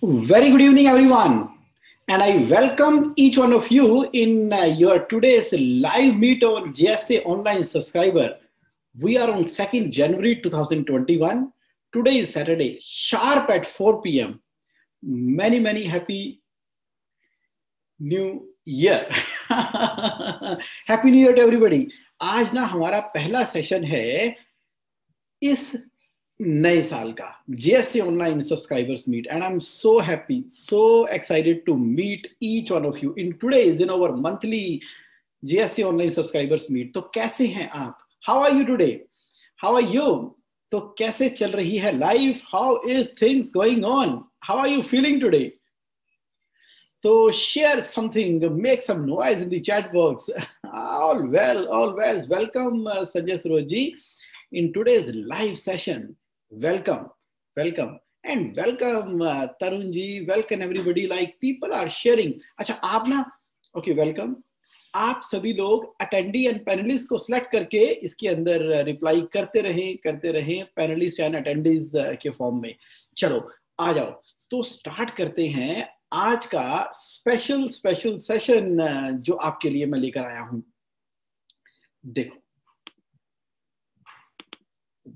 Very good evening, everyone. And I welcome each one of you in your today's live meet on GSA Online Subscriber. We are on 2nd January 2021. Today is Saturday, sharp at 4 p.m. Many happy New Year. Happy New Year to everybody. आज ना हमारा पहला session है इस नए साल का GSA Online Subscribers Meet, and I'm so happy, so excited to meet each one of you in today's in our monthly GSA Online Subscribers Meet. तो कैसे हैं आप? How are you today? How are you? तो कैसे चल रही है life? How is things going on? How are you feeling today? So share something, make some noise in the chat box. Always welcome Sanjay Surojji in today's live session. Welcome and welcome Tarun ji, welcome everybody. Like people are sharing. अच्छा आप ना okay welcome. आप सभी लोग attendee and panelist को select करके इसके अंदर रिप्लाई करते रहें पैनलिस्ट एंड अटेंडीज के फॉर्म में. चलो आ जाओ तो स्टार्ट करते हैं आज का स्पेशल सेशन जो आपके लिए मैं लेकर आया हूं. देखो,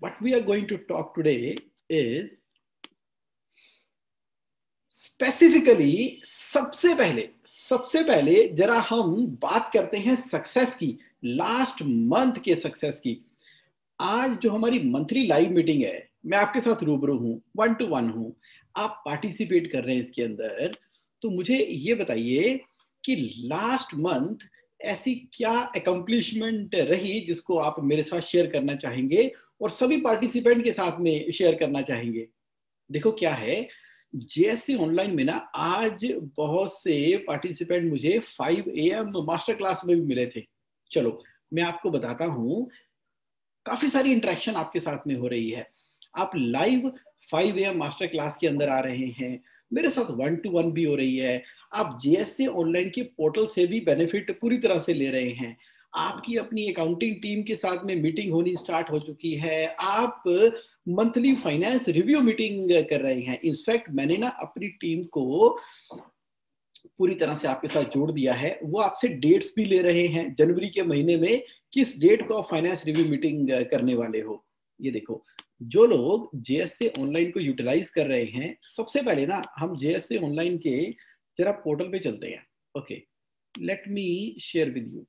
what we are going to talk today is specifically सबसे पहले जरा हम बात करते हैं सक्सेस की, लास्ट मंथ के सक्सेस की. आज जो हमारी मंथली लाइव मीटिंग है, मैं आपके साथ रूबरू हूं, 1-to-1 हूं, आप पार्टिसिपेट कर रहे हैं इसके अंदर. तो मुझे ये बताइए कि लास्ट मंथ ऐसी क्या अकम्प्लिशमेंट रही जिसको आप मेरे साथ शेयर करना चाहेंगे और सभी पार्टिसिपेंट के साथ में शेयर करना चाहेंगे. देखो क्या है, जेएससी ऑनलाइन में ना आज बहुत से पार्टिसिपेंट मुझे 5 AM मास्टर क्लास में भी मिले थे. चलो मैं आपको बताता हूं, काफी सारी इंटरेक्शन आपके साथ में हो रही है. आप लाइव 5 AM मास्टर क्लास के अंदर आ रहे हैं, मेरे साथ 1-to-1 भी हो रही है. आप जेएससी ऑनलाइन के पोर्टल से भी बेनिफिट पूरी तरह से ले रहे हैं. आपकी अपनी अकाउंटिंग टीम के साथ में मीटिंग होनी स्टार्ट हो चुकी है. आप मंथली फाइनेंस रिव्यू मीटिंग कर रहे हैं. इनफैक्ट मैंने ना अपनी टीम को पूरी तरह से आपके साथ जोड़ दिया है. वो आपसे डेट्स भी ले रहे हैं जनवरी के महीने में, किस डेट को आप फाइनेंस रिव्यू मीटिंग करने वाले हो. ये देखो, जो लोग जेएससी ऑनलाइन को यूटिलाइज कर रहे हैं, सबसे पहले ना हम जेएससी ऑनलाइन के जरा पोर्टल पे चलते हैं. Okay, late me share with you.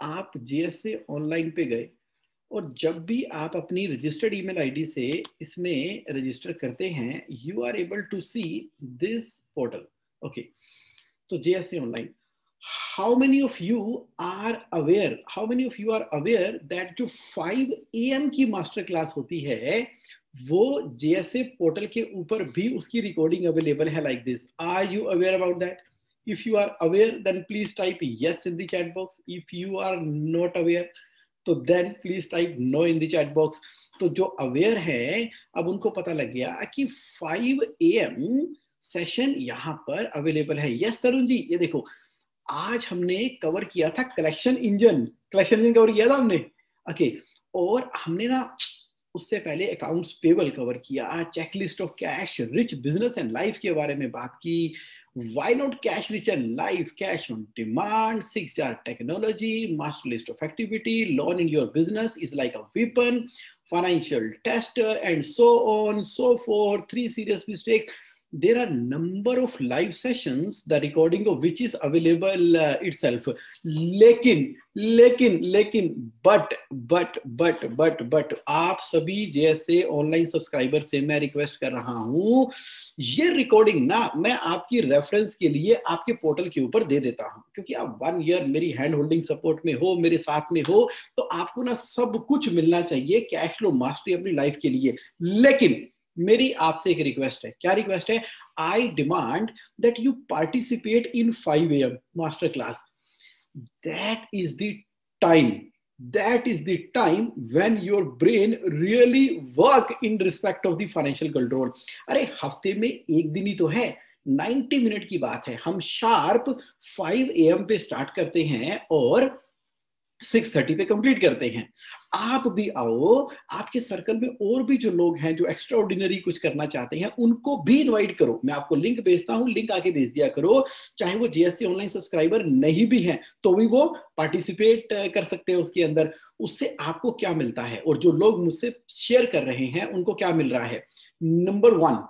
आप जेएससी ऑनलाइन पे गए और जब भी आप अपनी रजिस्टर्ड ईमेल आईडी से इसमें रजिस्टर करते हैं, you are able to see this portal. Okay, तो JSC online, how many of you are aware that जो 5 AM की मास्टर क्लास होती है वो जेएससी पोर्टल के ऊपर भी उसकी रिकॉर्डिंग अवेलेबल है like this. Are you aware about that? If you are aware, then please type yes in the chat box. If you are not aware, तो then please type no in the chat box. तो जो aware है, अब उनको पता लग गया कि 5 AM सेशन यहाँ पर अवेलेबल है. यस तरुण जी, ये देखो, आज हमने कवर किया था कलेक्शन इंजन कवर किया था हमने. ओके, और हमने ना उससे पहले अकाउंट्स पेबल कवर किया, checklist of cash, rich business and life के बारे में बात की, why not cash rich and life, cash on demand, 6R technology, master list of activity, loan in your business is like a weapon, financial tester, and so on, so forth, 3 serious mistakes. There are number of live sessions, the recording of which is available itself. लेकिन but आप सभी जैसे online subscriber से मैं request कर रहा हूं, ये रिकॉर्डिंग ना मैं आपकी रेफरेंस के लिए आपके पोर्टल के ऊपर दे देता हूं, क्योंकि आप 1 ईयर मेरी हैंड होल्डिंग सपोर्ट में हो, मेरे साथ में हो, तो आपको ना सब कुछ मिलना चाहिए कैश फ्लो मास्टरी अपनी लाइफ के लिए. लेकिन मेरी आपसे एक रिक्वेस्ट है. क्या रिक्वेस्ट है? आई demand that you participate in 5 AM master class. That is the time when your brain really work in respect of the financial control. अरे हफ्ते में एक दिन ही तो है, 90 मिनट की बात है. हम शार्प 5 AM पे स्टार्ट करते हैं और 6:30 पे कंप्लीट करते हैं। आप भी आओ, आपके सर्कल में और भी जो लोग हैं जो एक्स्ट्रा ऑर्डिनरी कुछ करना चाहते हैं उनको भी इनवाइट करो। मैं आपको लिंक भेजता हूं, लिंक आके भेज दिया करो। चाहे वो जीएससी ऑनलाइन सब्सक्राइबर नहीं भी हैं तो भी वो पार्टिसिपेट कर सकते हैं उसके अंदर। उससे आपको क्या मिलता है और जो लोग मुझसे शेयर कर रहे हैं उनको क्या मिल रहा है? Number 1,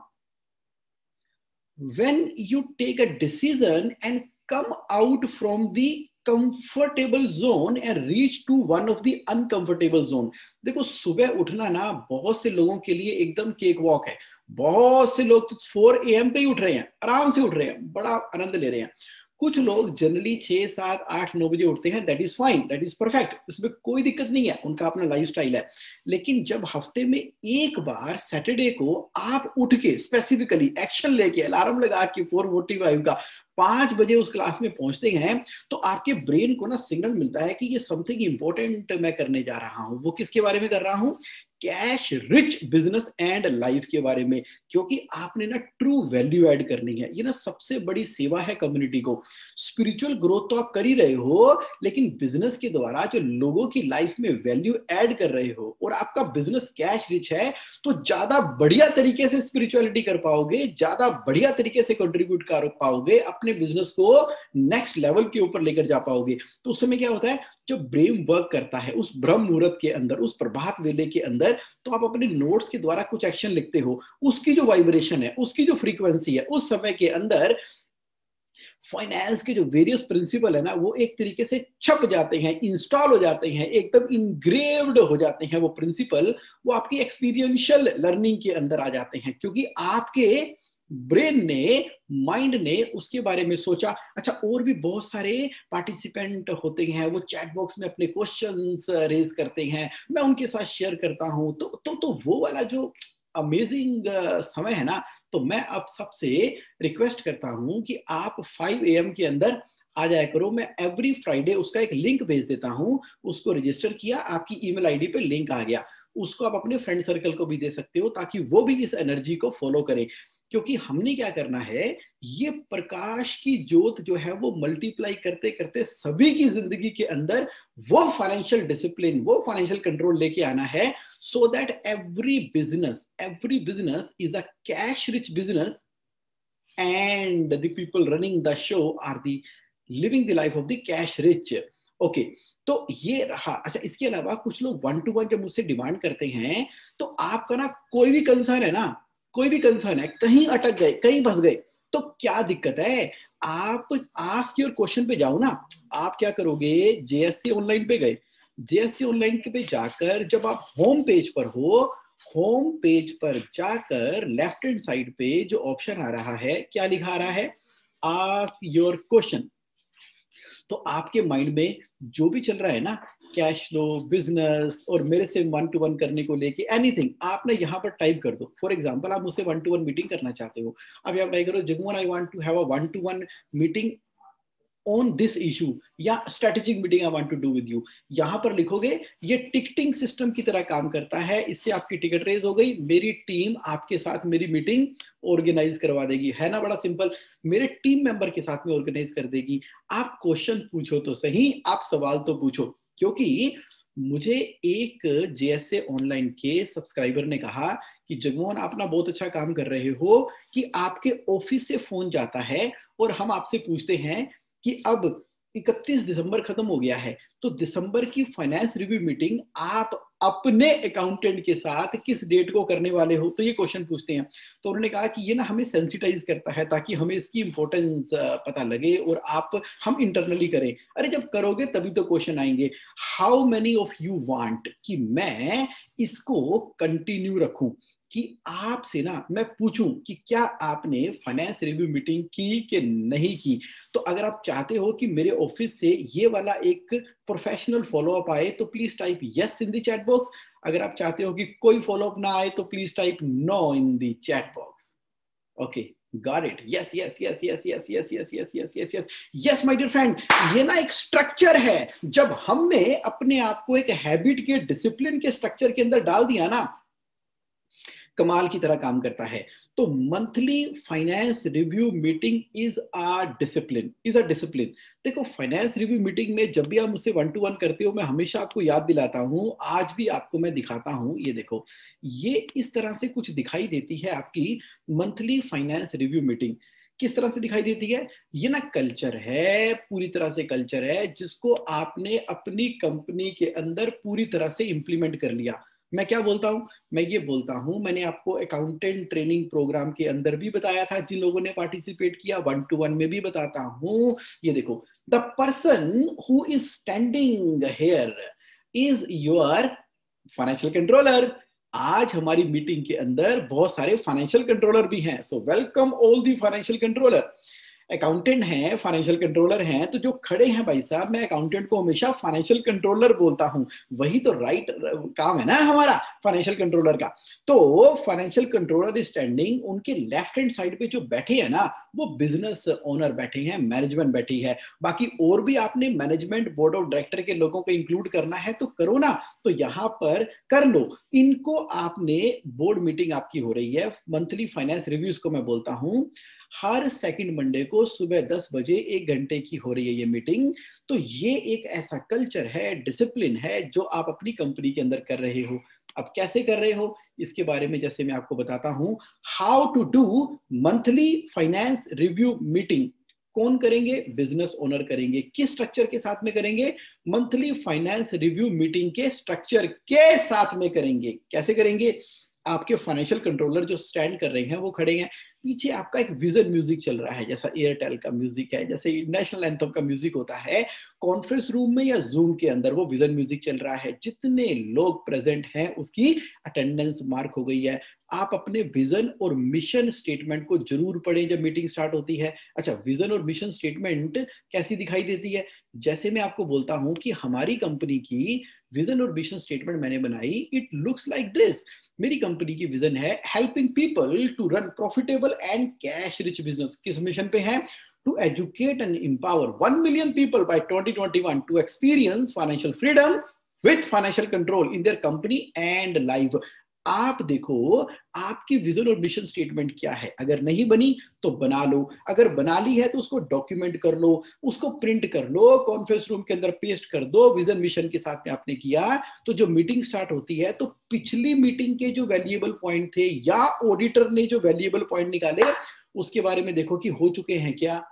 when you take a decision and come out from the comfortable zone and reach to one of the uncomfortable zone। देखो, सुबह उठना ना बहुत से लोगों के लिए एकदम केक वॉक है। बहुत से लोग तो 4 AM पे ही उठ रहे हैं, आराम से उठ रहे हैं, बड़ा आनंद ले रहे हैं। कुछ लोग जनरली 6, 7, 8, 9 बजे उठते हैं। That is fine, that is perfect, इसमें कोई दिक्कत नहीं है, उनका अपना लाइफस्टाइल है। लेकिन जब हफ्ते में एक बार सैटरडे को आप उठ के स्पेसिफिकली एक्शन लेके अलार्म लगा के 4:45 का 5 बजे उस क्लास में पहुंचते हैं तो आपके ब्रेन को ना सिग्नल मिलता है कि ये समथिंग इंपॉर्टेंट मैं करने जा रहा हूं। वो किसके बारे में कर रहा हूं? Cash rich business and life के बारे में। क्योंकि आपने ना ट्रू वैल्यू ऐड करनी है। ये ना सबसे बड़ी सेवा है कम्युनिटी को। स्पिरिचुअल ग्रोथ तो आप कर ही रहे हो, लेकिन बिजनेस के द्वारा जो लोगों की लाइफ में वैल्यू ऐड कर रहे हो और आपका बिजनेस कैश रिच है तो ज्यादा बढ़िया तरीके से स्पिरिचुअलिटी कर पाओगे, ज्यादा बढ़िया तरीके से कंट्रीब्यूट कर पाओगे, अपने बिजनेस को नेक्स्ट लेवल के ऊपर लेकर जा पाओगे। तो उस समय क्या होता है, जब ब्रेन वर्क करता है उस ब्रह्म मुहूर्त के अंदर, उस प्रभात वेले के अंदर, तो आप अपने नोट्स के द्वारा कुछ एक्शन लिखते हो। उसकी जो वाइब्रेशन है, उसकी जो फ्रीक्वेंसी है, उस समय के अंदर फाइनेंस के जो वेरियस प्रिंसिपल है ना, वो एक तरीके से छप जाते हैं, इंस्टॉल हो जाते हैं, एकदम इंग्रेव्ड हो जाते हैं वो प्रिंसिपल। वो आपकी एक्सपीरियंशियल लर्निंग के अंदर आ जाते हैं क्योंकि आपके ब्रेन ने, माइंड ने उसके बारे में सोचा। अच्छा, और भी बहुत सारे पार्टिसिपेंट होते हैं, वो चैट बॉक्स में अपने क्वेश्चंस रेज करते हैं, मैं उनके साथ शेयर करता हूं। तो वो वाला जो अमेजिंग समय है ना, तो मैं अब सबसे रिक्वेस्ट करता हूं कि आप 5 AM के अंदर आ जाया करो। मैं एवरी फ्राइडे उसका एक लिंक भेज देता हूं। उसको रजिस्टर किया, आपकी ईमेल आईडी पे लिंक आ गया, उसको आप अपने फ्रेंड सर्कल को भी दे सकते हो ताकि वो भी इस एनर्जी को फॉलो करें। क्योंकि हमने क्या करना है, ये प्रकाश की ज्योत जो है वो मल्टीप्लाई करते करते सभी की जिंदगी के अंदर वो फाइनेंशियल डिसिप्लिन, वो फाइनेंशियल कंट्रोल लेके आना है, so that every business is a cash rich business and the people running the show are the living the life of the cash rich। Okay, तो ये रहा। अच्छा, इसके अलावा कुछ लोग 1-to-1 जब मुझसे डिमांड करते हैं तो आपका ना कोई भी कंसर्न है ना, कोई भी कंसर्न है, कहीं अटक गए, कहीं फंस गए, तो क्या दिक्कत है, आप आस्क योर क्वेश्चन पे जाओ ना। आप क्या करोगे, जेएससी ऑनलाइन पे गए, जेएससी ऑनलाइन के पे जाकर जब आप होम पेज पर हो, होम पेज पर जाकर लेफ्ट हैंड साइड पे जो ऑप्शन आ रहा है, क्या लिखा आ रहा है, आस्क योर क्वेश्चन। तो आपके माइंड में जो भी चल रहा है ना, कैश फ्लो, बिजनेस और मेरे से 1-to-1 करने को लेके एनीथिंग, आप ना यहाँ पर टाइप कर दो। फॉर एग्जांपल, आप मुझसे 1-to-1 मीटिंग करना चाहते हो, अब आप टाइप करो, Jagmohan I want to have a 1-to-1 meeting on this issue या strategic meeting I want to do with you. यहां पर लिखोगे। ये टिकटिंग सिस्टम की तरह काम करता है। इससे आपकी टिकट रेज हो गई, मेरी टीम आपके साथ मेरी मीटिंग ऑर्गेनाइज करवा देगी। है ना बड़ा सिंपल, मेरे टीम मेंबर के साथ में ऑर्गेनाइज कर देगी। आप क्वेश्चन पूछो तो सही, आप सवाल तो पूछो। क्योंकि मुझे एक जेएसए ऑनलाइन के सब्सक्राइबर ने कहा कि जगमोहन, आप ना बहुत अच्छा काम कर रहे हो कि आपके ऑफिस से फोन जाता है और हम आपसे पूछते हैं कि अब 31 दिसंबर खत्म हो गया है, तो दिसंबर की फाइनेंस रिव्यू मीटिंग आप अपने अकाउंटेंट के साथ किस डेट को करने वाले हो, तो ये क्वेश्चन पूछते हैं। तो उन्होंने कहा कि ये ना हमें सेंसिटाइज करता है ताकि हमें इसकी इंपॉर्टेंस पता लगे और हम इंटरनली करें। अरे जब करोगे तभी तो क्वेश्चन आएंगे, how many of you want कि मैं इसको कंटिन्यू रखूं, कि आपसे ना मैं पूछूं कि क्या आपने फाइनेंस रिव्यू मीटिंग की कि नहीं की। तो अगर आप चाहते हो कि मेरे ऑफिस से ये वाला एक प्रोफेशनल फॉलोअप आए तो please type yes in the chat box. अगर आप चाहते हो कि कोई फॉलोअप ना आए तो please type no in the chat box. Okay, got it, yes yes yes yes yes yes yes yes yes yes yes yes my dear friend. ये ना एक स्ट्रक्चर है। जब हमने अपने आप को एक हैबिट के, डिसिप्लिन के स्ट्रक्चर के अंदर डाल दिया ना, कमाल की तरह काम करता है। तो monthly finance review meeting is a discipline. देखो, फाइनेंस रिव्यू मीटिंग में जब भी आप मुझसे 1-to-1 करते हो, मैं हमेशा आपको याद दिलाता हूं, आज भी आपको मैं दिखाता हूं, ये देखो, ये इस तरह से कुछ दिखाई देती है आपकी मंथली फाइनेंस रिव्यू मीटिंग। किस तरह से दिखाई देती है? ये ना कल्चर है, पूरी तरह से कल्चर है, जिसको आपने अपनी कंपनी के अंदर पूरी तरह से इंप्लीमेंट कर लिया। मैं क्या बोलता हूं? मैं ये बोलता हूं, मैंने आपको अकाउंटेंट ट्रेनिंग प्रोग्राम के अंदर भी बताया था, जिन लोगों ने पार्टिसिपेट किया, 1-to-1 में भी बताता हूं। ये देखो, the person who is standing here is your financial controller. आज हमारी मीटिंग के अंदर बहुत सारे फाइनेंशियल कंट्रोलर भी हैं, so welcome all the financial controller. Accountant हैं, फाइनेंशियल कंट्रोलर हैं, तो जो खड़े हैं भाई साहब, मैं अकाउंटेंट को हमेशा फाइनेंशियल कंट्रोलर बोलता हूं, वही तो राइट काम है ना हमारा फाइनेंशियल कंट्रोलर का। तो फाइनेंशियल कंट्रोलर स्टैंडिंग, उनके लेफ्ट हैंड साइड पे जो बैठे हैं ना, वो बिजनेस ओनर बैठे हैं, मैनेजमेंट बैठी है। बाकी और भी आपने मैनेजमेंट बोर्ड ऑफ डायरेक्टर के लोगों को इंक्लूड करना है तो करो ना, तो यहां पर कर लो। इनको आपने, बोर्ड मीटिंग आपकी हो रही है, मंथली फाइनेंस रिव्यूज को मैं बोलता हूं, हर सेकंड मंडे को सुबह 10 बजे 1 घंटे की हो रही है ये मीटिंग। तो ये एक ऐसा कल्चर है, डिसिप्लिन है, जो आप अपनी कंपनी के अंदर कर रहे हो। अब कैसे कर रहे हो इसके बारे में जैसे मैं आपको बताता हूं, how to do monthly finance review meeting. कौन करेंगे? बिजनेस ओनर करेंगे। किस स्ट्रक्चर के साथ में करेंगे? मंथली फाइनेंस रिव्यू मीटिंग के स्ट्रक्चर के साथ में करेंगे। कैसे करेंगे? आपके फाइनेंशियल कंट्रोलर जो स्टैंड कर रहे हैं वो खड़े हैं, पीछे आपका एक विजन म्यूजिक चल रहा है, जैसा एयरटेल का म्यूजिक है, जैसे नेशनल एंथम का म्यूजिक होता है, कॉन्फ्रेंस रूम में या जूम के अंदर वो विजन म्यूजिक चल रहा है। जितने लोग प्रेजेंट हैं उसकी अटेंडेंस मार्क हो गई है। आप अपने विजन और मिशन स्टेटमेंट को जरूर पढ़ें जब मीटिंग स्टार्ट होती है। अच्छा, विजन और मिशन स्टेटमेंट कैसी दिखाई देती है? जैसे मैं आपको बोलता हूं कि हमारी कंपनी की विजन और मिशन स्टेटमेंट मैंने बनाई, इट लुक्स लाइक दिस। मेरी कंपनी की विजन है helping people to run profitable and cash rich business. किस मिशन पे है? To educate and empower 1 million people by 2021 to experience financial freedom with financial control in their company and life। आप देखो, आपकी vision और mission statement क्या है? अगर नहीं बनी तो बना लो, अगर बना ली है तो उसको डॉक्यूमेंट कर लो, उसको प्रिंट कर लो, कॉन्फ्रेंस रूम के अंदर पेस्ट कर दो। विजन मिशन के साथ में आपने किया तो जो मीटिंग स्टार्ट होती है, तो पिछली मीटिंग के जो वैल्यूएबल पॉइंट थे या ऑडिटर ने जो वैल्यूएबल पॉइंट निकाले, उसके बारे में देखो कि हो चुके हैं क्या।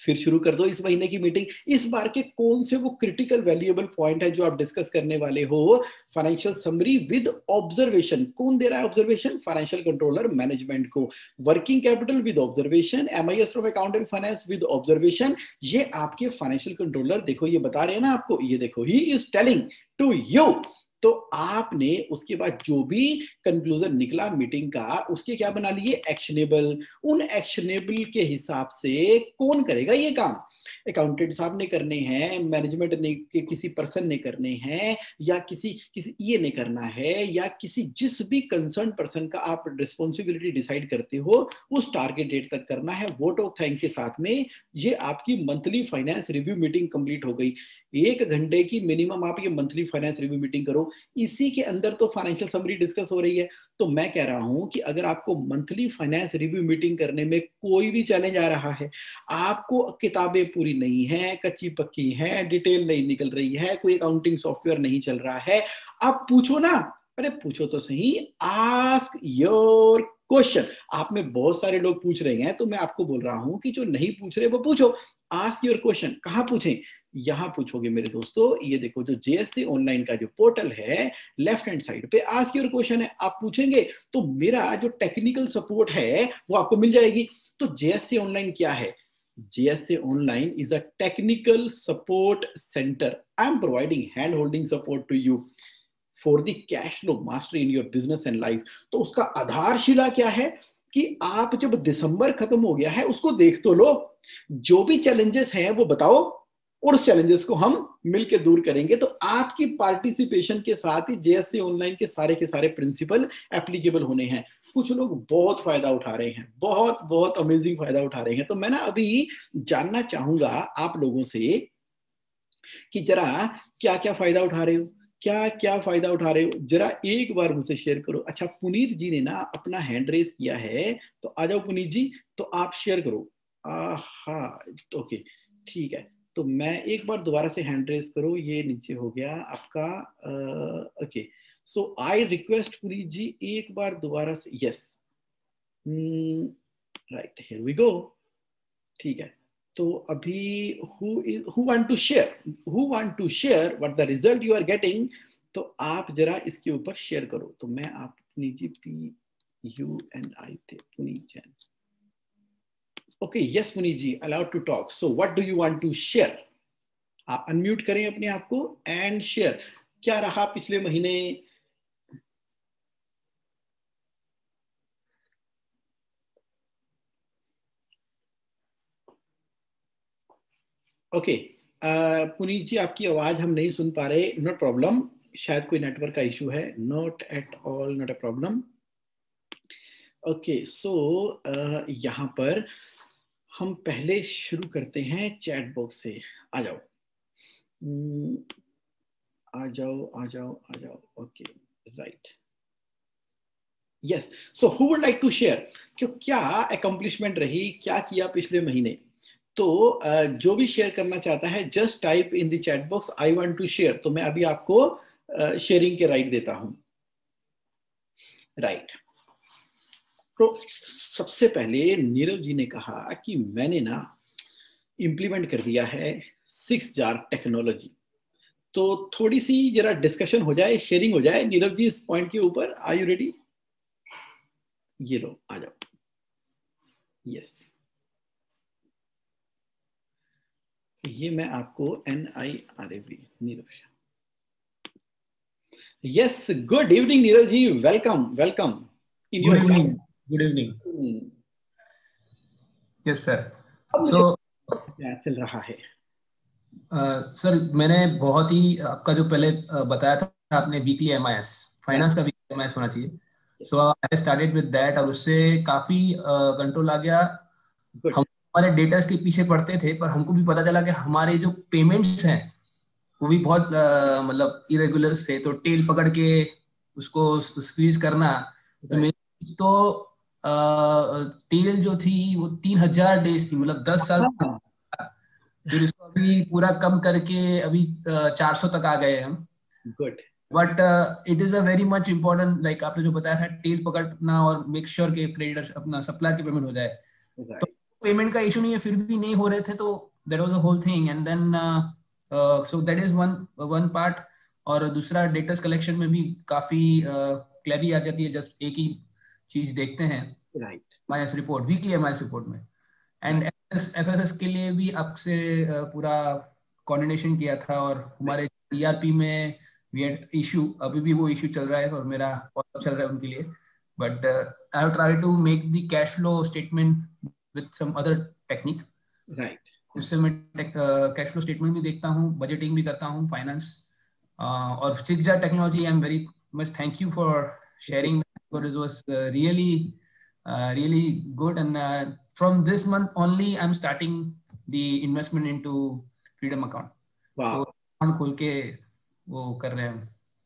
फिर शुरू कर दो इस महीने की मीटिंग। इस बार के कौन से वो क्रिटिकल वैल्यूएबल पॉइंट है जो आप डिस्कस करने वाले हो? Financial summary with observation. कौन दे रहा है ऑब्जर्वेशन? फाइनेंशियल कंट्रोलर मैनेजमेंट को। Working capital with observation, MIS from accountant finance with observation. ये आपके फाइनेंशियल कंट्रोलर देखो, ये बता रहे हैं ना आपको, ये देखो, he is telling to you. तो आपने उसके बाद जो भी कंक्लूजन निकला मीटिंग का, उसके क्या बना लिए? एक्शनेबल। उन एक्शनेबल के हिसाब से कौन करेगा ये काम? अकाउंटेंट साहब ने करने हैं, मैनेजमेंट ने के किसी पर्सन ने करने हैं, या किसी किसी ये ने करना है, या किसी जिस भी कंसर्न पर्सन का आप रिस्पॉन्सिबिलिटी डिसाइड करते हो उस टारगेट डेट तक करना है। वोट ऑफ थैंक के साथ में ये आपकी monthly finance review meeting complete हो गई। 1 घंटे की मिनिमम आप ये मंथली फाइनेंस रिव्यू मीटिंग करो। इसी के अंदर तो फाइनेंशियल समरी डिस्कस हो रही है। तो मैं कह रहा हूं कि अगर आपको मंथली फाइनेंस रिव्यू मीटिंग करने में कोई भी चैलेंज आ रहा है, आपको किताबें पूरी नहीं है, कच्ची पक्की है, डिटेल नहीं निकल रही है, कोई अकाउंटिंग सॉफ्टवेयर नहीं चल रहा है, आप पूछो ना। अरे पूछो तो सही, आस्क योर क्वेश्चन। आप में बहुत सारे लोग पूछ रहे हैं, तो मैं आपको बोल रहा हूं कि जो नहीं पूछ रहे वो पूछो। Ask your question. कहां पूछें? यहां पूछोगे मेरे दोस्तों। ये देखो, जो जेएससी ऑनलाइन का जो पोर्टल है, लेफ्ट हैंड साइड पे आस्क योर क्वेश्चन है। आप पूछेंगे तो मेरा जो टेक्निकल सपोर्ट है वो आपको मिल जाएगी। तो जेएससी ऑनलाइन क्या है? JSA Online is a technical support center. I am providing hand-holding support to you for the cash flow mastery in your business and life. तो उसका आधारशिला क्या है कि आप जब दिसंबर खत्म हो गया है उसको देख तो लो, जो भी चैलेंजेस हैं वो बताओ और उस चैलेंजेस को हम मिलकर दूर करेंगे। तो आपकी पार्टिसिपेशन के साथ ही JSC ऑनलाइन के सारे प्रिंसिपल एप्लीकेबल होने हैं। कुछ लोग बहुत फायदा उठा रहे हैं, बहुत बहुत अमेजिंग फायदा उठा रहे हैं। तो मैं ना अभी जानना चाहूंगा आप लोगों से कि जरा क्या क्या फायदा उठा रहे हो, क्या क्या फायदा उठा रहे हो, जरा एक बार मुझसे शेयर करो। अच्छा, पुनीत जी ने ना अपना हैंड रेज किया है, तो आ जाओ पुनीत जी, तो आप शेयर करो। हाँ ओके ठीक है, तो मैं एक बार दोबारा से हैंड रेज करो, ये नीचे हो गया आपका। Okay, so I request Puneet ji एक बार दोबारा से, yes right, here we go. ठीक है, तो अभी who want to share what the result you are getting, तो आप जरा इसके ऊपर शेयर करो। तो मैं आप जी PUNI थे Puneet Jain. Okay yes Puneet ji, allowed to talk, so what do you want to share. आप अनम्यूट करें अपने आप को एंड शेयर, क्या रहा पिछले महीने। ओके पुनीत जी, आपकी आवाज हम नहीं सुन पा रहे, नॉट प्रॉब्लम, शायद कोई नेटवर्क का इशू है, not at all, not a problem. Okay so यहाँ पर हम पहले शुरू करते हैं चैट बॉक्स से। आ जाओ आ जाओ आ जाओ आ जाओ। Okay right, yes, so who would like to share, क्यों क्या अकम्प्लिशमेंट रही, क्या किया पिछले महीने। तो जो भी शेयर करना चाहता है just type in the chat box I want to share, तो मैं अभी आपको शेयरिंग के राइट देता हूं। राइट, तो सबसे पहले नीरव जी ने कहा कि मैंने ना इंप्लीमेंट कर दिया है 6 जार टेक्नोलॉजी। तो थोड़ी सी जरा डिस्कशन हो जाए, शेयरिंग हो जाए नीरव जी इस पॉइंट के ऊपर। Are you ready? ये लो आ जाओ। यस, ये मैं आपको NIRAV Nirav. Yes, good evening Nirav ji, welcome welcome in good your. Evening, good evening. Yes sir. अब मुझे सो क्या चल रहा है। सर, मैंने बहुत ही आपका जो पहले बताया था आपने, वीकली MIS, फाइनेंस का वीकली MIS होना चाहिए। सो आई स्टार्टेड विद दैट, और उससे काफी कंट्रोल आ गया। गुड, हम हमारे डेटास के पीछे पड़ते थे, पर हमको भी पता चला कि हमारे जो पेमेंट्स हैं वो भी बहुत मतलब इरेगुलर थे। तो टेल पकड़ के उसको स्क्वीज करना, तो मेरी तो टेल जो थी वो 3000 डेज थी, मतलब 10 साल। फिर उसको अभी पूरा कम करके अभी 400 तक आ गए हम। Good, but it is a very much important, like आपने जो बताया था, टेल पकड़ना और मेक श्योर के क्रेडिटर्स अपना सप्लाई की पेमेंट हो जाए। तो राइट, पेमेंट का इशू नहीं है, फिर भी नहीं हो रहे थे, तो that was the whole thing. And then so that is one one part. और दूसरा, डेटास कलेक्शन में भी काफी क्लैरिटी आ जाती है जब एक ही चीज देखते हैं right, MIS report, weekly MIS report में। एंड FSS के लिए भी आपसे पूरा कोऑर्डिनेशन किया था, और हमारे ERP में वी हैड इशू, अभी भी वो इशू चल रहा है और मेरा फॉलोअप चल रहा है उनके लिए। But I have try to make the cash flow statement with some other technique. Right, उससे मैं कैश फ्लो स्टेटमेंट भी देखता हूँ, बजटिंग भी करता हूँ, फाइनेंस। और 6jar technology, I am very much thank you for sharing, because it was really good. And from this month only I'm starting the investment into Freedom account. So wow, account खोल के वो कर रहे हैं हम।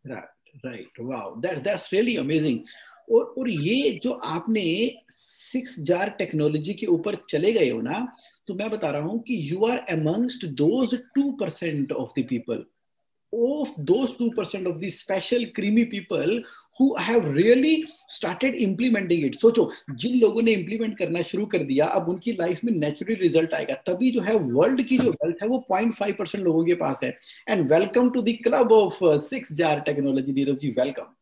Right right, wow, that's really amazing. और ये जो आपने 6 जार टेक्नोलॉजी के ऊपर चले गए हो ना, तो मैं बता रहा हूं कि you are amongst those 2% of the people, of those 2% of the special creamy people who have really started implementing it। सोचो, जिन लोगों ने इंप्लीमेंट करना शुरू कर दिया, अब उनकी लाइफ में नेचुरली रिजल्ट आएगा, तभी जो है वर्ल्ड की जो वेल्थ है वो 0.5% लोगों के पास है। And welcome to the club of 6 jar technology Neeraj ji, welcome.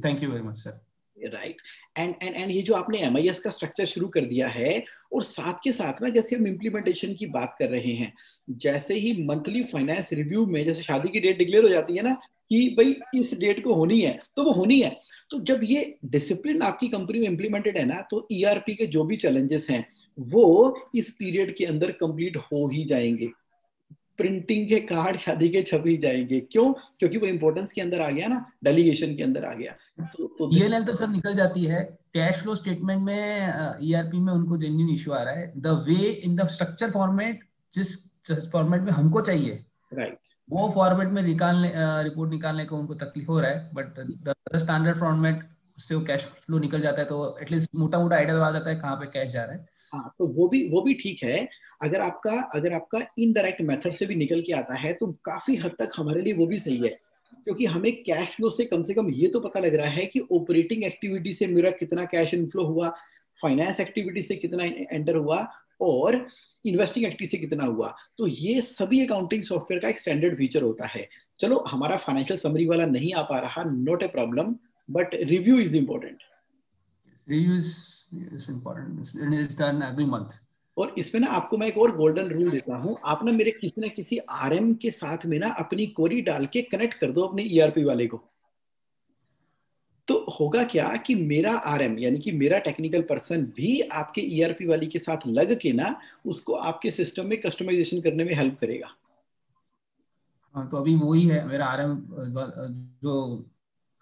Thank you very much sir. Right, and ये जो आपने MIS का स्ट्रक्चर शुरू कर दिया है, और साथ के साथ ना, जैसे हम इम्प्लीमेंटेशन की बात कर रहे हैं, जैसे ही मंथली फाइनेंस रिव्यू में जैसे शादी की डेट डिक्लेयर हो जाती है ना कि भाई इस डेट को होनी है, तो वो होनी है। तो जब ये डिसिप्लिन आपकी कंपनी में इम्प्लीमेंटेड है ना, तो ERP के जो भी चैलेंजेस हैं वो इस पीरियड के अंदर कंप्लीट हो ही जाएंगे। प्रिंटिंग के कार्ड शादी के छप ही जाएंगे, क्यों? क्योंकि वो इंपॉर्टेंस के अंदर आ गया ना, डेलीगेशन के अंदर आ गया। तो दिस, PNL तो सर निकल जाती है, कैश फ्लो स्टेटमेंट में ERP में उनको जेन्युइन इशू आ रहा है। The way in the structure format, जिस फॉर्मेट में हमको चाहिए, राइट, वो फॉर्मेट में रिपोर्ट निकालने को उनको तकलीफ हो रहा है, बट द स्टैंडर्ड फॉर्मेट उससे वो कैश फ्लो निकल जाता है, तो एटलीस्ट मोटा मोटा आइडिया तो आ जाता है कहाँ पे कैश जा रहा है। हाँ, तो वो भी ठीक है। अगर आपका इनडायरेक्ट मेथड से भी निकल के आता है तो काफी हद तक हमारे लिए वो भी सही है, क्योंकि हमें कैश फ्लो से कम ये तो पता लग रहा है कि ऑपरेटिंग एक्टिविटी से मेरा कितना कैश इनफ्लो हुआ, फाइनेंस एक्टिविटी से कितना एंटर हुआ, और इन्वेस्टिंग एक्टिविटी से कितना हुआ। तो ये सभी अकाउंटिंग सॉफ्टवेयर का एक स्टैंडर्ड फीचर होता है। चलो, हमारा फाइनेंशियल समरी वाला नहीं आ पा रहा, not a problem, but review is important. Review is important, it is done every month. और इसमें ना आपको मैं एक और गोल्डन रूल देता हूँ, आप ना मेरे किसी ना किसी आरएम के साथ में ना अपनी क्वेरी डाल के कनेक्ट कर दो अपने ईआरपी वाले को। तो होगा क्या कि मेरा आरएम यानी कि मेरा टेक्निकल पर्सन भी आपके ईआरपी वाली के साथ लग के ना उसको आपके सिस्टम में कस्टमाइजेशन करने में हेल्प करेगा। हाँ, तो अभी वही है मेरा आरएम, जो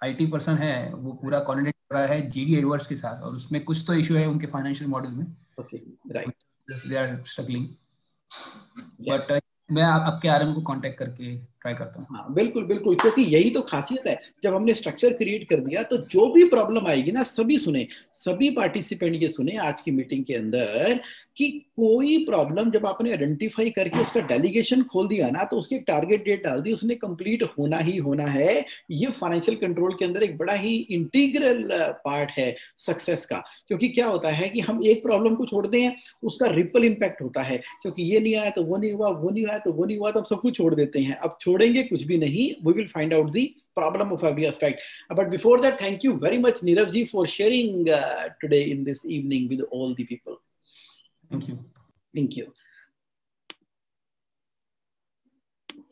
आईटी पर्सन है वो पूरा कोऑर्डिनेट कर रहा है जीडी एडवर्ड्स के साथ, और उसमें कुछ तो इशू है उनके फाइनेंशियल मॉडल में। Okay, right, they are struggling, but मैं आपके आरएम को कांटेक्ट करके ट्राई करता हूँ। हाँ, बिल्कुल बिल्कुल, क्योंकि यही तो खासियत है। जब हमने स्ट्रक्चर क्रिएट कर दिया तो जो भी प्रॉब्लम आएगी ना, सभी सुने, सभी पार्टिसिपेंट ये सुने आज की मीटिंग के अंदर कि कोई प्रॉब्लम जब आपने आइडेंटिफाई करके उसका डेलीगेशन खोल दिया ना, तो उसकी एक टारगेट डेट डाल दी, उसने कंप्लीट होना ही होना है। ये फाइनेंशियल कंट्रोल के अंदर एक बड़ा ही इंटीग्रल पार्ट है सक्सेस का। क्योंकि क्या होता है कि हम एक प्रॉब्लम को छोड़ते हैं, उसका रिपल इम्पैक्ट होता है, क्योंकि ये नहीं आया तो वो नहीं हुआ, वो नहीं आया तो वो नहीं हुआ, तो अब सब कुछ छोड़ देते हैं। अब छोड़ेंगे कुछ भी नहीं, we will find out the problem of every aspect. But before that, thank you very much, Nirav ji, for sharing today in this evening with all the people. Thank you. Thank you.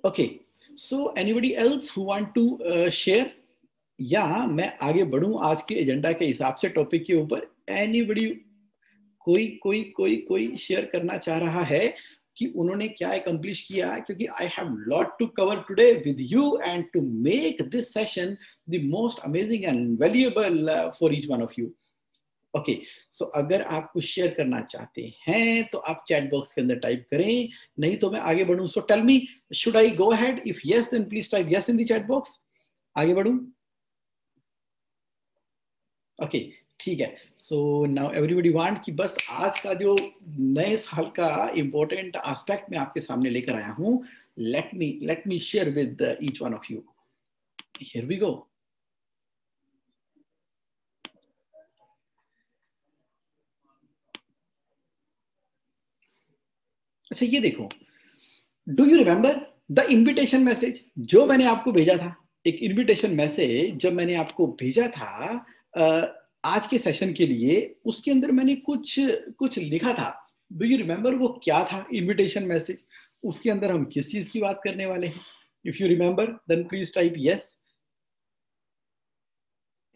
Okay, so anybody else who want to share? या मैं आगे बढ़ूं आज के agenda के हिसाब से topic के ऊपर? एनीबडी, कोई शेयर करना चाह रहा है कि उन्होंने क्या अकम्प्लिश किया? क्योंकि I have lot to cover today with you and to make this session the most amazing and valuable for each one of you. Okay, so अगर आप कुछ शेयर करना चाहते हैं तो आप चैट बॉक्स के अंदर टाइप करें, नहीं तो मैं आगे बढ़ूं। So tell me, should I go ahead? If yes, then please type yes in the chat box. आगे बढ़ूं? ओके, ठीक है। सो नाउ एवरीबॉडी वांट कि बस आज का जो नए साल का इंपॉर्टेंट एस्पेक्ट मैं आपके सामने लेकर आया हूं, let me share with each one of you. Here we go. अच्छा, ये देखो, do you remember the invitation message जो मैंने आपको भेजा था? एक इनविटेशन मैसेज जब मैंने आपको भेजा था आज के सेशन के लिए, उसके अंदर मैंने कुछ लिखा था। डू यू रिमेंबर वो क्या था इनविटेशन मैसेज? उसके अंदर हम किस चीज की बात करने वाले हैं? If you remember then please type yes.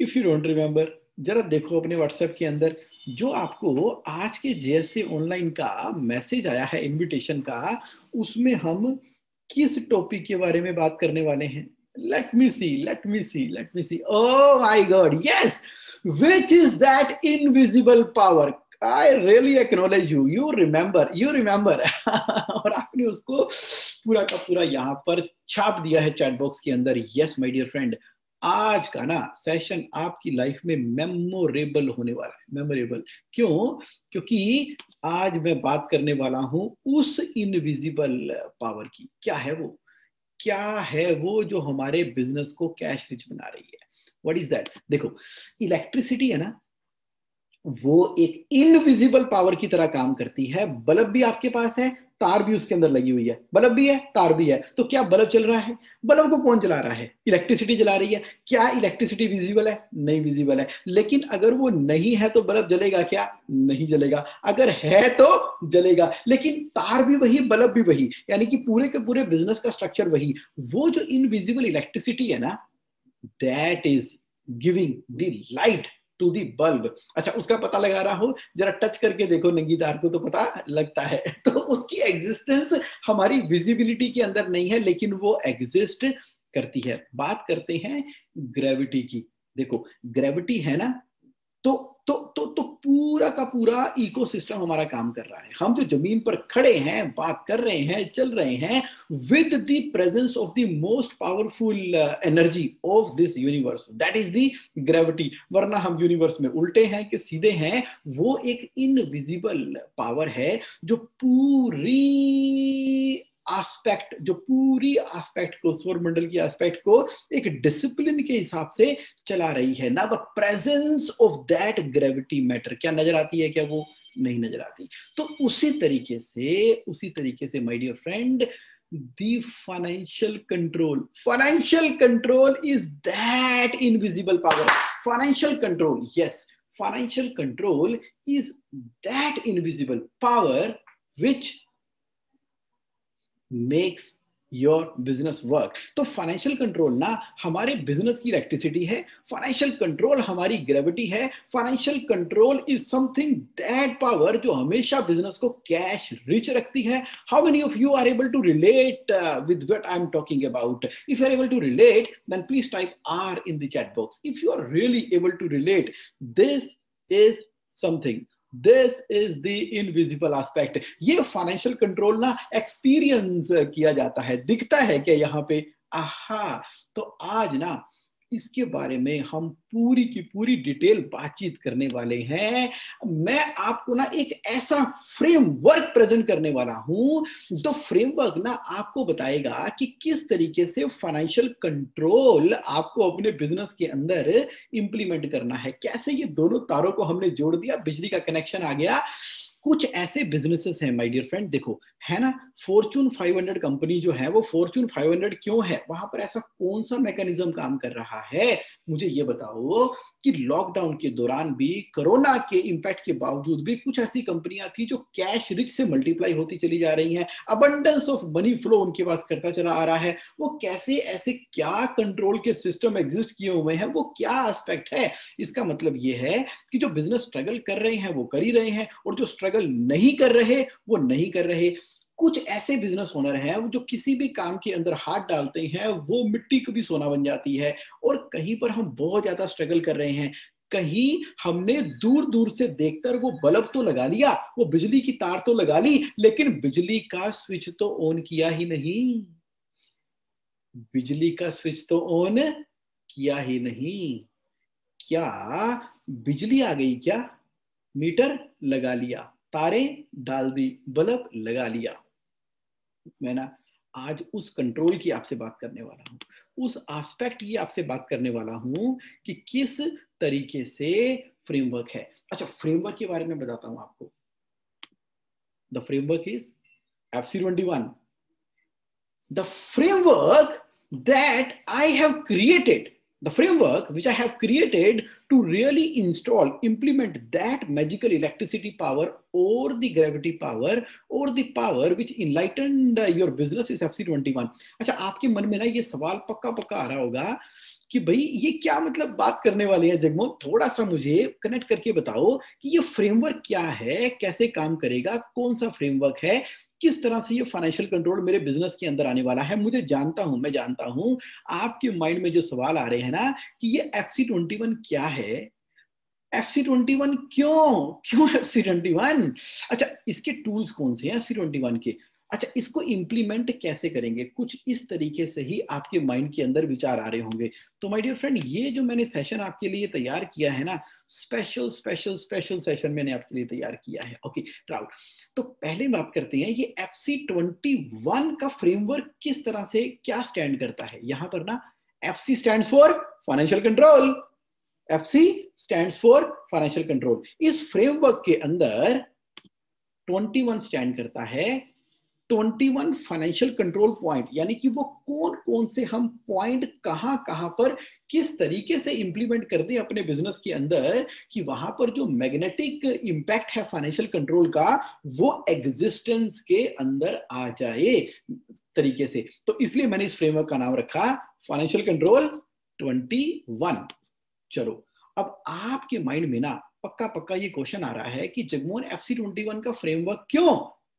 If you don't remember, जरा देखो अपने व्हाट्सएप के अंदर जो आपको आज के जेएससी ऑनलाइन का मैसेज आया है इनविटेशन का, उसमें हम किस टॉपिक के बारे में बात करने वाले हैं? Let me see. Oh my God, yes! Which is that invisible power? I really acknowledge you. You remember. और आपने उसको पूरा का पूरा यहाँ पर छाप दिया है चैट बॉक्स के अंदर। Yes, my dear friend. आज का ना सेशन आपकी लाइफ में मेमोरेबल होने वाला है। मेमोरेबल क्यों? क्योंकि आज मैं बात करने वाला हूं उस इनविजिबल पावर की। क्या है वो जो हमारे बिजनेस को कैश रिच बना रही है? What is that? देखो, इलेक्ट्रिसिटी है ना, वो एक इनविजिबल पावर की तरह काम करती है। बल्ब भी आपके पास है, तार भी उसके अंदर लगी हुई है, बल्ब भी है, तार भी है। तो क्या बल्ब चल रहा है? बल्ब को कौन जला रहा है? इलेक्ट्रिसिटी जला रही है। क्या इलेक्ट्रिसिटी विजिबल है? नहीं विजिबल है। लेकिन अगर वो नहीं है तो बल्ब जलेगा क्या? नहीं जलेगा। अगर है तो जलेगा। लेकिन तार भी वही, बल्ब भी वही, यानी कि पूरे के पूरे बिजनेस का स्ट्रक्चर वही। वो जो इनविजिबल इलेक्ट्रिसिटी है ना, that is giving the light to the bulb. अच्छा, उसका पता लगा रहा हो, जरा टच करके देखो नंगी तार को तो पता लगता है। तो उसकी एग्जिस्टेंस हमारी विजिबिलिटी के अंदर नहीं है, लेकिन वो एग्जिस्ट करती है। बात करते हैं ग्रेविटी की। देखो, ग्रेविटी है ना, तो तो पूरा का पूरा इकोसिस्टम हमारा काम कर रहा है। हम जो जमीन पर खड़े हैं, बात कर रहे हैं, चल रहे हैं with the presence of the most powerful energy of this universe, that is the gravity. वरना हम यूनिवर्स में उल्टे हैं कि सीधे हैं? वो एक इनविजिबल पावर है जो पूरी एस्पेक्ट को, सौरमंडल की एस्पेक्ट को एक डिसिप्लिन के हिसाब से चला रही है। ना the presence of that gravity matter, क्या नजर आती है? क्या वो नहीं नजर आती? तो उसी तरीके से my dear friend, the financial control is that invisible power. Financial control, yes, financial control is that invisible power which makes your business work. तो फाइनेंशियल कंट्रोल ना हमारे बिजनेस की इलेक्ट्रिसिटी है, फाइनेंशियल कंट्रोल हमारी ग्रेविटी है, financial control is something, that power जो हमेशा business को कैश रिच रखती है। How many of you are able to relate with what I am talking about? If you are able to relate then please type R in the chat box. If you are really able to relate, this is something, this is the invisible aspect. ये financial control ना experience किया जाता है, दिखता है क्या यहाँ पे? आहा, तो आज ना इसके बारे में हम पूरी की पूरी डिटेल बातचीत करने वाले हैं। मैं आपको ना एक ऐसा फ्रेमवर्क प्रेजेंट करने वाला हूं, तो फ्रेमवर्क ना आपको बताएगा कि किस तरीके से फाइनेंशियल कंट्रोल आपको अपने बिजनेस के अंदर इंप्लीमेंट करना है। कैसे ये दोनों तारों को हमने जोड़ दिया, बिजली का कनेक्शन आ गया। कुछ ऐसे बिजनेसेस हैं माय डियर फ्रेंड, देखो है ना, फॉर्च्यून 500 कंपनी जो है वो फॉर्च्यून 500 क्यों है? वहां पर ऐसा कौन सा मैकेनिज्म काम कर रहा है? मुझे ये बताओ कि लॉकडाउन के दौरान भी, कोरोना के इंपैक्ट के बावजूद भी कुछ ऐसी कंपनियां थी जो कैश रिच से मल्टीप्लाई होती चली जा रही हैं, अबंडेंस ऑफ मनी फ्लो उनके पास करता चला आ रहा है। वो कैसे, ऐसे क्या कंट्रोल के सिस्टम एग्जिस्ट किए हुए हैं, वो क्या एस्पेक्ट है? इसका मतलब ये है कि जो बिजनेस स्ट्रगल कर रहे हैं वो कर ही रहे हैं, और जो स्ट्रगल नहीं कर रहे वो नहीं कर रहे। कुछ ऐसे बिजनेस ओनर हैं जो किसी भी काम के अंदर हाथ डालते हैं वो मिट्टी कभी सोना बन जाती है। और कहीं पर हम बहुत ज्यादा स्ट्रगल कर रहे हैं, कहीं हमने दूर दूर से देखकर वो बल्ब तो लगा लिया, वो बिजली की तार तो लगा ली, लेकिन बिजली का स्विच तो ऑन किया ही नहीं। बिजली का स्विच तो ऑन किया ही नहीं। क्या बिजली आ गई? क्या मीटर लगा लिया, तारें डाल दी, बल्ब लगा लिया। मैं ना आज उस कंट्रोल की आपसे बात करने वाला हूं, उस एस्पेक्ट की आपसे बात करने वाला हूं कि किस तरीके से फ्रेमवर्क है। अच्छा, फ्रेमवर्क के बारे में बताता हूं आपको। The framework is FC21। The framework that I have created, the framework which I have created to really implement that magical electricity power or the gravity power or the power which enlightened your business is FC21। अच्छा, आपके मन में ना ये सवाल पक्का पक्का आ रहा होगा कि भाई ये क्या मतलब बात करने वाले हैं जगमोहन, थोड़ा सा मुझे कनेक्ट करके बताओ कि ये फ्रेमवर्क क्या है, कैसे काम करेगा, कौन सा फ्रेमवर्क है, किस तरह से ये फाइनेंशियल कंट्रोल मेरे बिजनेस के अंदर आने वाला है। मैं जानता हूं आपके माइंड में जो सवाल आ रहे हैं ना कि ये FC21 क्या है, FC21 क्यों FC21? अच्छा, इसके टूल्स कौन से हैं FC21 के? अच्छा, इसको इंप्लीमेंट कैसे करेंगे? कुछ इस तरीके से ही आपके माइंड के अंदर विचार आ रहे होंगे। तो माय डियर फ्रेंड, ये जो मैंने सेशन आपके लिए तैयार किया है ना, स्पेशल सेशन मैंने आपके लिए तैयार किया है। ओके राउट, तो पहले बात करते हैं ये FC21 का फ्रेमवर्क किस तरह से क्या स्टैंड करता है। यहां पर ना FC stands for financial control, FC stands for financial control. इस फ्रेमवर्क के अंदर 21 स्टैंड करता है 21 फाइनेंशियल कंट्रोल पॉइंट, यानी कि वो कौन कौन से हम पॉइंट कहां कहां पर किस तरीके से इंप्लीमेंट कर दें अपने बिजनेस के अंदर कि वहां पर जो मैग्नेटिक इंपैक्ट है फाइनेंशियल कंट्रोल का वो एग्जिस्टेंस के अंदर आ जाए तरीके से। तो इसलिए मैंने इस फ्रेमवर्क का नाम रखा फाइनेंशियल कंट्रोल 21। चलो, अब आपके माइंड में ना पक्का ये क्वेश्चन आ रहा है कि जगमोहन FC21 का फ्रेमवर्क क्यों?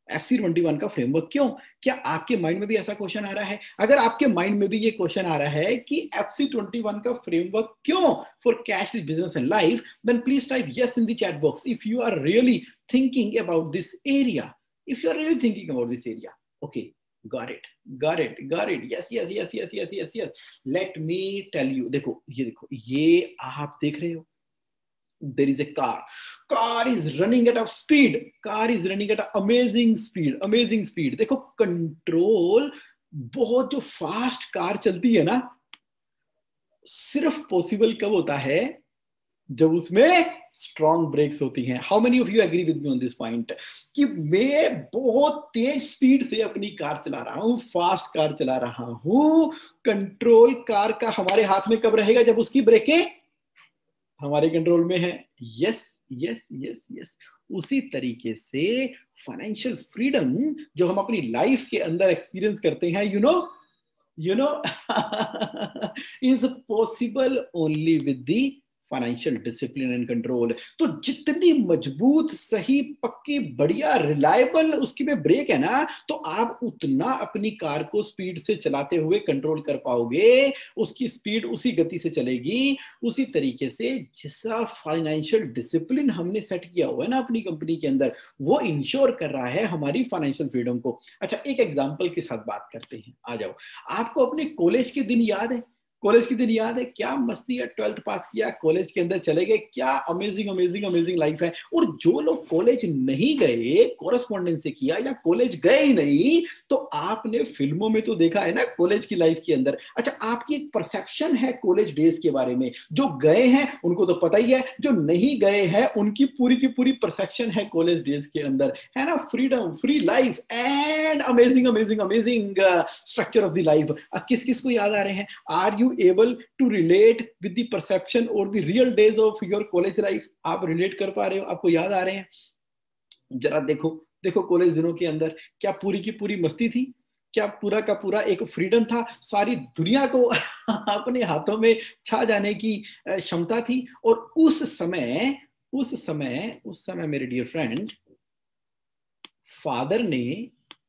FC21 का फ्रेमवर्क क्यों? क्या आपके माइंड में भी ऐसा क्वेश्चन आ रहा है? अगर आपके माइंड में भी ये क्वेश्चन आ रहा है कि FC21 का फ्रेमवर्क क्यों for cash rich business and life, then please type yes in the chat box if you are really thinking about this area, if you are really thinking about this area. Okay, got it. Yes. Let me tell you. देखो, ये आप देख रहे हो. There is a car is running at a speed, amazing speed. देखो, control, बहुत जो fast car चलती है ना, सिर्फ पॉसिबल कब होता है? जब उसमें स्ट्रॉन्ग ब्रेक्स होती हैं. How many of you agree with me on this point कि मैं बहुत तेज स्पीड से अपनी कार चला रहा हूं, फास्ट कार चला रहा हूं. कंट्रोल कार का हमारे हाथ में कब रहेगा? जब उसकी ब्रेकें हमारे कंट्रोल में है. यस. उसी तरीके से फाइनेंशियल फ्रीडम जो हम अपनी लाइफ के अंदर एक्सपीरियंस करते हैं, you know is possible only with the financial discipline and control. तो जितनी मजबूत, सही, पक्की, बढ़िया, रिलायबल उसकी में ब्रेक है ना, तो आप उतना अपनी कार को स्पीड से चलाते हुए कंट्रोल कर पाओगे. उसकी स्पीड उसी गति से चलेगी. उसी तरीके से जिसका फाइनेंशियल डिसिप्लिन हमने सेट किया हुआ है ना अपनी कंपनी के अंदर, वो इंश्योर कर रहा है हमारी फाइनेंशियल फ्रीडम को. अच्छा, एक एग्जांपल के साथ बात करते हैं. आ जाओ. आपको अपने कॉलेज के दिन याद है? क्या मस्ती है. 12th पास किया, कॉलेज के अंदर चले गए, क्या अमेजिंग लाइफ है. और जो लोग कॉलेज नहीं गए, कोरेस्पॉन्डेंस से किया, या कॉलेज गए ही नहीं, तो आपने फिल्मों में तो देखा है ना कॉलेज की लाइफ के अंदर. अच्छा, आपकी एक परसेप्शन है कॉलेज डेज के बारे में. जो गए हैं उनको तो पता ही है, जो नहीं गए हैं उनकी पूरी की पूरी परसेप्शन है कॉलेज डेज के अंदर, है ना. Freedom, free life and amazing structure of the life. किस किस को याद आ रहे हैं? Are you able to relate with the perception or the real days of your college life? आप रिलेट कर पा रहे हो? आपको याद आ रहे हैं? जरा देखो कॉलेज दिनों के अंदर क्या पूरी की पूरी मस्ती थी, क्या पूरा का पूरा एक फ्रीडम था, सारी दुनिया को अपने हाथों में छा जाने की क्षमता थी. और उस समय मेरे डियर फ्रेंड, फादर ने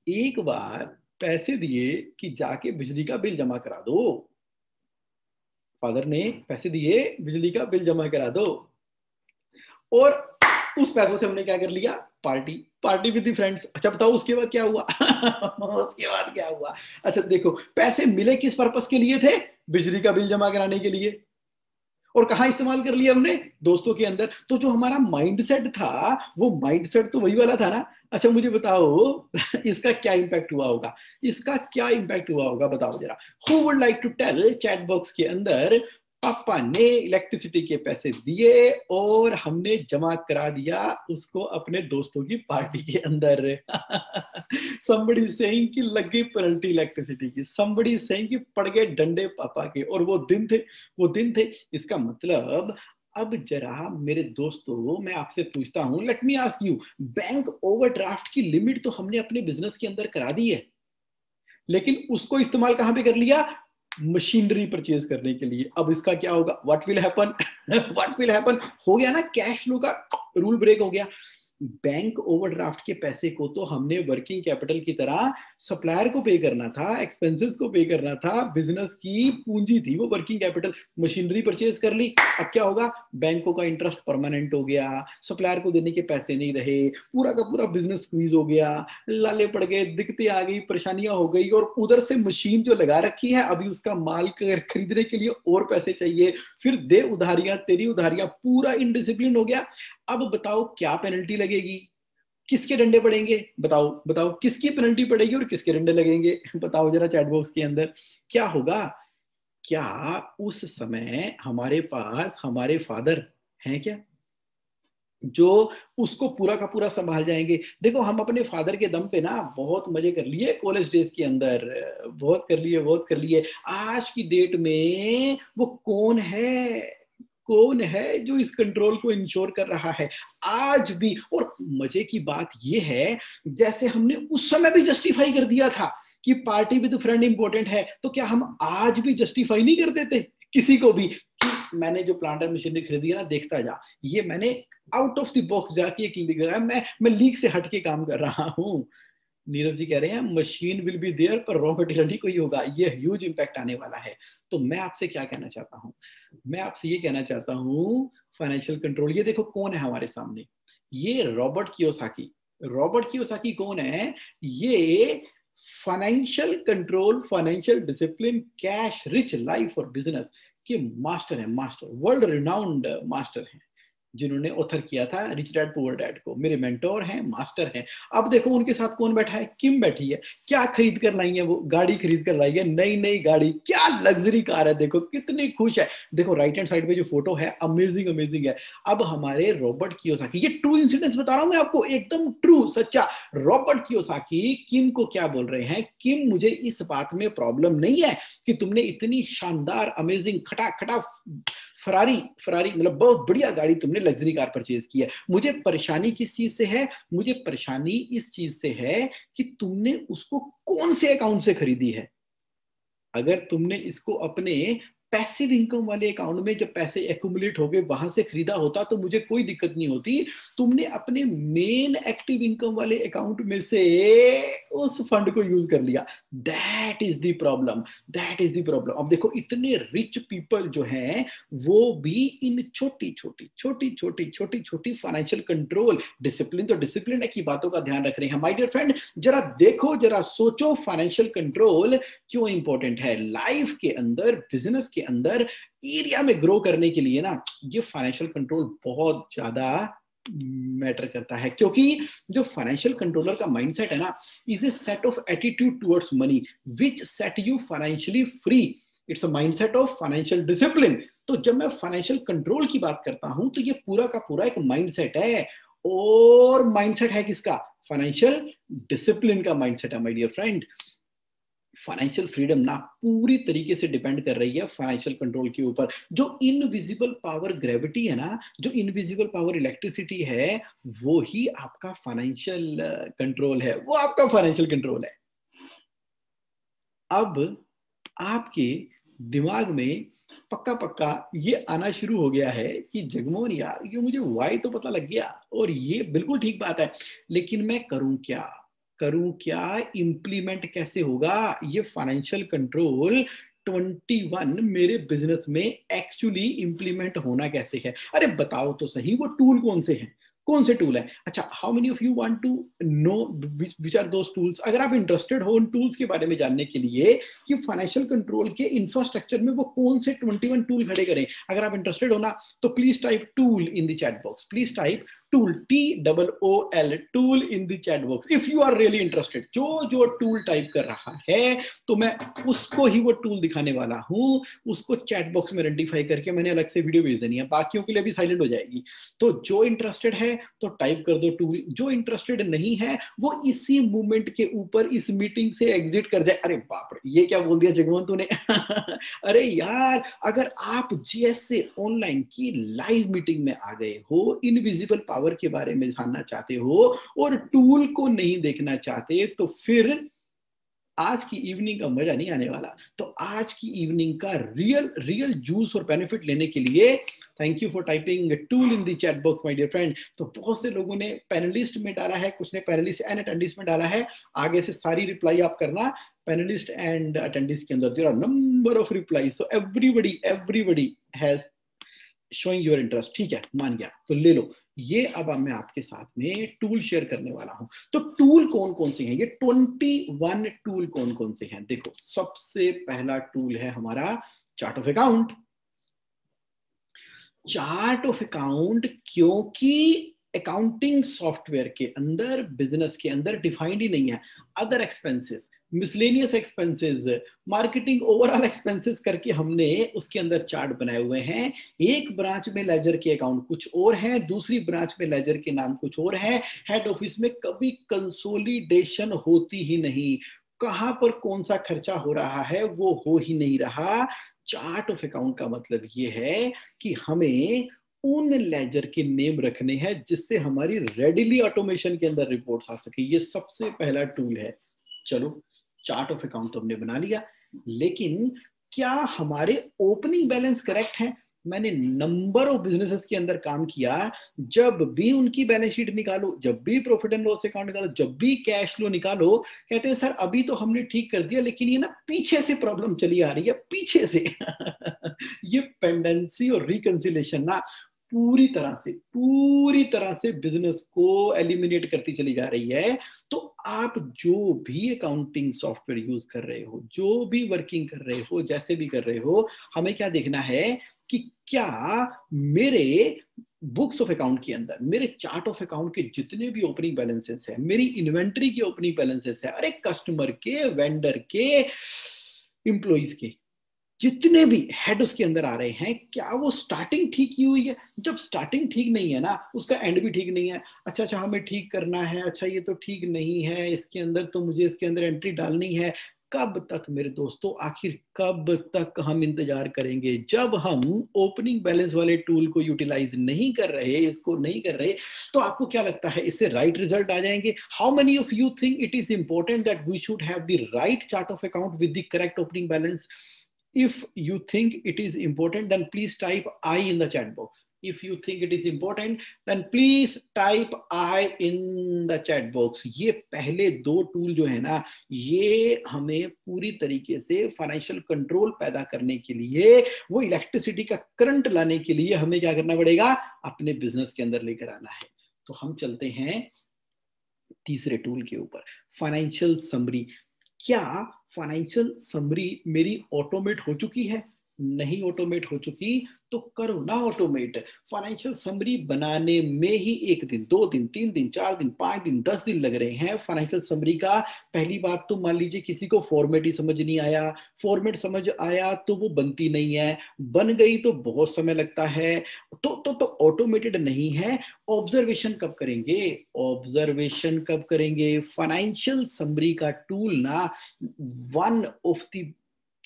एक बार पैसे दिए कि जाके बिजली का बिल जमा करा दो. बिजली का बिल जमा करा दो. और उस पैसों से हमने क्या कर लिया? Party with the friends. अच्छा, बताओ उसके बाद क्या हुआ? अच्छा देखो, पैसे मिले किस पर्पस के लिए थे? बिजली का बिल जमा कराने के लिए. और कहाँ इस्तेमाल कर लिया हमने? दोस्तों के अंदर. तो जो हमारा माइंडसेट था, वो माइंडसेट तो वही वाला था ना. अच्छा, मुझे बताओ इसका क्या इम्पैक्ट हुआ होगा? बताओ जरा. Who would like to tell? Chat box के अंदर. पापा ने इलेक्ट्रिसिटी के पैसे दिए और हमने जमा करा दिया उसको अपने दोस्तों की पार्टी के अंदर. somebody saying कि लग गई पेनल्टी इलेक्ट्रिसिटी की. somebody saying कि पड़ गए डंडे पापा के. और वो दिन थे. इसका मतलब, अब जरा मेरे दोस्तों, मैं आपसे पूछता हूं, let me ask you, bank overdraft की लिमिट तो हमने अपने बिजनेस के अंदर करा दी है, लेकिन उसको इस्तेमाल कहां पे कर लिया? मशीनरी परचेज करने के लिए. अब इसका क्या होगा? What will happen? हो गया ना, कैश फ्लो का रूल ब्रेक हो गया. बैंक ओवरड्राफ्ट के पैसे को तो हमने वर्किंग कैपिटल की तरह सप्लायर को पे करना था, एक्सपेंसेस को पे करना था, बिजनेस की पूंजी थी वो वर्किंग कैपिटल. मशीनरी परचेज कर ली, अब क्या होगा? बैंकों का इंटरेस्ट परमानेंट हो गया, सप्लायर को देने के पैसे नहीं रहे, पूरा का पूरा बिजनेस स्क्वीज हो गया, लाले पड़ गए, दिक्कतें आ गई, परेशानियां हो गई. और उधर से मशीन जो लगा रखी है, अभी उसका माल खरीदने के लिए और पैसे चाहिए, फिर दे उधारियां, तेरी उधारियां, पूरा इनडिसिप्लिन हो गया. अब बताओ क्या पेनल्टी लगेगी? किसके डंडे पड़ेंगे? बताओ किसकी पेनल्टी पड़ेगी और किसके डंडे लगेंगे? बताओ जरा चैट बॉक्स के अंदर. क्या होगा? क्या उस समय हमारे पास हमारे फादर हैं क्या, जो उसको पूरा का पूरा संभाल जाएंगे? देखो, हम अपने फादर के दम पे ना बहुत मजे कर लिए कॉलेज डेज के अंदर, बहुत कर लिए. आज की डेट में वो कौन है जो इस कंट्रोल को इंश्योर कर रहा है आज भी? और मजे की बात यह है, जैसे हमने उस समय भी जस्टिफाई कर दिया था कि पार्टी विद फ्रेंड इंपॉर्टेंट है, तो क्या हम आज भी जस्टिफाई नहीं कर देते किसी को भी कि मैंने जो प्लांटर मशीनरी खरीदी है ना, देखता जा, ये मैंने आउट ऑफ द बॉक्स जाके एक लीक है, मैं लीक से हट के काम कर रहा हूँ। नीरव जी कह रहे हैं मशीन विल बी देयर पर रॉ मटेरियल नहीं कोई होगा, ये ह्यूज इंपैक्ट आने वाला है। तो मैं आपसे क्या कहना चाहता हूँ, मैं आपसे ये कहना चाहता हूँ फाइनेंशियल कंट्रोल, ये देखो कौन है हमारे सामने, ये रॉबर्ट कियोसाकी। रॉबर्ट कियोसाकी कौन है? ये financial control, financial discipline, cash rich life और बिजनेस के मास्टर है, मास्टर, वर्ल्ड रिनाउंड मास्टर हैं, जिन्होंने ऑथर किया था रिच डैड पुअर डैड को। मेरे मेंटोर हैं, मास्टर हैं। अब देखो उनके साथ कौन बैठा है, किम बैठी है। क्या खरीद कर लाई है वो? गाड़ी खरीद कर लाई है, नई नई गाड़ी, क्या लग्जरी कार है, देखो कितनी खुश है। देखो राइट हैंड साइड पे जो फोटो है, अमेजिंग अमेजिंग है। अब हमारे रॉबर्ट कियोसाकी, ये ट्रू इंसिडेंस बता रहा हूं मैं आपको, एकदम ट्रू सच्चा। रॉबर्ट कियोसाकी किम को क्या बोल रहे हैं, किम मुझे इस बात में प्रॉब्लम नहीं है कि तुमने इतनी शानदार अमेजिंग खटा फरारी मतलब बहुत बढ़िया गाड़ी तुमने लग्जरी कार परचेज की है। मुझे परेशानी किस चीज से है? मुझे परेशानी इस चीज से है कि तुमने उसको कौन से अकाउंट से खरीदी है। अगर तुमने इसको अपने पैसिव इनकम वाले अकाउंट में जब पैसे एक्यूमुलेट हो गए वहां से खरीदा होता तो मुझे कोई दिक्कत नहीं होती। तुमने अपने मेन एक्टिव इनकम वाले अकाउंट में से उस फंड को यूज कर लिया। That is the problem, that is the problem. अब देखो इतने रिच पीपल जो हैं वो भी इन छोटी छोटी फाइनेंशियल कंट्रोल, डिसिप्लिन तो डिसिप्लिन है की बातों का ध्यान रख रहे हैं। माय डियर फ्रेंड, जरा देखो, जरा सोचो, फाइनेंशियल कंट्रोल क्यों इंपॉर्टेंट है लाइफ के अंदर, बिजनेस के अंदर, एरिया में ग्रो करने के लिए ना। ये फाइनेंशियल कंट्रोल बहुत ज्यादा मैटर करता है, क्योंकि जो फाइनेंशियल कंट्रोलर का माइंडसेट है ना, is a set of attitude towards money which set you financially free. It's a mindset of financial discipline. तो जब मैं फाइनेंशियल कंट्रोल की बात करता हूं तो ये पूरा का पूरा एक माइंडसेट है, और माइंडसेट है किसका? फाइनेंशियल डिसिप्लिन का माइंडसेट है। My dear friend, financial freedom ना पूरी तरीके से डिपेंड कर रही है फाइनेंशियल कंट्रोल के ऊपर। जो इनविजिबल पावर ग्रेविटी है ना, जो इनविजिबल पावर इलेक्ट्रिसिटी है, वो ही आपका फाइनेंशियल कंट्रोल है, वो आपका फाइनेंशियल कंट्रोल है। अब आपके दिमाग में पक्का पक्का ये आना शुरू हो गया है कि जगमोहन यार, ये मुझे वाई तो पता लग गया और ये बिल्कुल ठीक बात है, लेकिन मैं करूं क्या, इंप्लीमेंट कैसे होगा? ये फाइनेंशियल कंट्रोल 21 मेरे बिजनेस में एक्चुअली इंप्लीमेंट होना कैसे है? अरे बताओ तो सही, वो टूल कौन से हैं, कौन से टूल है? अच्छा, how many of you want to know which are those tools? अगर आप इंटरेस्टेड हो उन टूल्स के बारे में जानने के लिए कि फाइनेंशियल कंट्रोल के इंफ्रास्ट्रक्चर में वो कौन से 21 टूल खड़े करें, अगर आप इंटरेस्टेड हो ना, तो please type tool in the chat box, please type tool, TOOL, tool in the chat box if you are really interested. जो टूल टाइप कर रहा है तो मैं उसको ही वो टूल दिखाने वाला हूं, उसको चैट बॉक्स में आइडेंटिफाई करके मैंने अलग से वीडियो भेज देनी है, बाकियों के लिए भी साइलेंट हो जाएगी। तो जो इंटरेस्टेड है तो टाइप कर दो टूल, जो इंटरेस्टेड नहीं है वो इसी मूवमेंट के ऊपर इस मीटिंग से एग्जिट कर जाए। अरे बाप रे, ये क्या बोल दिया जगवंत तूने? अरे यार, अगर आप GSA ऑनलाइन की लाइव मीटिंग में आ गए हो, इनविजिबल पावर के बारे में जानना चाहते हो और टूल को नहीं देखना चाहते, तो फिर आज की इवनिंग का मजा नहीं आने वाला। तो आज की इवनिंग का रियल जूस और बेनिफिट लेने के लिए thank you for typing tool in the chat box my dear friend. तो बहुत से लोगों ने पैनलिस्ट में डाला है, कुछ ने पैनलिस्ट एंड अटेंडिस्ट में डाला है। आगे से सारी रिप्लाई आप करना पैनलिस्ट एंड अटेंडिस्ट के अंदर। There are number of reply, so everybody has showing your interest. ठीक है, मान गया, तो ले लो ये। अब मैं आपके साथ में टूल शेयर करने वाला हूं। तो टूल कौन कौन से हैं? ये 21 टूल कौन कौन से हैं? देखो, सबसे पहला टूल है हमारा chart of account. Chart of account, क्योंकि अकाउंटिंग सॉफ्टवेयर के अंदर, बिजनेस के अंदर डिफाइंड ही नहीं है। Other expenses, miscellaneous expenses, marketing overall expenses करके हमने उसके अंदर चार्ट बनाए हुए हैं। एक ब्रांच में लेजर के अकाउंट कुछ और है, दूसरी ब्रांच में लेजर के नाम कुछ और है। हेड ऑफिस में कभी कंसोलिडेशन होती ही नहीं, कहां पर कौन सा खर्चा हो रहा है वो हो ही नहीं रहा। चार्ट ऑफ अकाउंट का मतलब ये है कि हमें उन लेजर के नेम रखने हैं जिससे हमारी रेडिली ऑटोमेशन के अंदर रिपोर्ट्स आ सके। ये सबसे पहला टूल है। चलो, चार्ट ऑफ अकाउंट तो हमने बना लिया, लेकिन क्या हमारे ओपनिंग बैलेंस करेक्ट है? मैंने नंबर ऑफ बिजनेसेस के अंदर काम किया, जब भी उनकी बैलेंस शीट निकालो, जब भी प्रॉफिट एंड लॉस अकाउंट निकालो, जब भी कैश फ्लो निकालो, कहते हैं सर अभी तो हमने ठीक कर दिया लेकिन ये ना पीछे से प्रॉब्लम चली आ रही है, पीछे से ये पेंडेंसी और रिकंसिलेशन ना पूरी तरह से बिजनेस को एलिमिनेट करती चली जा रही है। तो आप जो भी अकाउंटिंग सॉफ्टवेयर यूज कर रहे हो, जो भी वर्किंग कर रहे हो, जैसे भी कर रहे हो, हमें क्या देखना है कि क्या मेरे बुक्स ऑफ अकाउंट के अंदर, मेरे चार्ट ऑफ अकाउंट के जितने भी ओपनिंग बैलेंसेस है, मेरी इन्वेंट्री के ओपनिंग बैलेंसेस है, अरे कस्टमर के, वेंडर के, एम्प्लॉइज के जितने भी हेड उसके अंदर आ रहे हैं, क्या वो स्टार्टिंग ठीक की हुई है? जब स्टार्टिंग ठीक नहीं है ना, उसका एंड भी ठीक नहीं है। अच्छा हमें ठीक करना है, अच्छा ये तो ठीक नहीं है, इसके अंदर तो मुझे इसके अंदर एंट्री डालनी है। कब तक मेरे दोस्तों, आखिर कब तक हम इंतजार करेंगे? जब हम ओपनिंग बैलेंस वाले टूल को यूटिलाइज नहीं कर रहे, इसको नहीं कर रहे, तो आपको क्या लगता है इससे राइट रिजल्ट आ जाएंगे? How many of you think it is important that we should have the right chart of account with the correct opening balance? If you think it is important, then please type I in the chat box. If you think it is important, then please type I in the chat box. ये पहले दो tool जो है ना, ये हमें पूरी तरीके से फाइनेंशियल कंट्रोल पैदा करने के लिए, वो इलेक्ट्रिसिटी का करंट लाने के लिए हमें क्या करना पड़ेगा? अपने बिजनेस के अंदर लेकर आना है। तो हम चलते हैं तीसरे टूल के ऊपर, फाइनेंशियल समरी। क्या फाइनेंशियल समरी मेरी ऑटोमेट हो चुकी है? नहीं ऑटोमेट हो चुकी तो करो ना ऑटोमेट। फाइनेंशियल समरी बनाने में ही 1 दिन, 2 दिन, 3 दिन, 4 दिन, 5 दिन, 10 दिन लग रहे हैं फाइनेंशियल समरी का। पहली बात तो मान लीजिए किसी को फॉर्मेट ही समझ नहीं आया, फॉर्मेट समझ आया तो वो बनती नहीं है, बन गई तो बहुत समय लगता है, तो ऑटोमेटेड नहीं है। ऑब्जर्वेशन कब करेंगे? ऑब्जर्वेशन कब करेंगे? फाइनेंशियल समरी का टूल ना वन ऑफ द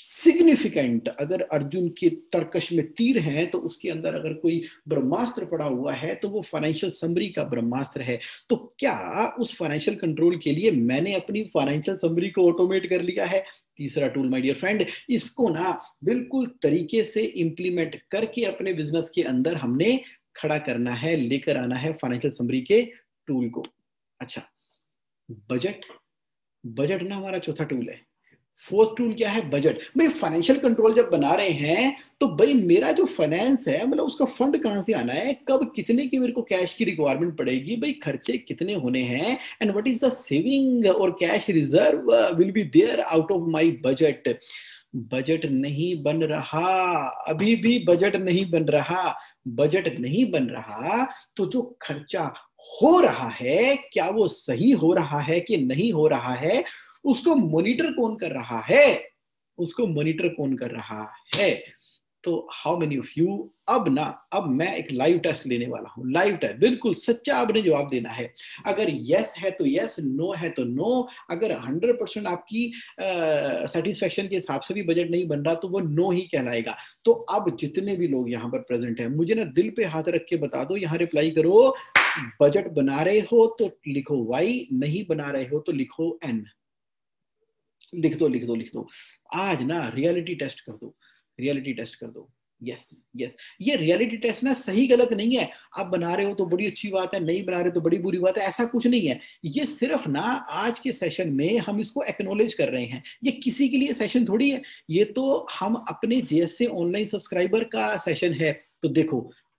सिग्निफिकेंट, अगर अर्जुन के तर्कश में तीर है तो उसके अंदर अगर कोई ब्रह्मास्त्र पड़ा हुआ है तो वो फाइनेंशियल समरी का ब्रह्मास्त्र है। तो क्या उस फाइनेंशियल कंट्रोल के लिए मैंने अपनी फाइनेंशियल समरी को ऑटोमेट कर लिया है? तीसरा टूल माय डियर फ्रेंड, इसको ना बिल्कुल तरीके से इंप्लीमेंट करके अपने बिजनेस के अंदर हमने खड़ा करना है, लेकर आना है फाइनेंशियल समरी के टूल को। अच्छा, बजट ना हमारा चौथा टूल है। फोर्थ टूल क्या है? बजट। भाई फाइनेंशियल कंट्रोल जब बना रहे हैं तो भाई मेरा जो फाइनेंस है, मतलब उसका फंड कहां से आना है, कब कितने की मेरे को कैश की रिक्वायरमेंट पड़ेगी, भाई खर्चे कितने होने हैं, and what is the saving और cash reserve will be there out of my budget. Budget नहीं बन रहा, अभी भी बजट नहीं बन रहा। बजट नहीं बन रहा तो जो खर्चा हो रहा है, क्या वो सही हो रहा है कि नहीं हो रहा है, उसको मॉनिटर कौन कर रहा है? उसको मॉनिटर कौन कर रहा है? तो हाउ मेनी ऑफ यू, अब मैं एक लाइव टेस्ट लेने वाला हूं, लाइव टेस्ट, बिल्कुल सच्चा आपने जवाब देना है। अगर यस है तो यस, नो है तो नो। अगर 100% आपकी सेटिस्फेक्शन के हिसाब से भी बजट नहीं बन रहा तो वो नो ही कहलाएगा। तो अब जितने भी लोग यहाँ पर प्रेजेंट हैं, मुझे ना दिल पे हाथ रख के बता दो, यहाँ रिप्लाई करो। बजट बना रहे हो तो लिखो वाई, नहीं बना रहे हो तो लिखो एन। लिख दो। आज ना रियलिटी टेस्ट कर दो, रियलिटी टेस्ट कर दो। यस, ये रियलिटी टेस्ट ना सही गलत नहीं है। आप बना रहे हो तो बड़ी अच्छी बात है, नहीं बना रहे तो बड़ी बुरी बात है, ऐसा कुछ नहीं है। ये सिर्फ ना आज के सेशन में हम इसको एक्नॉलेज कर रहे हैं। ये किसी के लिए सेशन थोड़ी है, ये तो हम अपने जैसे ऑनलाइन सब्सक्राइबर का सेशन है। तो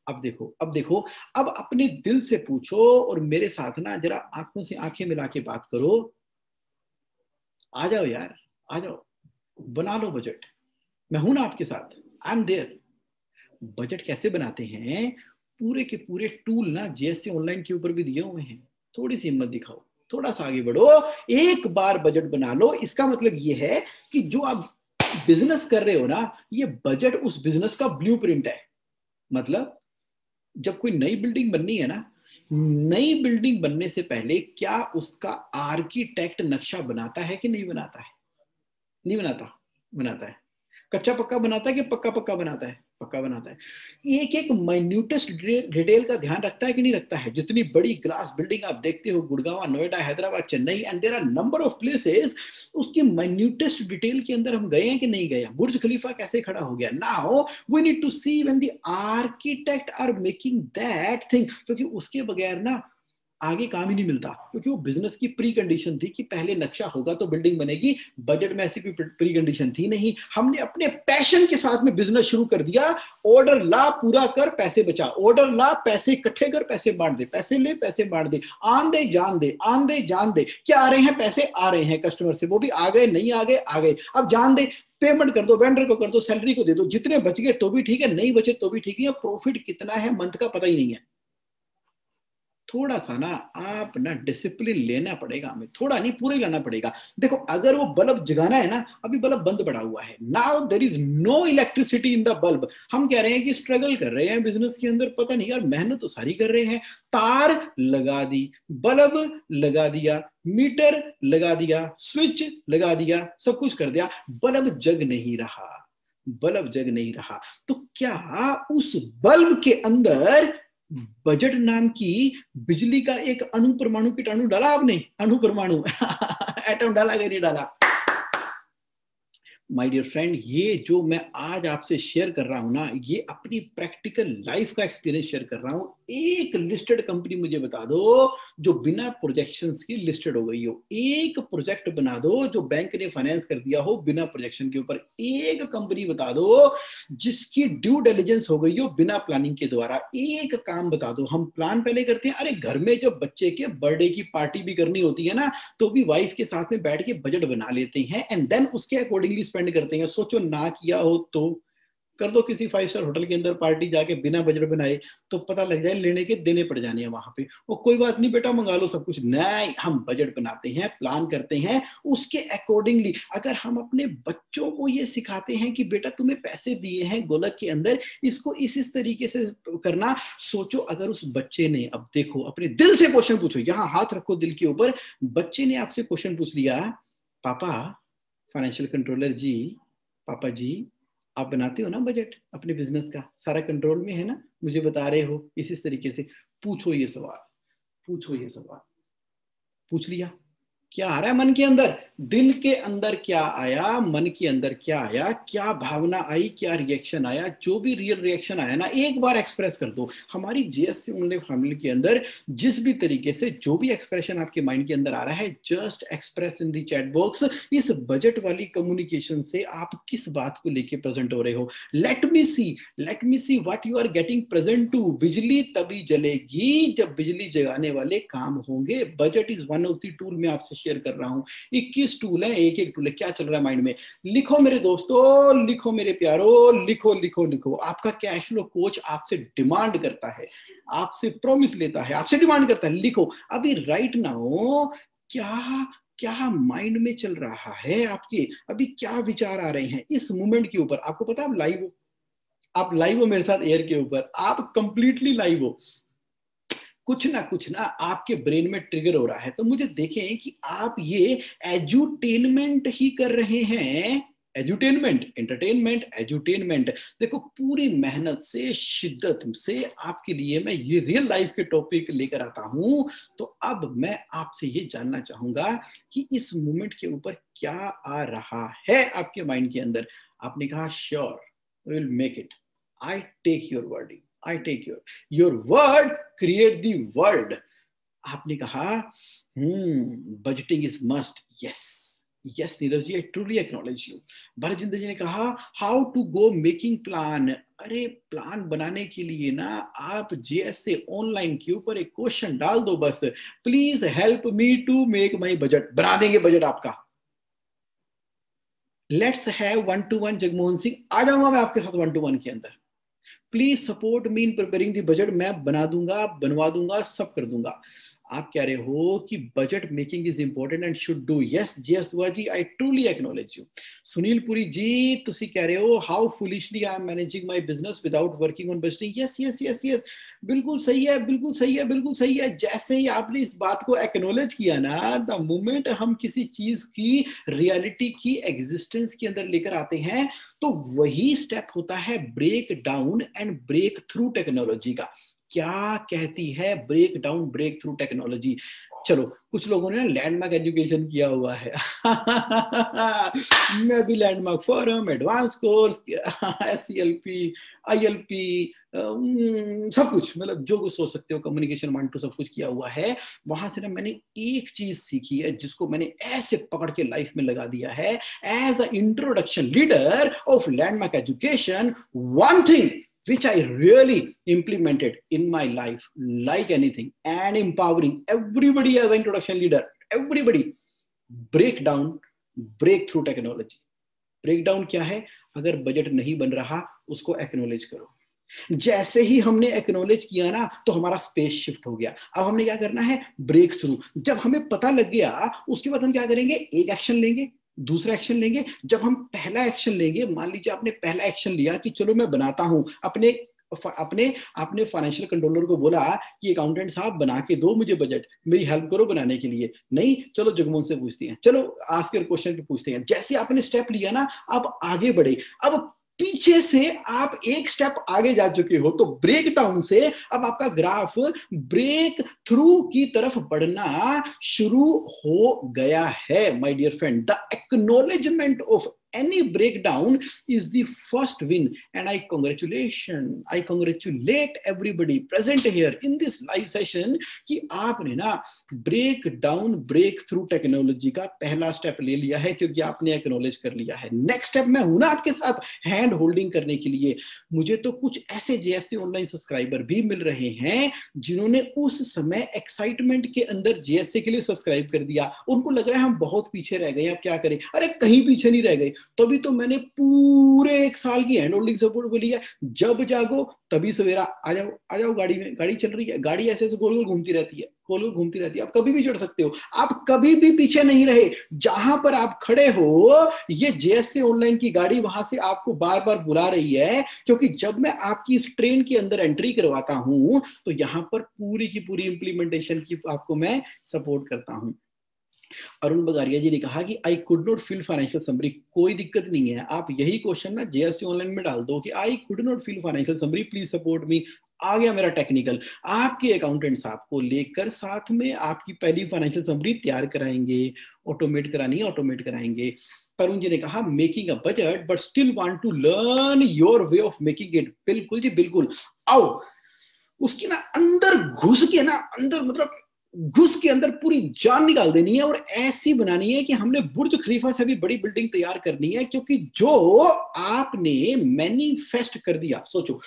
अब अपने दिल से पूछो और मेरे साथ ना जरा आंखों से आंखें मिला के बात करो। आ जाओ यार, आ जाओ, बना लो बजट। मैं हूं ना आपके साथ, आई एम देयर। बजट कैसे बनाते हैं? पूरे के पूरे टूल ना जेएससी ऑनलाइन के ऊपर भी दिए हुए हैं। थोड़ी सी हिम्मत दिखाओ, थोड़ा सा आगे बढ़ो, एक बार बजट बना लो। इसका मतलब ये है कि जो आप बिजनेस कर रहे हो ना, ये बजट उस बिजनेस का ब्लूप्रिंट है। मतलब जब कोई नई बिल्डिंग बननी है ना, नई बिल्डिंग बनने से पहले क्या उसका आर्किटेक्ट नक्शा बनाता है कि नहीं बनाता है? नहीं बनाता, बनाता है। कच्चा पक्का बनाता है कि पक्का पक्का बनाता है? पक्का बनाता है। एक एक माइन्यूटेस्ट डिटेल का ध्यान रखता है कि नहीं रखता है? जितनी बड़ी ग्लास बिल्डिंग आप देखते हो, Gurgaon, Noida, Hyderabad, Chennai, and there are number of places, उसकी माइन्यूटेस्ट डिटेल के अंदर हम गए हैं कि नहीं गए? बुर्ज खलीफा कैसे खड़ा हो गया? Now we need to see when the architect are making that thing, क्योंकि उसके बगैर ना आगे काम ही नहीं मिलता, क्योंकि वो बिजनेस की प्री कंडीशन थी कि पहले नक्शा होगा तो बिल्डिंग बनेगी। बजट में ऐसी कोई प्री कंडीशन थी नहीं। हमने अपने पैशन के साथ में बिजनेस शुरू कर दिया। ऑर्डर ला, पूरा कर, पैसे बचा, ऑर्डर ला, पैसे इकट्ठे कर, पैसे बांट दे, पैसे ले, पैसे बांट दे, आन दे जान दे, आन दे जान दे। क्या आ रहे हैं? पैसे आ रहे हैं कस्टमर से, वो भी आ गए, नहीं आ गए, आ गए। अब जान दे, पेमेंट कर दो, वेंडर को कर दो, सैलरी को दे दो। जितने बच गए तो भी ठीक है, नहीं बचे तो भी ठीक है। प्रॉफिट कितना है मंथ का पता ही नहीं है। थोड़ा सा ना आप ना डिसिप्लिन लेना पड़ेगा हमें, थोड़ा नहीं पूरे लाना पड़ेगा। देखो अगर वो बल्ब जगाना है ना, अभी बल्ब बंद पड़ा हुआ है, now there is no electricity in the bulb. हम कह रहे हैं कि स्ट्रगल कर रहे हैं बिजनेस के अंदर, पता नहीं यार मेहनत तो सारी कर रहे हैं, तार लगा दी, बल्ब लगा दिया, मीटर लगा दिया, स्विच लगा दिया, सब कुछ कर दिया, बल्ब जग नहीं रहा, बल्ब जग नहीं रहा। तो क्या उस बल्ब के अंदर बजट नाम की बिजली का एक अणु परमाणु कीटाणु डाला आपने? अणु परमाणु एटम डाला कि नहीं डाला? माय डियर फ्रेंड, ये जो मैं आज आपसे शेयर कर रहा हूं ना, ये अपनी प्रैक्टिकल लाइफ का एक्सपीरियंस शेयर कर रहा हूं। एक लिस्टेड कंपनी मुझे बता दो जो बिना प्रोजेक्शंस की लिस्टेड हो गई हो। एक प्रोजेक्ट बना दो जो बैंक ने फाइनेंस कर दिया हो बिना प्रोजेक्शन के ऊपर। एक कंपनी बता दो जिसकी ड्यू डिलिजेंस हो गई हो बिना प्लानिंग के द्वारा। एक काम बता दो। हम प्लान पहले करते हैं, अरे घर में जब बच्चे के बर्थडे की पार्टी भी करनी होती है ना, तो भी वाइफ के साथ में बैठ के बजट बना लेते हैं एंड देन उसके अकॉर्डिंगली स्पेंड करते हैं। सोचो ना किया हो तो कर दो किसी 5 स्टार होटल के अंदर पार्टी जाके बिना बजट बनाए, तो पता लग जाए लेने के देने पड़ जाने हैं वहां पे। वो कोई बात नहीं बेटा मंगा लो सब कुछ, नहीं, हम बजट बनाते हैं, प्लान करते हैं उसके अकॉर्डिंगली। अगर हम अपने बच्चों को ये सिखाते हैं कि बेटा तुम्हें पैसे दिए हैं गोलक के अंदर, इसको इस तरीके से करना, सोचो अगर उस बच्चे ने, अब देखो अपने दिल से क्वेश्चन पूछो, यहां हाथ रखो दिल के ऊपर, बच्चे ने आपसे क्वेश्चन पूछ लिया, पापा फाइनेंशियल कंट्रोलर जी, पापा जी आप बनाते हो ना बजट अपने बिजनेस का, सारा कंट्रोल में है ना, मुझे बता रहे हो इस तरीके से। पूछो ये सवाल, पूछो ये सवाल। पूछ लिया, क्या आ रहा है मन के अंदर? दिल के अंदर क्या आया, मन के अंदर क्या आया, क्या भावना आई, क्या रिएक्शन आया? जो भी रियल रिएक्शन आया ना, एक बार एक्सप्रेस कर दो। हमारी जीएससी ओनली फैमिली के अंदर जिस भी तरीके से जो भी एक्सप्रेशन आपके माइंड के अंदर आ रहा है, just express in the chat box. इस बजट वाली कम्युनिकेशन से आप किस बात को लेके प्रेजेंट हो रहे हो? Let me see what you are getting present to. बिजली तभी जलेगी जब बिजली जगाने वाले काम होंगे। Budget is one of the tool मैं आपसे शेयर कर रहा हूं। 21 टूल है, एक एक टूल है। क्या चल रहा है माइंड में? लिखो मेरे दोस्तों, लिखो मेरे प्यारो, लिखो लिखो लिखो। आपका कैश फ्लो कोच आपसे डिमांड करता है, आपसे प्रॉमिस लेता है, आपसे डिमांड करता है, लिखो अभी राइट नाउ। क्या क्या माइंड में चल रहा है आपके? अभी क्या विचार आ रहे हैं इस मोमेंट के ऊपर? आपको पता है आप लाइव हो मेरे साथ एयर के ऊपर, आप कंप्लीटली लाइव हो। कुछ ना आपके ब्रेन में ट्रिगर हो रहा है। तो मुझे देखें कि आप ये एजुटेनमेंट ही कर रहे हैं। Edutainment, entertainment, edutainment. देखो पूरी मेहनत से, शिद्दत से आपके लिए मैं ये रियल लाइफ के टॉपिक लेकर आता हूं। तो अब मैं आपसे ये जानना चाहूंगा कि इस मोमेंट के ऊपर क्या आ रहा है आपके माइंड के अंदर। आपने कहा sure will make it, I take your wording, I take your word create the world। आपने कहा budgeting is must। yes Neeraj ji, I truly acknowledge you। भरजिंदर जी ने कहा how to go making plan। अरे प्लान बनाने के लिए ना आप जेएस से ऑनलाइन के ऊपर एक क्वेश्चन डाल दो बस, please help me to make my budget. बना देंगे बजट आपका। Let's have 1-to-1 Jagmohan Singh, आ जाऊंगा मैं आपके साथ 1-to-1 के अंदर। Please support me in preparing the budget. मैं बना दूंगा, बनवा दूंगा, सब कर दूंगा। आप कह रहे हो कि budget making is important and should do. Yes Jayas Dua ji, I truly acknowledge you. Sunil Puri ji, तुसी कह रहे हो how foolishly I am managing my business without working on budgeting. Yes yes yes yes, बिल्कुल सही है, बिल्कुल सही है, बिल्कुल सही है। जैसे ही आपने इस बात को एक्नॉलेज किया ना, द मोमेंट हम किसी चीज की रियलिटी की एग्जिस्टेंस के अंदर लेकर आते हैं, तो वही स्टेप होता है break down and break through technology का। क्या कहती है break down break through technology? चलो, कुछ लोगों ने लैंडमार्क एजुकेशन किया हुआ है मैं भी landmark forum, advance course, SCLP, ILP, सब कुछ, मतलब जो कुछ सोच सकते हो, कम्युनिकेशन 1-2 सब कुछ किया हुआ है। वहां से ना मैंने एक चीज सीखी है जिसको मैंने ऐसे पकड़ के लाइफ में लगा दिया है। As a introduction leader of Landmark Education, one thing which I really implemented in my life, like anything, and empowering everybody as an introduction leader, everybody, break down, break through technology. Break down क्या है? अगर budget नहीं बन रहा, उसको acknowledge करो। जैसे ही हमने एक्नॉलेज किया ना, तो हमारा स्पेस शिफ्ट हो गया। अब हमने क्या करना है? Break through. जब हमें पता लग गया, उसके बाद हम क्या करेंगे? एक एक्शन लेंगे, दूसरा एक्शन लेंगे। जब हम पहला एक्शन लेंगे, मान लीजिए आपने पहला एक्शन लिया कि चलो मैं बनाता हूं, अपने आपने फाइनेंशियल कंट्रोलर को बोला कि अकाउंटेंट साहब बना के दो मुझे बजट, मेरी हेल्प करो बनाने के लिए। नहीं, चलो जगमोहन से पूछते हैं, चलो आस्क योर क्वेश्चन पे पूछते हैं। जैसे आपने स्टेप लिया ना, आप आगे बढ़े। अब पीछे से आप एक स्टेप आगे जा चुके हो, तो ब्रेक डाउन से अब आपका ग्राफ ब्रेक थ्रू की तरफ बढ़ना शुरू हो गया है। My dear friend, the acknowledgement of any breakdown is the first win, and I congratulate everybody present here in this live session कि आपने ना break down break through technology का पहला स्टेप ले लिया है, क्योंकि आपने एक्नॉलेज कर लिया है। नेक्स्ट स्टेप मैं हूं ना आपके साथ हैंड होल्डिंग करने के लिए। मुझे तो कुछ ऐसे JSC ऑनलाइन सब्सक्राइबर भी मिल रहे हैं जिन्होंने उस समय एक्साइटमेंट के अंदर JSC के लिए सब्सक्राइब कर दिया। उनको लग रहा है हम बहुत पीछे रह गए, अब क्या करें? अरे कहीं पीछे नहीं रह गए, तभी तो मैंने पूरे 1 साल की हैंड होल्डिंग सपोर्ट बोली है। जब जागो तभी सवेरा, आ जाओ गाड़ी में, गाड़ी चल रही है, गाड़ी ऐसे ऐसे गोल गोल घूमती रहती है, गोल गोल घूमती रहती है। आप कभी भी चढ़ सकते हो, आप कभी भी पीछे नहीं रहे। जहां पर आप खड़े हो, ये JSC ऑनलाइन की गाड़ी वहां से आपको बार बार बुला रही है, क्योंकि जब मैं आपकी इस ट्रेन के अंदर एंट्री करवाता हूं, तो यहां पर पूरी की पूरी इंप्लीमेंटेशन की आपको मैं सपोर्ट करता हूं। अरुण बगारिया जी ने कहा कि I could not fill financial summary. कोई दिक्कत नहीं है, आप यही क्वेश्चन ना JSC ऑनलाइन में डाल दो कि I could not fill financial summary, please support me. आ गया मेरा टेक्निकल, आपके अकाउंटेंट साहब को लेकर साथ में आपकी पहली फाइनेंशियल समरी तैयार कराएंगे। ऑटोमेट करानी है, ऑटोमेट कराएंगे। तरुण जी ने कहा making a budget but still want to learn your way of making it. बिल्कुल जी बिल्कुल, आओ उसकी ना अंदर घुस के ना, अंदर मतलब घुस के अंदर पूरी जान निकाल देनी है, और ऐसी बनानी है कि हमने बुर्ज खलीफा से भी बड़ी बिल्डिंग तैयार करनी है। क्योंकि जो आपने मैनिफेस्ट कर दिया, सोचो,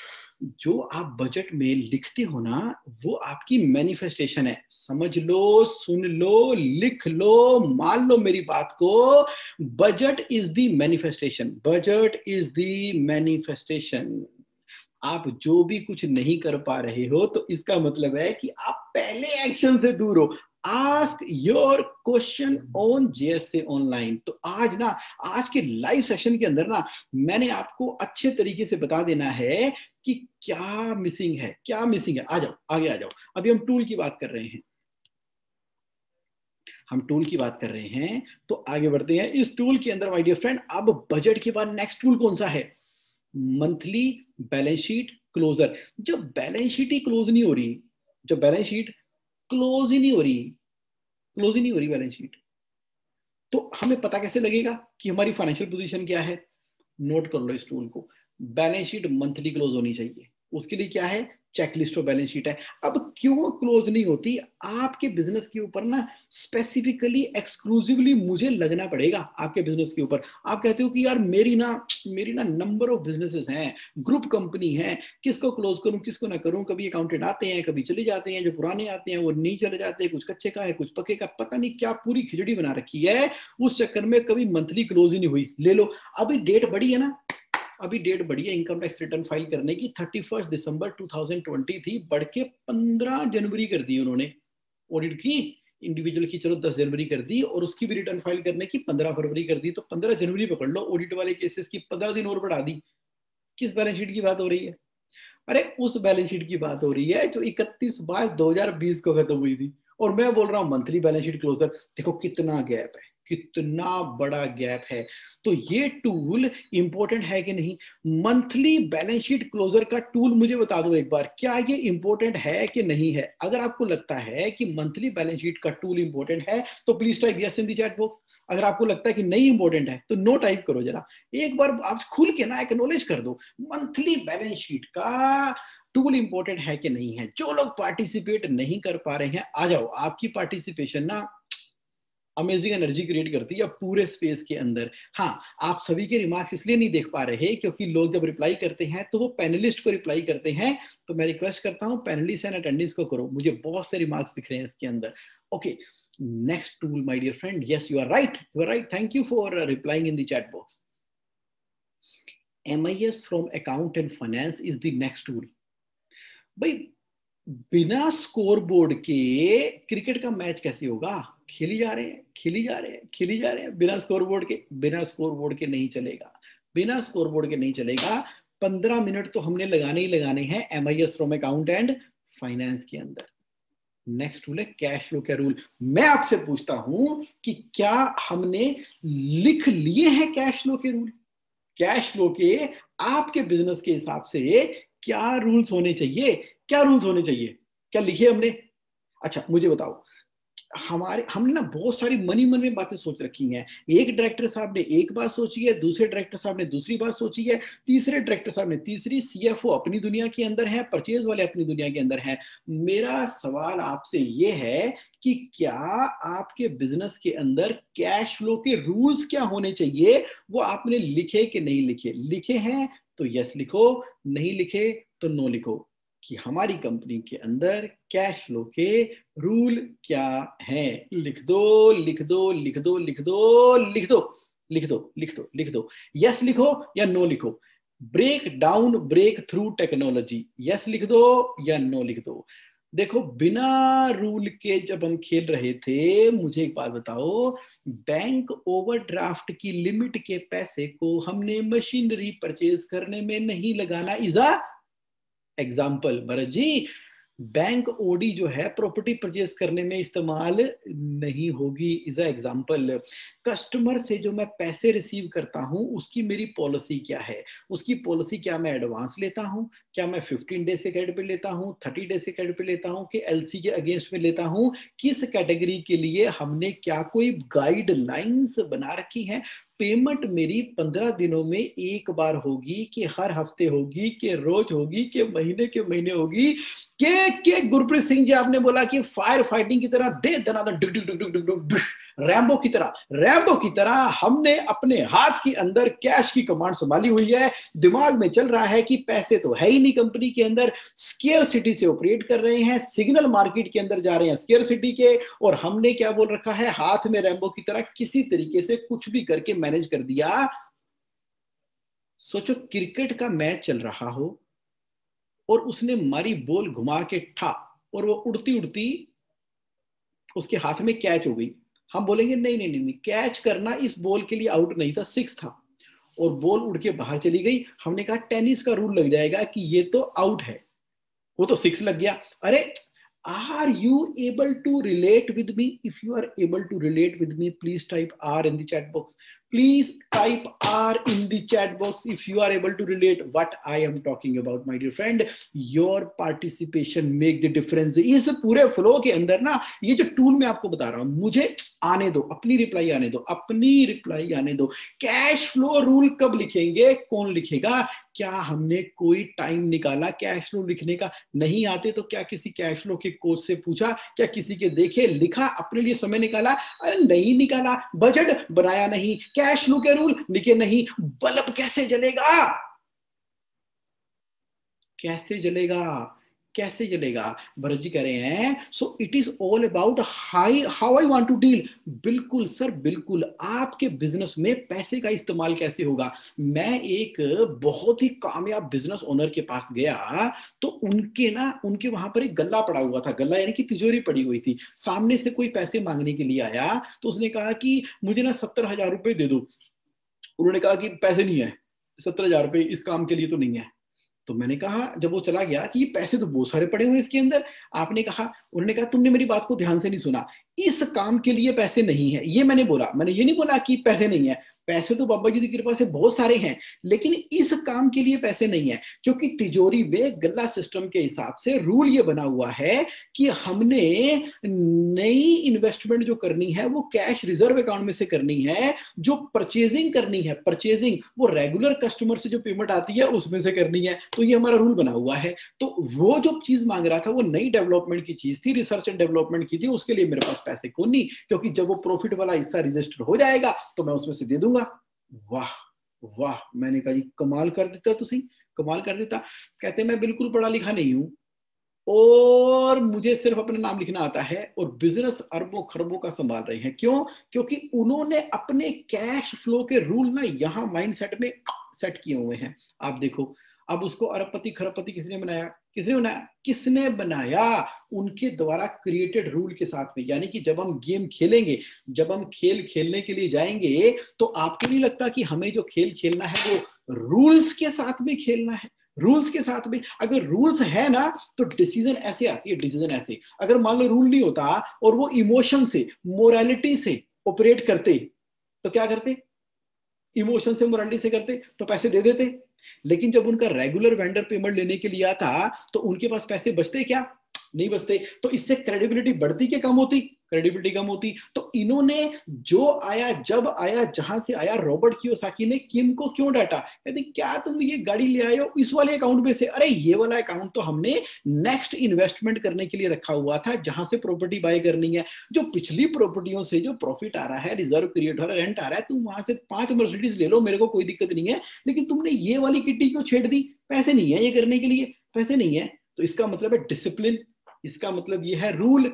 जो आप बजट में लिखते हो ना, वो आपकी मैनिफेस्टेशन है। समझ लो, सुन लो, लिख लो, मान लो मेरी बात को। Budget is the manifestation, budget is the manifestation. आप जो भी कुछ नहीं कर पा रहे हो, तो इसका मतलब है कि आप पहले एक्शन से दूर हो। Ask your question on JSC online. तो आज ना, आज के लाइव सेशन के अंदर ना, मैंने आपको अच्छे तरीके से बता देना है कि क्या मिसिंग है, क्या मिसिंग है। आ जाओ, आगे आ जाओ। अभी हम टूल की बात कर रहे हैं, हम टूल की बात कर रहे हैं, तो आगे बढ़ते हैं। इस टूल के अंदर माय डियर फ्रेंड, अब बजट के बाद नेक्स्ट टूल कौन सा है? Monthly balance sheet closure. जब बैलेंस शीट ही क्लोज नहीं हो रही, जब बैलेंस शीट क्लोज ही नहीं हो रही, क्लोज ही नहीं हो रही बैलेंस शीट, तो हमें पता कैसे लगेगा कि हमारी फाइनेंशियल पोजीशन क्या है? नोट कर लो इस टूल को। बैलेंस शीट मंथली क्लोज होनी चाहिए। उसके लिए क्या है? चेकलिस्ट ऑफ बैलेंस शीट है। अब क्यों क्लोज नहीं होती? आपके बिजनेस के ऊपर ना स्पेसिफिकली एक्सक्लूसिवली मुझे लगना पड़ेगा आपके बिजनेस के ऊपर। आप कहते हो कि यार मेरी ना नंबर ऑफ बिजनेसेस हैं, ग्रुप कंपनी है, किसको क्लोज करूं किसको ना करूं। कभी अकाउंटेंट आते हैं, कभी चले जाते हैं, जो पुराने आते हैं वो नहीं चले जाते, कुछ कच्चे का है, कुछ पक्के का, पता नहीं क्या पूरी खिचड़ी बना रखी है। उस चक्कर में कभी मंथली क्लोज ही नहीं हुई। ले लो, अभी डेट बढ़ी है ना, अभी डेट बढ़ी है इनकम टैक्स रिटर्न फाइल करने की। 31 दिसंबर 2020 थी, बढ़ के 15 जनवरी कर दी उन्होंने। ऑडिट की, इंडिविजुअल की चलो 10 जनवरी कर दी और उसकी भी रिटर्न फाइल करने की 15 फरवरी कर दी, तो 15 जनवरी पकड़ लो, ऑडिट वाले केसेस की 15 दिन और बढ़ा दी। किस बैलेंस शीट की बात हो रही है? अरे उस बैलेंस शीट की बात हो रही है जो 31 मार्च 2020 को खत्म हुई थी। और मैं बोल रहा हूं मंथली बैलेंस शीट क्लोजर, देखो कितना गैप है, कितना बड़ा गैप है। तो ये टूल इंपॉर्टेंट है कि नहीं? मंथली बैलेंस शीट क्लोजर का टूल मुझे बता दो एक बार, क्या ये इंपॉर्टेंट है कि नहीं है? अगर आपको लगता है कि मंथली बैलेंस शीट का टूल इंपॉर्टेंट है तो please type yes in the chat box. अगर आपको लगता है कि नहीं इंपॉर्टेंट है तो नो टाइप करो। जरा एक बार आप खुल के ना एक्नॉलेज कर दो, मंथली बैलेंस शीट का टूल इंपॉर्टेंट है कि नहीं है। जो लोग पार्टिसिपेट नहीं कर पा रहे हैं आ जाओ, आपकी पार्टिसिपेशन ना अमेजिंग एनर्जी क्रिएट करती है पूरे स्पेस के अंदर। हाँ, आप सभी के रिमार्क्स इसलिए नहीं देख पा रहे क्योंकि लोग जब रिप्लाई करते हैं तो वो पैनलिस्ट को रिप्लाई करते हैं। तो मैं रिक्वेस्ट करता हूं पैनलिस्ट एंड अटेंडेंस को करो, मुझे बहुत से रिमार्क्स दिख रहे हैं इसके अंदर। Okay, next tool my dear friend, yes you are right, you are right, thank you for replying in the chat box. MIS from account and finance is the next tool। भाई बिना score board के cricket का match कैसे होगा? खेली जा रहे हैं, खेली जा रहे हैं, खेली जा रहे हैं बिना स्कोर बोर्ड के। बिना स्कोर बोर्ड के नहीं चलेगा, बिना स्कोर बोर्ड के नहीं चलेगा। 15 मिनट तो हमने लगाने ही लगाने हैं MIS from account and finance के अंदर। नेक्स्ट रूल है कैश फ्लो का रूल। मैं आपसे पूछता हूं कि क्या हमने लिख लिए हैं कैश फ्लो के रूल? कैश फ्लो के आपके बिजनेस के हिसाब से क्या रूल्स होने चाहिए? क्या रूल्स होने चाहिए? क्या लिखे हमने? अच्छा मुझे बताओ, हमने ना बहुत सारी मनी मन में बातें सोच रखी हैं। एक डायरेक्टर साहब ने एक बात सोची है, दूसरे डायरेक्टर साहब ने दूसरी बात सोची है, तीसरे डायरेक्टर साहब ने तीसरी, CFO अपनी दुनिया के अंदर है, परचेज वाले अपनी दुनिया के अंदर है। मेरा सवाल आपसे ये है कि क्या आपके बिजनेस के अंदर कैश फ्लो के रूल्स क्या होने चाहिए वो आपने लिखे कि नहीं लिखे? लिखे हैं तो यस लिखो, नहीं लिखे तो नो लिखो कि हमारी कंपनी के अंदर कैश फ्लो के रूल क्या है। लिख दो, लिख दो, लिख दो, लिख दो, लिख दो, लिख दो, लिख दो, लिख दो। यस लिखो या नो लिखो। Break down, break through technology, yes लिख दो या नो लिख दो। देखो बिना रूल के जब हम खेल रहे थे, मुझे एक बात बताओ, बैंक ओवरड्राफ्ट की लिमिट के पैसे को हमने मशीनरी परचेज करने में नहीं लगाना। Is a example. Bharat ji, bank OD जो है प्रॉपर्टी परचेज करने में इस्तेमाल नहीं होगी। Is a example. कस्टमर से जो मैं पैसे रिसीव करता हूं उसकी मेरी पॉलिसी क्या है? उसकी पॉलिसी क्या मैं एडवांस लेता हूं, क्या मैं 15 डेज से क्रेडिट पे लेता हूं, 30 डेज से क्रेडिट पे लेता हूं, कि LC के अगेंस्ट में लेता हूं? किस कैटेगरी के लिए हमने क्या कोई गाइडलाइंस बना रखी है? पेमेंट मेरी 15 दिनों में एक बार होगी कि हर हफ्ते होगी कि रोज होगी कि महीने के महीने होगी? के गुरप्रीत सिंह जी आपने बोला कि फायर फाइटिंग की तरह दे दनादन डुक डुक डुक डुक डुक रैम्बो की तरह हमने अपने हाथ के अंदर कैश की कमांड संभाली हुई है। दिमाग में चल रहा है कि पैसे तो है ही नहीं कंपनी के अंदर, स्केयरसिटी से ऑपरेट कर रहे हैं, सिग्नल मार्केट के अंदर जा रहे हैं स्केयरसिटी के, और हमने क्या बोल रखा है, हाथ में रैम्बो की तरह किसी तरीके से कुछ भी करके मैनेज कर दिया। सोचो क्रिकेट का मैच चल रहा हो और उसने मारी बॉल घुमा के ठा और वो उड़ती उड़ती उसके हाथ में कैच हो गई। हम बोलेंगे नहीं नहीं नहीं, कैच करना इस बॉल के लिए आउट नहीं था, 6 था, और बॉल उड़ के बाहर चली गई। हमने कहा टेनिस का रूल लग जाएगा कि ये तो आउट है, वो तो 6 लग गया। अरे are you able to relate with me? If you are able to relate with me, please type R in the chat box. Please type R in the chat box if you are able to relate what I am talking about, my dear friend. Your participation make the difference. इस पूरे flow के अंदर ना, ये जो tool मैं आपको बता रहा हूं, मुझे आने दो, अपनी रिप्लाई आने दो, अपनी रिप्लाई आने दो। कैश फ्लो रूल कब लिखेंगे? कौन लिखेगा? क्या हमने कोई टाइम निकाला कैश फ्लो लिखने का? नहीं आते तो क्या किसी कैश फ्लो के कोच से पूछा? क्या किसी के देखे, लिखा, अपने लिए समय निकाला? अरे नहीं निकाला। बजट बनाया नहीं, कैश फ्लो के रूल लिखे नहीं, बल्ब कैसे जलेगा? कैसे जलेगा? कैसे चलेगा? भरत जी कह रहे हैं so it is all about how I want to deal. बिल्कुल सर, बिल्कुल। आपके बिजनेस में पैसे का इस्तेमाल कैसे होगा? मैं एक बहुत ही कामयाब बिजनेस ओनर के पास गया, तो उनके वहां पर एक गल्ला पड़ा हुआ था। गल्ला यानी कि तिजोरी पड़ी हुई थी। सामने से कोई पैसे मांगने के लिए आया, तो उसने कहा कि मुझे ना 70,000 रुपए दे दो। उन्होंने कहा कि पैसे नहीं है, 70,000 रुपए इस काम के लिए तो नहीं है। तो मैंने कहा, जब वो चला गया, कि ये पैसे तो बहुत सारे पड़े हुए इसके अंदर। आपने कहा, उन्होंने कहा तुमने मेरी बात को ध्यान से नहीं सुना, इस काम के लिए पैसे नहीं है, ये मैंने बोला। मैंने ये नहीं बोला कि पैसे नहीं है, पैसे तो बाबा जी की कृपा से बहुत सारे हैं, लेकिन इस काम के लिए पैसे नहीं है। क्योंकि तिजोरी में गल्ला सिस्टम के हिसाब से रूल ये बना हुआ है कि हमने नई इन्वेस्टमेंट जो करनी है वो कैश रिजर्व अकाउंट में से करनी है। जो परचेजिंग करनी है, परचेजिंग वो रेगुलर कस्टमर से जो पेमेंट आती है उसमें से करनी है। तो ये हमारा रूल बना हुआ है। तो वो जो चीज मांग रहा था वो नई डेवलपमेंट की चीज थी, रिसर्च एंड डेवलपमेंट की थी। उसके लिए मेरे पास पैसे कौन नहीं, क्योंकि जब वो प्रॉफिट वाला हिस्सा रजिस्टर हो जाएगा तो मैं उसमें से दे दूंगा। वाह वाह, मैंने कहा जी कमाल कर देता, तुसी कमाल कर देता। कहते मैं बिल्कुल पढ़ा लिखा नहीं हूं और मुझे सिर्फ अपना नाम लिखना आता है, और बिजनेस अरबों खरबों का संभाल रहे हैं। क्यों? क्योंकि उन्होंने अपने कैश फ्लो के रूल ना यहां माइंडसेट में सेट किए हुए हैं। आप देखो, अब उसको अरबपति खरबपति किसने बनाया? किसने बनाया? किसने बनाया? उनके द्वारा क्रिएटेड रूल के साथ में। यानी कि जब हम गेम खेलेंगे, जब हम खेल खेलने के लिए जाएंगे, तो आपको नहीं लगता कि हमें जो खेल खेलना है वो रूल्स के साथ में खेलना है? रूल्स के साथ में अगर रूल्स है ना, तो डिसीजन ऐसे आती है, डिसीजन ऐसे। अगर मान लो रूल नहीं होता और वो इमोशन से, मोरालिटी से ऑपरेट करते, तो क्या करते? इमोशन से, मोरालिटी से करते तो पैसे दे देते। लेकिन जब उनका रेगुलर वेंडर पेमेंट लेने के लिए आता, तो उनके पास पैसे बचते क्या? नहीं बचते। तो इससे क्रेडिबिलिटी बढ़ती कि कम होती? क्रेडिबिलिटी कम होती। तो इन्होंने जो आया, जब आया, जहां से आया, रॉबर्ट कियोसाकी ने किम को क्यों डांटा? कहते क्या तुम ये गाड़ी ले आए हो इस वाले अकाउंट में से? अरे ये वाला अकाउंट तो हमने नेक्स्ट इन्वेस्टमेंट करने के लिए रखा हुआ था, जहां से प्रॉपर्टी बाय करनी है। जो पिछली प्रॉपर्टियों से जो प्रॉफिट आ रहा है, रिजर्व क्रिएट हो रहा है, रेंट आ रहा है, तुम वहां से 5 मर्सिडीज ले लो, मेरे को कोई दिक्कत नहीं है। लेकिन तुमने ये वाली किट्टी क्यों छेड़ दी? पैसे नहीं है ये करने के लिए, पैसे नहीं है। तो इसका मतलब है डिसिप्लिन, इसका मतलब ये है rule.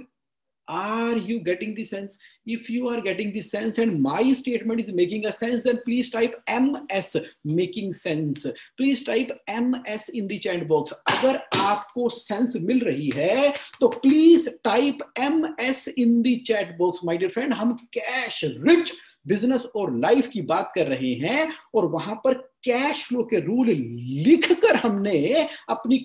Are you getting the sense? If you are getting the sense and my statement is making a sense, then please type MS, making sense. Please type MS in the chat box. अगर आपको sense मिल रही है तो please type MS in the chat box, my dear friend. हम cash rich business और life की बात कर रहे हैं, और वहां पर कैश फ्लो के रूल लिखकर हमने अपनी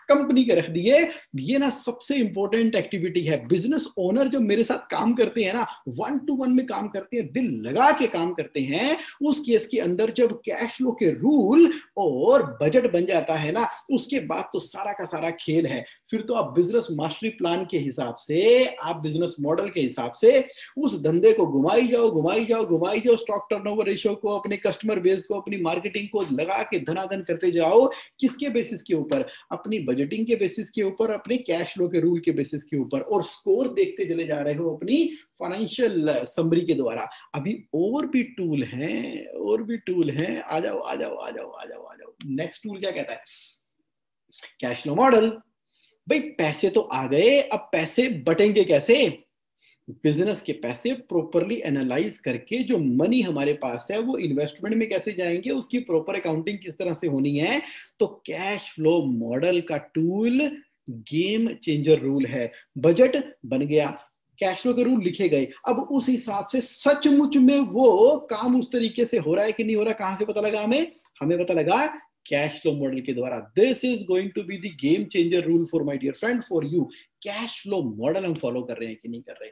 कंपनी के रख दिए। ये ना सबसे इंपॉर्टेंट एक्टिविटी है। बिजनेस ओनर जो मेरे साथ काम करते हैं ना, 1 to 1 में काम करते हैं, दिल लगा के काम करते हैं, उस केस के अंदर जब कैश फ्लो के रूल और बजट बन जाता है ना, उसके बाद तो सारा का सारा खेल है। फिर तो आप बिजनेस मास्टरी प्लान के हिसाब से, आप बिजनेस मॉडल के हिसाब से उस धंधे को घुमाई जाओ, घुमाई जाओ, घुमाई जाओ। स्टॉक टर्नओवर रेशियो को, अपने कस्टमर बेस को, अपनी मार्केटिंग को लगा के धनाधन करते जाओ। किसके बेसिस के ऊपर? अपनी बजटिंग के बेसिस के ऊपर, अपने कैश फ्लो के रूल के बेसिस के ऊपर, और स्कोर देखते चले जा रहे हो अपनी फाइनेंशियल समरी के द्वारा। अभी और भी टूल हैं, और भी टूल हैं। आ जाओ आ जाओ आ जाओ आ जाओ आ जाओ। नेक्स्ट टूल क्या कहता है? Cash flow model. भाई पैसे तो आ गए, अब पैसे बटेंगे कैसे? बिजनेस के पैसे प्रॉपरली एनालाइज करके जो मनी हमारे पास है वो इन्वेस्टमेंट में कैसे जाएंगे, उसकी प्रॉपर अकाउंटिंग किस तरह से होनी है। तो कैश फ्लो मॉडल का टूल गेम चेंजर रूल है। बजट बन गया, कैश फ्लो के रूल लिखे गए, अब उस हिसाब से सचमुच में वो काम उस तरीके से हो रहा है कि नहीं हो रहा, कहां से पता लगा हमें? हमें पता लगा कैश फ्लो मॉडल के द्वारा। This is going to be the game changer rule for my dear friend, for you. Cash flow model हम फॉलो कर रहे हैं कि नहीं कर रहे?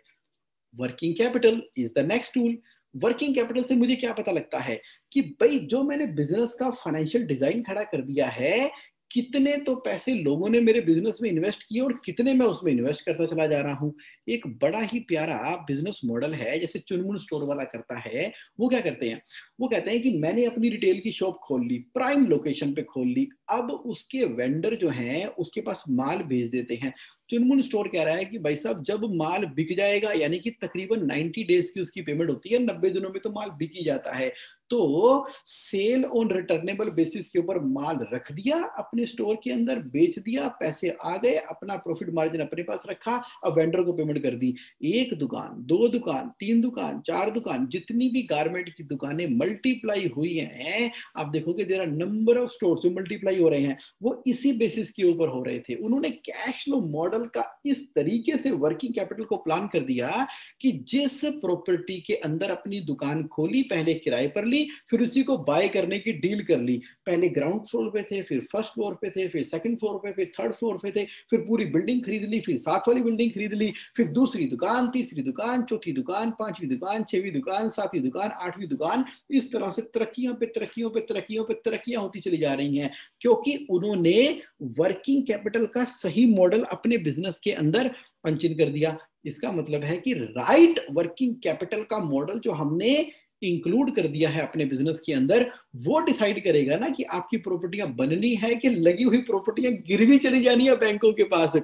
Working capital is the next tool. Working capital से मुझे क्या पता लगता है कि भाई जो मैंने बिजनेस का फाइनेंशियल डिजाइन खड़ा कर दिया है, कितने तो पैसे लोगों ने मेरे बिजनेस में इन्वेस्ट किए और कितने मैं उसमें इन्वेस्ट करता चला जा रहा हूं। एक बड़ा ही प्यारा बिजनेस मॉडल है, जैसे चुनमुन स्टोर वाला करता है। वो क्या करते हैं? वो कहते हैं कि मैंने अपनी रिटेल की शॉप खोल ली, प्राइम लोकेशन पे खोल ली, अब उसके वेंडर जो हैं उसके पास माल भेज देते हैं। चुनमुन स्टोर कह रहा है कि भाई साहब जब माल बिक जाएगा, यानी कि तकरीबन 90 डेज की उसकी पेमेंट होती है, 90 दिनों में तो माल बिक ही जाता है, तो सेल ऑन रिटर्नेबल बेसिस के ऊपर माल रख दिया अपने स्टोर के अंदर, बेच दिया, पैसे आ गए, अपना प्रॉफिट मार्जिन अपने पास रखा, अब वेंडर को पेमेंट कर दी। एक दुकान, 2 दुकान, 3 दुकान, 4 दुकान, जितनी भी गारमेंट की दुकानें मल्टीप्लाई हुई हैं, आप देखोगे there are number of stores जो मल्टीप्लाई हो रहे हैं, वो इसी बेसिस के ऊपर हो रहे थे। उन्होंने कैश फ्लो मॉडल का इस तरीके से वर्किंग कैपिटल को प्लान कर दिया कि जिस प्रॉपर्टी के अंदर अपनी दुकान खोली, पहले किराए पर ली, फिर उसी को बाय करने की डील कर ली। पहले ग्राउंड फ्लोर पे थे, फिर फर्स्ट फ्लोर पे थे, फिर सेकंड फ्लोर पे, फिर थर्ड फ्लोर पे थे, फिर पूरी बिल्डिंग खरीद ली, फिर साथ वाली बिल्डिंग खरीद ली, फिर दूसरी दुकान, तीसरी दुकान, चौथी दुकान, पांचवी दुकान, छठवीं दुकान, सातवीं दुकान, आठवीं दुकान। इस तरह से तरक्कियों पे तरक्कियों पे तरक्कियों पे तरक्कियां होती चली जा रही हैं, क्योंकि उन्होंने वर्किंग कैपिटल का सही मॉडल अपने बिजनेस के अंदर पंच इन कर दिया। इसका मतलब है कि राइट वर्किंग कैपिटल का मॉडल जो हमने इंक्लूड कर दिया है अपने बिजनेस के अंदर, वो डिसाइड करेगा ना कि आपकी प्रॉपर्टियां बननी है कि लगी हुई प्रॉपर्टियां गिरवी चली जानी है बैंकों के पास।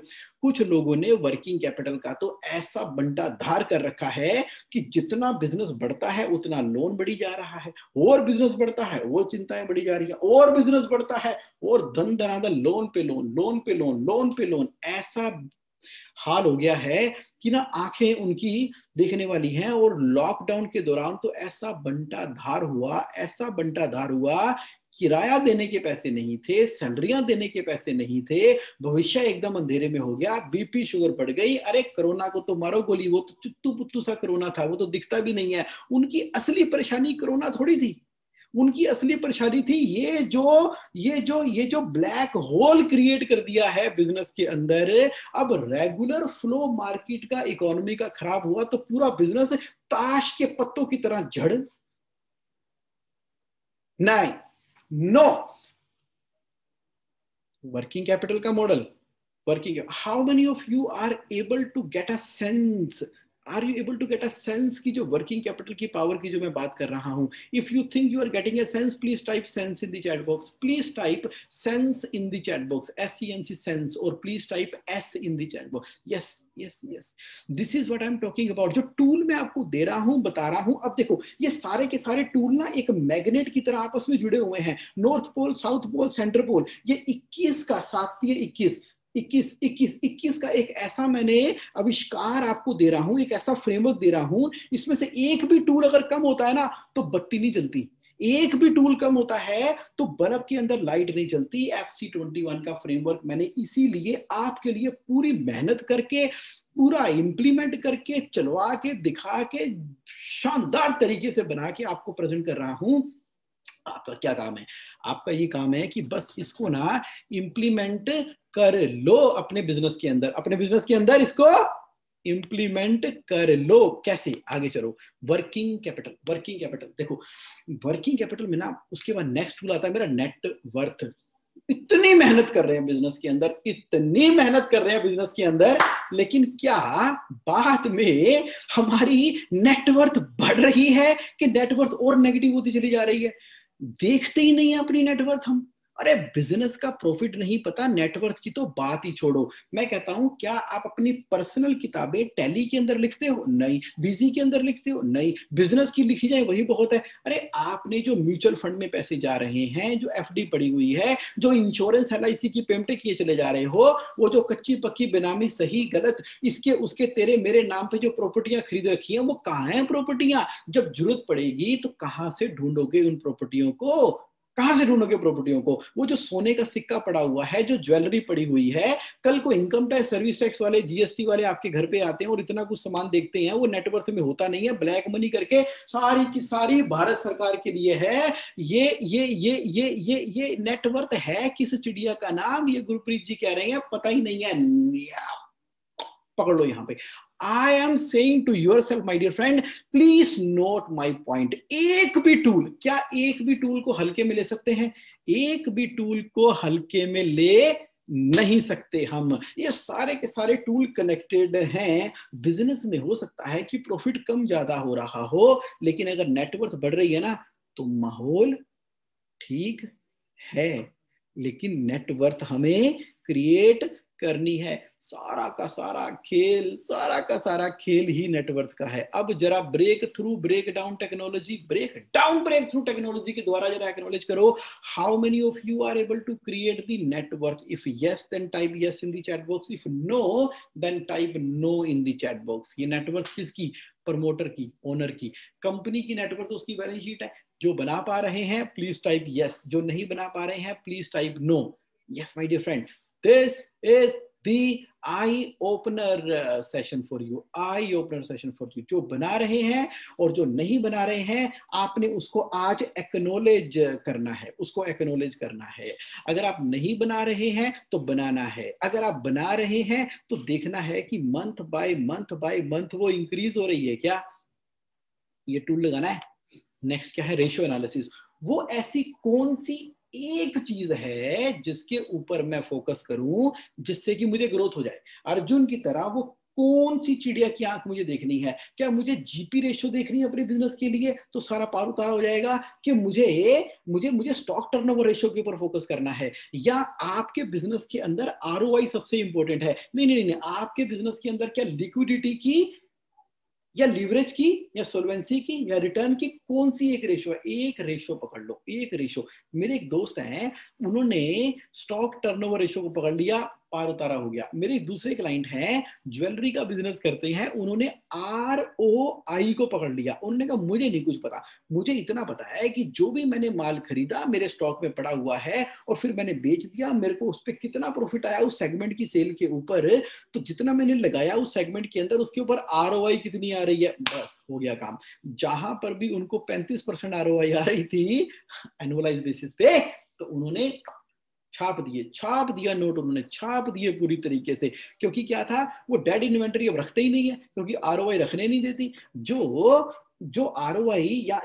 कुछ लोगों ने वर्किंग कैपिटल का तो ऐसा बंटाधार कर रखा है कि जितना बिजनेस बढ़ता है उतना लोन बढ़ी जा रहा है, और बिजनेस बढ़ता है और चिंताएं बढ़ी जा रही है, और बिजनेस बढ़ता है और धन धनाधन, लोन पे लोन, लोन पे लोन, लोन पे लोन। ऐसा हाल हो गया है कि ना आंखें उनकी देखने वाली हैं। और लॉकडाउन के दौरान तो ऐसा बंटाधार हुआ, ऐसा बंटाधार हुआ, किराया देने के पैसे नहीं थे, सैलरियां देने के पैसे नहीं थे, भविष्य एकदम अंधेरे में हो गया, बीपी शुगर बढ़ गई। अरे कोरोना को तो मारो गोली, वो तो चुत्तू पुत्तू सा कोरोना था, वो तो दिखता भी नहीं है। उनकी असली परेशानी कोरोना थोड़ी थी, उनकी असली परेशानी थी ये जो ब्लैक होल क्रिएट कर दिया है बिजनेस के अंदर। अब रेगुलर फ्लो मार्केट का, इकोनॉमी का खराब हुआ तो पूरा बिजनेस ताश के पत्तों की तरह झड़। नहीं, नो, वर्किंग कैपिटल का model, working, how many of you are able to get a sense, are you able to get a sense की जो वर्किंग कैपिटल की पावर की जो मैं बात कर रहा हूं। If you think you are getting a sense, please type sense in the chat box, please type sense in the chat box, SENS sense, और please type S in the chat box. Yes yes yes, this is what I am talking about. जो tool मैं आपको दे रहा हूं, बता रहा हूं, अब देखो ये सारे के सारे टूल ना एक मैग्नेट की तरह आपस में जुड़े हुए हैं, north pole, south pole, centre pole. ये 21 का 7 21 21 21 21 का एक ऐसा मैंने आविष्कार आपको दे रहा हूं, एक ऐसा फ्रेमवर्क दे रहा हूं, इसमें से एक भी टूल अगर कम होता है ना तो बत्ती नहीं जलती, एक भी टूल कम होता है तो बल्ब के अंदर लाइट नहीं चलती। FC21 का फ्रेमवर्क मैंने इसीलिए आपके लिए पूरी मेहनत करके, पूरा इंप्लीमेंट करके, चलवा के, दिखा के, शानदार तरीके से बना के आपको प्रेजेंट कर रहा हूं। आपका क्या काम है? आपका ये काम है कि बस इसको ना इंप्लीमेंट कर लो अपने बिजनेस के अंदर, अपने बिजनेस के अंदर इसको इंप्लीमेंट कर लो। कैसे? आगे चलो, वर्किंग कैपिटल, वर्किंग कैपिटल देखो, वर्किंग कैपिटल में ना उसके बाद नेक्स्ट टूल आता है मेरा नेट वर्थ। इतनी मेहनत कर रहे हैं बिजनेस के अंदर, इतनी मेहनत कर रहे हैं बिजनेस के अंदर, लेकिन क्या बाद में हमारी नेटवर्थ बढ़ रही है कि नेटवर्थ और नेगेटिव होती चली जा रही है? देखते ही नहीं है अपनी नेटवर्थ हम। अरे बिजनेस का प्रॉफिट नहीं पता, नेटवर्थ की तो बात ही छोड़ो। मैं कहता हूं क्या आप अपनी पर्सनल किताबें टैली के अंदर लिखते हो? नहीं। बिजी के अंदर लिखते हो? नहीं। बिजनेस की लिखी जाए वही बहुत है। अरे आपने जो म्यूचुअल फंड में पैसे जा रहे हैं, जो FD पड़ी हुई है, जो इंश्योरेंस LIC की पेमेंट किए चले जा रहे हो, वो जो कच्ची पक्की बेनामी सही गलत इसके उसके तेरे मेरे नाम पे जो प्रॉपर्टियां खरीद रखी हैं, वो कहाँ हैं प्रॉपर्टियां? जब जरूरत पड़ेगी तो कहां से ढूंढोगे उन प्रॉपर्टियों को? कहां से ढूंढोगे प्रॉपर्टियों को? वो जो सोने का सिक्का पड़ा हुआ है, जो ज्वेलरी पड़ी हुई है, कल को इनकम टैक्स, सर्विस टैक्स वाले, GST वाले आपके घर पे आते हैं और इतना कुछ सामान देखते हैं, वो नेटवर्थ में होता नहीं है, ब्लैक मनी करके सारी की सारी भारत सरकार के लिए है। ये नेटवर्थ है किस चिड़िया का नाम? ये गुरप्रीत जी कह रहे हैं पता ही नहीं है। पकड़ लो यहां पे। I am saying to yourself, my dear friend, please note my point. एक भी टूल, क्या एक भी टूल को हल्के में ले सकते हैं? एक भी टूल को हल्के में ले नहीं सकते हम। ये सारे के सारे टूल कनेक्टेड हैं। बिजनेस में हो सकता है कि प्रॉफिट कम ज्यादा हो रहा हो, लेकिन अगर नेटवर्थ बढ़ रही है ना तो माहौल ठीक है, लेकिन नेटवर्थ हमें क्रिएट करनी है। सारा का सारा खेल ही नेटवर्क का है। अब जरा ब्रेक डाउन टेक्नोलॉजी के द्वारा जरा एक्नॉलेज करो, how many of you are able to create the network? If yes then type yes in the chat box, if no then type no in the chat box. ये network किसकी? Promoter की, owner की, company की network, तो उसकी balance sheet है। जो बना पा रहे हैं प्लीज टाइप यस, जो नहीं बना पा रहे हैं please type no. Yes my dear friend, this is the eye opener session for you, eye opener session for you। जो बना रहे हैं और जो नहीं बना रहे हैं, आपने उसको आज एक्नॉलेज करना है, उसको एक्नॉलेज करना है। अगर आप नहीं बना रहे हैं तो बनाना है, अगर आप बना रहे हैं तो देखना है कि मंथ बाय मंथ वो इंक्रीज हो रही है क्या। ये टूल लगाना है। नेक्स्ट क्या है? Ratio analysis. वो ऐसी कौन सी एक चीज है जिसके ऊपर मैं फोकस करूं जिससे कि मुझे ग्रोथ हो जाए। अर्जुन की तरह वो कौन सी चिड़िया की आंख मुझे देखनी है? क्या मुझे जीपी रेशियो देखनी है अपने बिजनेस के लिए तो सारा पार उतारा हो जाएगा, कि मुझे स्टॉक टर्नओवर रेशियो के ऊपर फोकस करना है, या आपके बिजनेस के अंदर आरओआई सबसे इंपॉर्टेंट है? नहीं, आपके बिजनेस के अंदर क्या लिक्विडिटी की या लीवरेज की या सोल्वेंसी की या रिटर्न की कौन सी एक रेशो है? एक रेशो पकड़ लो, एक रेशो। मेरे एक दोस्त हैं, उन्होंने स्टॉक टर्नओवर रेशो को पकड़ लिया, पार उतारा हो गया। मेरे दूसरे क्लाइंट हैं, ज्वेलरी का बिजनेस करते हैं, उन्होंने आरओआई को पकड़ लिया। उन्होंने कहा मुझे नहीं कुछ पता, मुझे इतना पता है कि जो भी मैंने माल खरीदा मेरे स्टॉक में पड़ा हुआ है और फिर मैंने बेच दिया, मेरे को उस पर कितना प्रॉफिट आया उस सेगमेंट की सेल के ऊपर, तो जितना मैंने लगाया उस सेगमेंट के अंदर उसके ऊपर आरओआई कितनी आ रही है, बस हो गया काम। जहां पर भी उनको 35% आरओआई आ रही थी एनुअलाइज बेसिस पे, तो उन्होंने छाप दिया नोट, उन्होंने छाप दिए पूरी तरीके से। क्योंकि क्या था, वो डेड इन्वेंटरी अब रखते ही नहीं है, क्योंकि आरओआई रखने नहीं देती। जो आरओआई या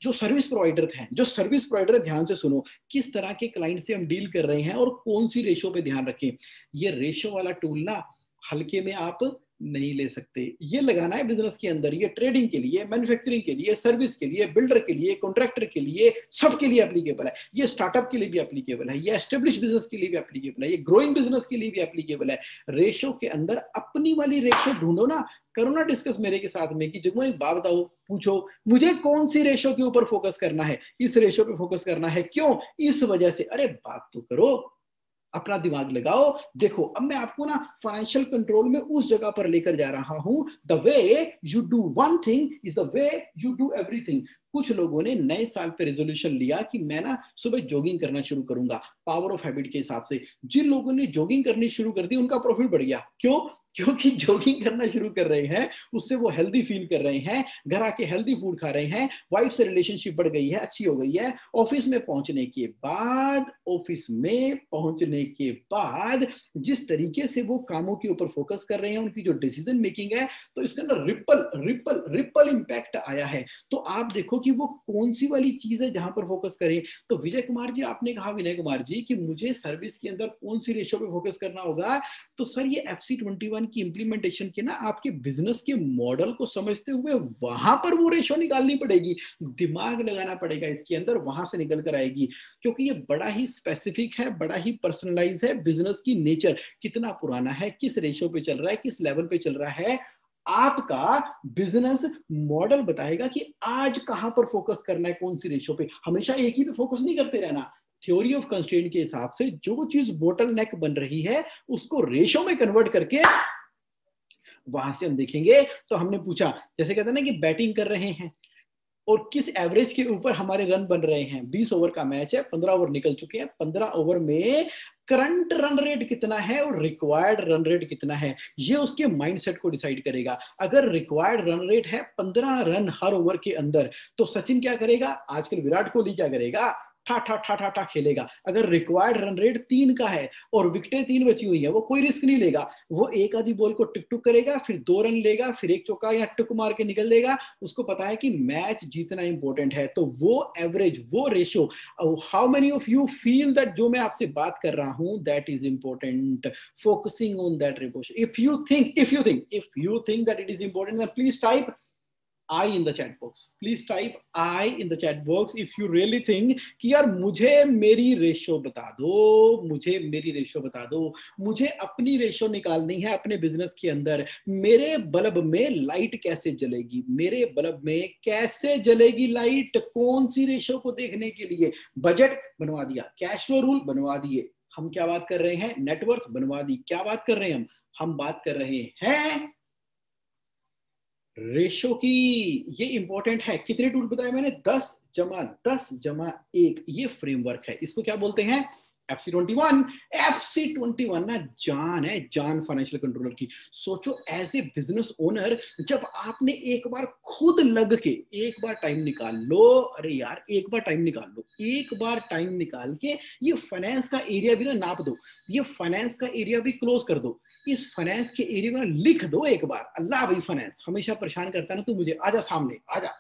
जो सर्विस प्रोवाइडर हैं, जो सर्विस प्रोवाइडर, ध्यान से सुनो, किस तरह के क्लाइंट से हम डील कर रहे हैं और कौन सी रेशो पे ध्यान रखें। ये रेशो वाला टूल ना हल्के में आप नहीं ले सकते, ये लगाना है बिजनेस के अंदर। ये ट्रेडिंग के लिए, मैन्युफैक्चरिंग के लिए, सर्विस के लिए, बिल्डर के लिए, कॉन्ट्रैक्टर के लिए, सबके लिए एप्लीकेबल है। ये स्टार्टअप के लिए भी एप्लीकेबल है, ये एस्टेब्लिश बिजनेस के लिए भी एप्लीकेबल है, ये ग्रोइंग बिजनेस के लिए भी एप्लीकेबल है। रेशो के अंदर अपनी वाली रेशो ढूंढो ना, करो ना डिस्कस मेरे के साथ में कि जगमोहन एक बात बताओ, पूछो मुझे कौन सी रेशो के ऊपर फोकस करना है, इस रेशो पे फोकस करना है, क्यों, इस वजह से। अरे बात तो करो, अपना दिमाग लगाओ। देखो अब मैं आपको ना फाइनेंशियल कंट्रोल में उस जगह पर लेकर जा रहा हूं। The way you do one thing is the way you do everything. कुछ लोगों ने नए साल पे रेजोल्यूशन लिया कि मैं ना सुबह जॉगिंग करना शुरू करूंगा, पावर ऑफ हैबिट के हिसाब से। जिन लोगों ने जॉगिंग करनी शुरू कर दी उनका प्रॉफिट बढ़ गया। क्यों? क्योंकि जॉगिंग करना शुरू कर रहे हैं, उससे वो हेल्दी फील कर रहे हैं, घर आके हेल्दी फूड खा रहे हैं, वाइफ से रिलेशनशिप बढ़ गई है, अच्छी हो गई है। ऑफिस में पहुंचने के बाद जिस तरीके से वो कामों के ऊपर फोकस कर रहे हैं, उनकी जो डिसीजन मेकिंग है, तो इसके अंदर रिपल इंपैक्ट आया है। तो आप देखो कि वो कौन सी वाली चीज है जहां पर फोकस करें। तो विजय कुमार जी, आपने कहा विनय कुमार जी कि मुझे सर्विस के अंदर कौन सी रेशो पे फोकस करना होगा, तो सर ये FC21 की इंप्लीमेंटेशन के ना आपके बिजनेस के मॉडल को समझते हुए वहां पर वो रेशो निकालनी पड़ेगी, दिमाग लगाना पड़ेगा इसके अंदर, वहां से निकल कर आएगी। क्योंकि ये बड़ा ही स्पेसिफिक है, बड़ा ही पर्सनलाइज है। बिजनेस की नेचर कितना पुराना है, किस रेशो पे चल रहा है, किस लेवल पे चल रहा है, आपका बिजनेस मॉडल बताएगा कि आज कहां पर फोकस करना है, कौन सी रेशो पे। हमेशा एक ही पे फोकस नहीं करते रहना। थ्योरी ऑफ कंस्ट्रेंट के हिसाब से जो चीज बोटल नेक बन रही है उसको रेशो में कन्वर्ट करके वहां से हम देखेंगे। तो हमने पूछा, जैसे कहते हैं ना कि बैटिंग कर रहे हैं और किस एवरेज के ऊपर हमारे रन बन रहे हैं। 20 ओवर का मैच है, 15 ओवर निकल चुके हैं, 15 ओवर में करंट रन रेट कितना है और रिक्वायर्ड रन रेट कितना है, ये उसके माइंडसेट को डिसाइड करेगा। अगर रिक्वायर्ड रन रेट है 15 रन हर ओवर के अंदर, तो सचिन क्या करेगा, आजकल विराट कोहली क्या करेगा, ठा खेलेगा। अगर रिक्वायर्ड रन रेट 3 का है और विकेटें 3 बची हुई है, वो कोई रिस्क नहीं लेगा, वो एक आधी बॉल को टिक टुक करेगा, फिर 2 रन लेगा, फिर एक चौका या टुक मार के निकल देगा। उसको पता है कि मैच जीतना इंपॉर्टेंट है। तो वो एवरेज, वो ratio, how many of you feel that जो मैं आपसे बात कर रहा हूं that is important, focusing on that ratio. If you think that it is important, please type I in the chat box, please type I in the chat box if you really think कि यार मुझे मेरी ratio बता दो, मुझे मेरी ratio बता दो, मुझे अपनी रेशो निकालनी है अपने बिजनेस के अंदर। मेरे बल्ब में लाइट कैसे जलेगी, मेरे बल्ब में कैसे जलेगी लाइट, कौन सी रेशो को देखने के लिए? बजट बनवा दिया, कैश फ्लो रूल बनवा दिए, हम क्या बात कर रहे हैं? नेटवर्थ बनवा दी। क्या बात कर रहे हैं हम बात कर रहे हैं रेशो की। ये इंपॉर्टेंट है। कितने टूल बताए मैंने? 10 + 10 = 1, ये फ्रेमवर्क है। इसको क्या बोलते हैं? FC21। FC21 ना जान है, जान फाइनेंशियल कंट्रोलर की। सोचो एज ए बिजनेस ओनर, जब आपने एक बार खुद लग के एक बार टाइम निकाल लो, अरे यार एक बार टाइम निकाल लो, एक बार टाइम निकाल के ये फाइनेंस का एरिया भी ना नाप दो, ये फाइनेंस का एरिया भी क्लोज कर दो, इस फाइनेंस के एरिया में लिख दो एक बार। अल्लाह भाई फाइनेंस हमेशा परेशान करता है ना, तू मुझे आजा सामने, आजा,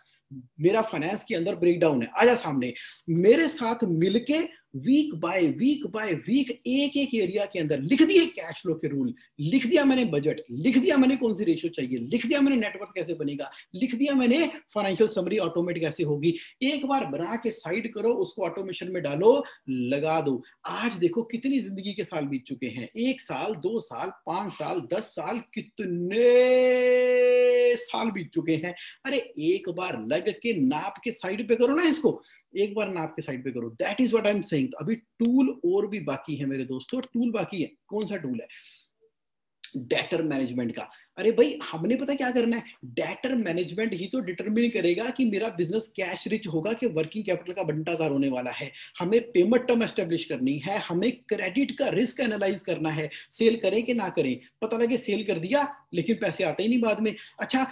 मेरा फाइनेंस के अंदर ब्रेकडाउन है, आजा सामने, मेरे साथ मिलके वीक बाय वीक एक एक एरिया के अंदर लिख दिए कैश फ्लो के रूल, लिख दिया मैंने बजट, लिख दिया मैंने कौन सी रेशियो चाहिए, लिख दिया मैंने नेटवर्क कैसे बनेगा, लिख दिया मैंने फाइनेंशियल समरी ऑटोमेट कैसे होगी। एक बार बना के साइड करो, उसको ऑटोमेशन में डालो, लगा दो। आज देखो कितनी जिंदगी के साल बीत चुके हैं, 1 साल 2 साल 5 साल 10 साल, कितने साल बीत चुके हैं। अरे एक बार लग के नाप के साइड पे करो ना इसको, एक बार नाप के साइड पे करो। That is what I am saying. अभी टूल और भी बाकी है मेरे दोस्तों, टूल बाकी है। कौन सा टूल है? डेटर मैनेजमेंट का। अरे भाई हमने पता क्या करना है, डेटर मैनेजमेंट ही तो डिटरमिन करेगा कि मेरा बिजनेस कैश रिच होगा कि वर्किंग कैपिटल का बंटाधार होने वाला है। हमें पेमेंट टर्म एस्टेब्लिश करनी है, हमें क्रेडिट का रिस्क एनालाइज करना है, सेल करें कि ना करें। पता लगे सेल कर दिया लेकिन पैसे आते ही नहीं बाद में। अच्छा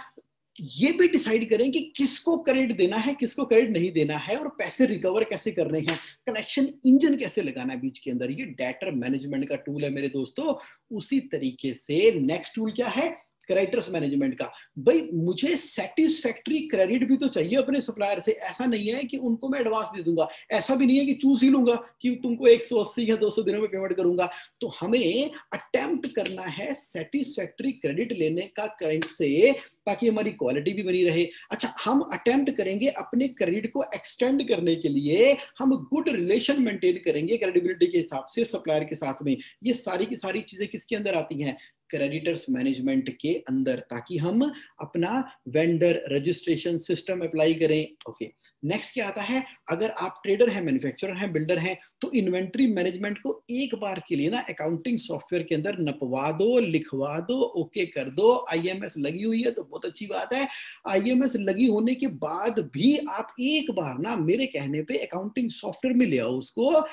ये भी डिसाइड करें कि किसको क्रेडिट देना है, किसको क्रेडिट नहीं देना है, और पैसे रिकवर कैसे करने हैं, कलेक्शन इंजन कैसे लगाना है बीच के अंदर। ये डेटर मैनेजमेंट का टूल है मेरे दोस्तों। उसी तरीके से नेक्स्ट टूल क्या है? क्रेडिटर्स मैनेजमेंट का। भाई मुझे सेटिस्फैक्ट्री क्रेडिट भी तो चाहिए अपने सप्लायर से। ऐसा नहीं है कि उनको मैं एडवांस दे दूंगा, ऐसा भी नहीं है कि चूस ही लूंगा कि तुमको 180 या 200 दिनों में पेमेंट करूंगा। तो हमें अटेम्प्ट करना है सेटिस्फैक्ट्री क्रेडिट लेने का क्लाइंट से, ताकि हमारी क्वालिटी भी बनी रहे। अच्छा हम अटेम्प्ट करेंगे अपने क्रेडिट को एक्सटेंड करने के लिए, हम गुड रिलेशन मेंटेन करेंगे क्रेडिबिलिटी के हिसाब से सप्लायर के साथ में। ये सारी की सारी चीजें किसके अंदर आती हैं? क्रेडिटर्स मैनेजमेंट के अंदर, ताकि हम अपना वेंडर रजिस्ट्रेशन सिस्टम अप्लाई करें। ओके नेक्स्ट क्या आता है? अगर आप ट्रेडर हैं, मैन्युफैक्चरर हैं, बिल्डर हैं, तो इन्वेंट्री मैनेजमेंट को एक बार के लिए ना अकाउंटिंग सॉफ्टवेयर के अंदर नपवा दो, लिखवा दो, ओके कर दो। आईएमएस लगी हुई है तो बहुत अच्छी बात है। आईएमएस लगी होने के बाद भी आप एक बार ना मेरे कहने पे अकाउंटिंग सॉफ्टवेयर में ले आओ उसको,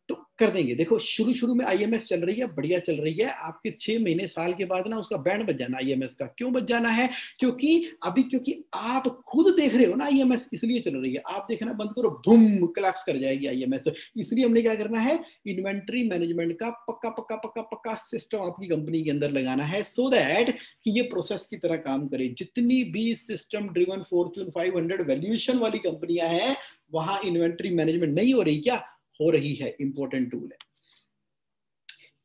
तो कर देंगे। देखो शुरू शुरू में आईएमएस चल रही है, बढ़िया चल रही है, आपके 6 महीने साल के बाद ना उसका बैंड बज जाना आईएमएस का। क्यों बज जाना है? क्योंकि आप खुद देख रहे हो ना आईएमएस, इसलिए चल रही है। आप देखना बंद करो, बूम क्लैक्स कर जाएगी आईएमएस। इसलिए हमने क्या करना है, इन्वेंट्री मैनेजमेंट का पक्का पक्का पक्का पक्का सिस्टम आपकी कंपनी के अंदर लगाना है, सो दैट कि ये प्रोसेस की तरह काम करे। जितनी भी सिस्टम ड्रिवन फॉर्च्यून 500 वैल्यूएशन वाली कंपनियां हैं, वहां इन्वेंट्री मैनेजमेंट नहीं हो रही क्या? हो रही है। इंपॉर्टेंट टूल है।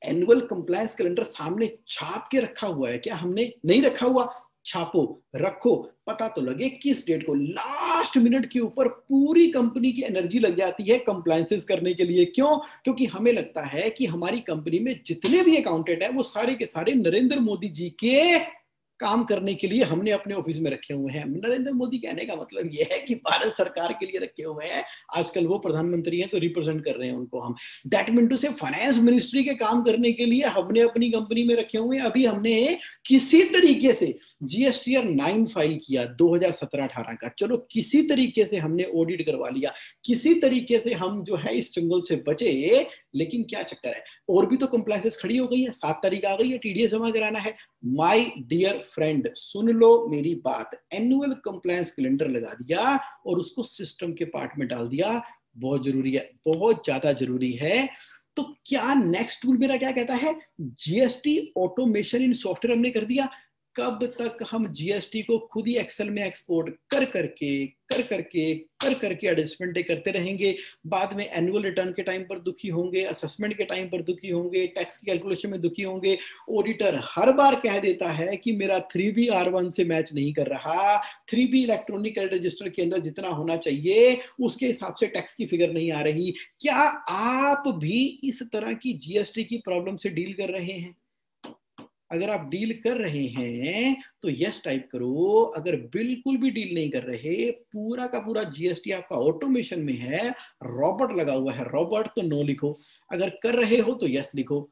एनुअल कंप्लायंस कैलेंडर सामने छाप के रखा हुआ है क्या? हमने नहीं रखा हुआ, छापो, रखो, पता तो लगे किस डेट को। लास्ट मिनट के ऊपर पूरी कंपनी की एनर्जी लग जाती है कंप्लायंसेस करने के लिए। क्यों? क्योंकि हमें लगता है कि हमारी कंपनी में जितने भी अकाउंटेंट है वो सारे के सारे नरेंद्र मोदी जी के काम करने के लिए हमने अपने ऑफिस में रखे हुए हैं। नरेंद्र मोदी कहने का मतलब यह है कि भारत सरकार के लिए रखे हुए हैं। आजकल वो प्रधानमंत्री हैं तो रिप्रेजेंट कर रहे हैं उनको हम। दैट मीन टू से फाइनेंस मिनिस्ट्री के काम करने के लिए हमने अपनी कंपनी में रखे हुए हैं। अभी हमने किसी तरीके से जीएसटीआर 9 फाइल किया 2017-18 का, चलो किसी तरीके से हमने ऑडिट करवा लिया, किसी तरीके से हम जो है इस चंगुल से बचे। लेकिन क्या चक्कर है, और भी तो कंप्लायंसेस खड़ी हो गई है, 7 तारीख आ गई है, टीडीएस जमा कराना है। माय डियर फ्रेंड सुन लो मेरी बात, एनुअल कंप्लायंस कैलेंडर लगा दिया और उसको सिस्टम के पार्ट में डाल दिया। बहुत जरूरी है, बहुत ज्यादा जरूरी है। तो क्या नेक्स्ट टूल मेरा क्या कहता है? जीएसटी ऑटोमेशन इन सॉफ्टवेयर हमने कर दिया। कब तक हम जीएसटी को खुद ही एक्सेल में एक्सपोर्ट कर करके एडजस्टमेंट करते रहेंगे? बाद में एनुअल रिटर्न के टाइम पर दुखी होंगे, असेसमेंट के टाइम पर दुखी होंगे, टैक्स की कैलकुलेशन में दुखी होंगे। ऑडिटर हर बार कह देता है कि मेरा 3B R1 से मैच नहीं कर रहा, 3B इलेक्ट्रॉनिक क्रेडिट रजिस्टर के अंदर जितना होना चाहिए उसके हिसाब से टैक्स की फिगर नहीं आ रही। क्या आप भी इस तरह की जीएसटी की प्रॉब्लम से डील कर रहे हैं? अगर आप डील कर रहे हैं तो यस टाइप करो। अगर बिल्कुल भी डील नहीं कर रहे, पूरा का पूरा जीएसटी आपका ऑटोमेशन में है, रॉबोट लगा हुआ है, रॉबोट तो नो लिखो। अगर कर रहे हो तो यस लिखो।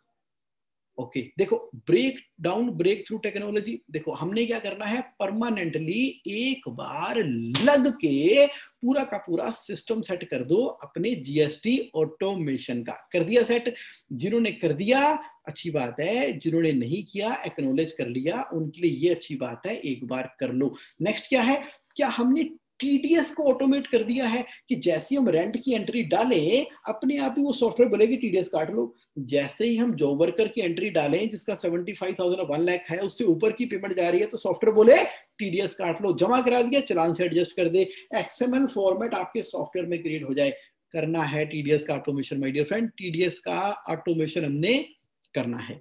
ओके देखो, break down, break through technology. देखो हमने क्या करना है, परमानेंटली एक बार लग के पूरा का पूरा सिस्टम सेट कर दो अपने जीएसटी ऑटोमेशन का। कर दिया सेट? जिन्होंने कर दिया अच्छी बात है, जिन्होंने नहीं किया एक्नॉलेज कर लिया, उनके लिए ये अच्छी बात है, एक बार कर लो। नेक्स्ट क्या है, क्या हमने टीडीएस को ऑटोमेट कर दिया है कि जैसे ही हम रेंट की एंट्री डालें अपने आप ही वो सॉफ्टवेयर बोलेगी टीडीएस काट लो। जैसे ही हम जॉब वर्कर की एंट्री डालें जिसका 75,000 1 लाख है, उससे ऊपर की पेमेंट जा रही है, तो सॉफ्टवेयर बोले टीडीएस काट लो। जमा करा दिया, चलान से एडजस्ट कर दे, एक्सएमएल फॉर्मेट आपके सॉफ्टवेयर में क्रिएट हो जाए। करना है टीडीएस का automation my dear friend, TDS का ऑटोमेशन हमने करना है।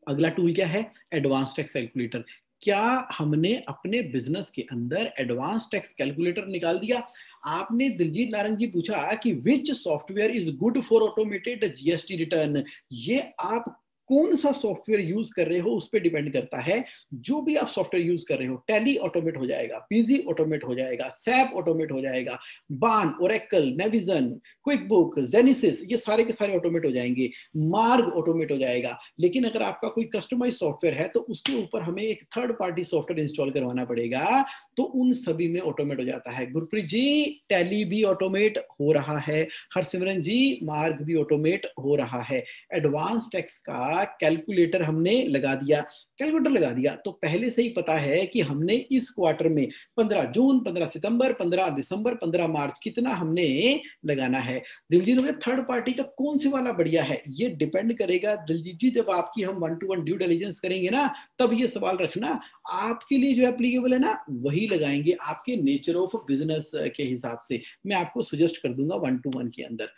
अगला टूल क्या है, एडवांस टैक्स कैलकुलेटर। क्या हमने अपने बिजनेस के अंदर एडवांस टैक्स कैलकुलेटर निकाल दिया? आपने दिलजीत नारंग जी पूछा कि विच software is good for automated GST return. ये आप कौन सा सॉफ्टवेयर यूज कर रहे हो उस पर डिपेंड करता है। जो भी आप सॉफ्टवेयर यूज कर रहे हो, टैली ऑटोमेट हो जाएगा, पीजी ऑटोमेट हो जाएगा, सैप ऑटोमेट हो जाएगा, बान, ओरेकल, नेविजन, क्विकबुक, जेनिसिस, ये सारे के सारे ऑटोमेट हो जाएंगे, मार्ग ऑटोमेट हो जाएगा। लेकिन अगर आपका कोई कस्टमाइज सॉफ्टवेयर है तो उसके ऊपर हमें एक थर्ड पार्टी सॉफ्टवेयर इंस्टॉल करवाना पड़ेगा, तो उन सभी में ऑटोमेट हो जाता है। गुरप्रीत जी टैली भी ऑटोमेट हो रहा है, हरसिमरन जी मार्ग भी ऑटोमेट हो रहा है। एडवांस टैक्स का कैलकुलेटर हमने लगा दिया, कैलकुलेटर लगा दिया तो पहले से ही पता है कि हमने इस क्वार्टर में 15 जून, 15 सितंबर, 15 दिसंबर, 15 मार्च कितना हमने लगाना है। दिलजीत भैया थर्ड पार्टी का कौन से वाला बढ़िया है, ये डिपेंड करेगा दिलजीत जी, जब आपकी हम 1-to-1 ड्यू डिलिजेंस करेंगे ना, तब ये सवाल रखना। आपके लिए जो एप्लीकेबल है ना वही लगाएंगे, आपके नेचर ऑफ बिजनेस के हिसाब से मैं आपको सजेस्ट कर दूंगा 1-to-1 के अंदर।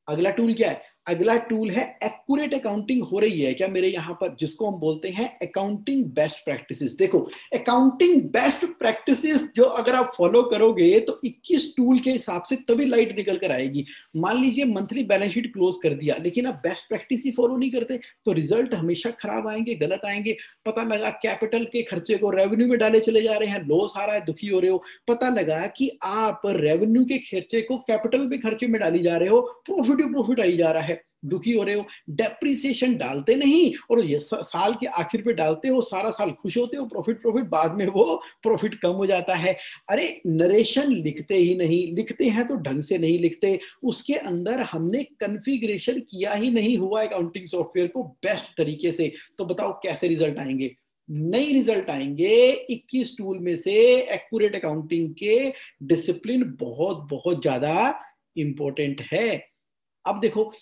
अगला टूल क्या है, अगला टूल है एक्यूरेट अकाउंटिंग हो रही है क्या मेरे यहाँ पर, जिसको हम बोलते हैं अकाउंटिंग बेस्ट प्रैक्टिसेस। देखो अकाउंटिंग बेस्ट प्रैक्टिसेस जो अगर आप फॉलो करोगे तो 21 टूल के हिसाब से तभी लाइट निकल कर आएगी। मान लीजिए मंथली बैलेंस शीट क्लोज कर दिया लेकिन आप बेस्ट प्रैक्टिस ही फॉलो नहीं करते तो रिजल्ट हमेशा खराब आएंगे, गलत आएंगे। पता लगा कैपिटल के खर्चे को रेवेन्यू में डाले चले जा रहे हैं, लॉस आ रहा है, दुखी हो रहे हो। पता लगा कि आप रेवेन्यू के खर्चे को कैपिटल पे खर्चे में डाली जा रहे हो, प्रॉफिट आई जा रहा है, दुखी हो रहे हो। डेप्रिसिएशन डालते नहीं और ये साल के आखिर पे डालते हो, सारा साल खुश होते हो, प्रॉफिट, बाद में वो प्रॉफिट कम हो जाता है। अरे नरेशन लिखते ही नहीं, लिखते हैं तो ढंग से नहीं लिखते, उसके अंदर हमने कॉन्फ़िगरेशन किया ही नहीं हुआ अकाउंटिंग सॉफ्टवेयर को बेस्ट तरीके से, तो बताओ कैसे रिजल्ट आएंगे? नई रिजल्ट आएंगे। 21 टूल में से एक्यूरेट अकाउंटिंग के डिसिप्लिन बहुत बहुत ज्यादा इंपॉर्टेंट है। अब देखो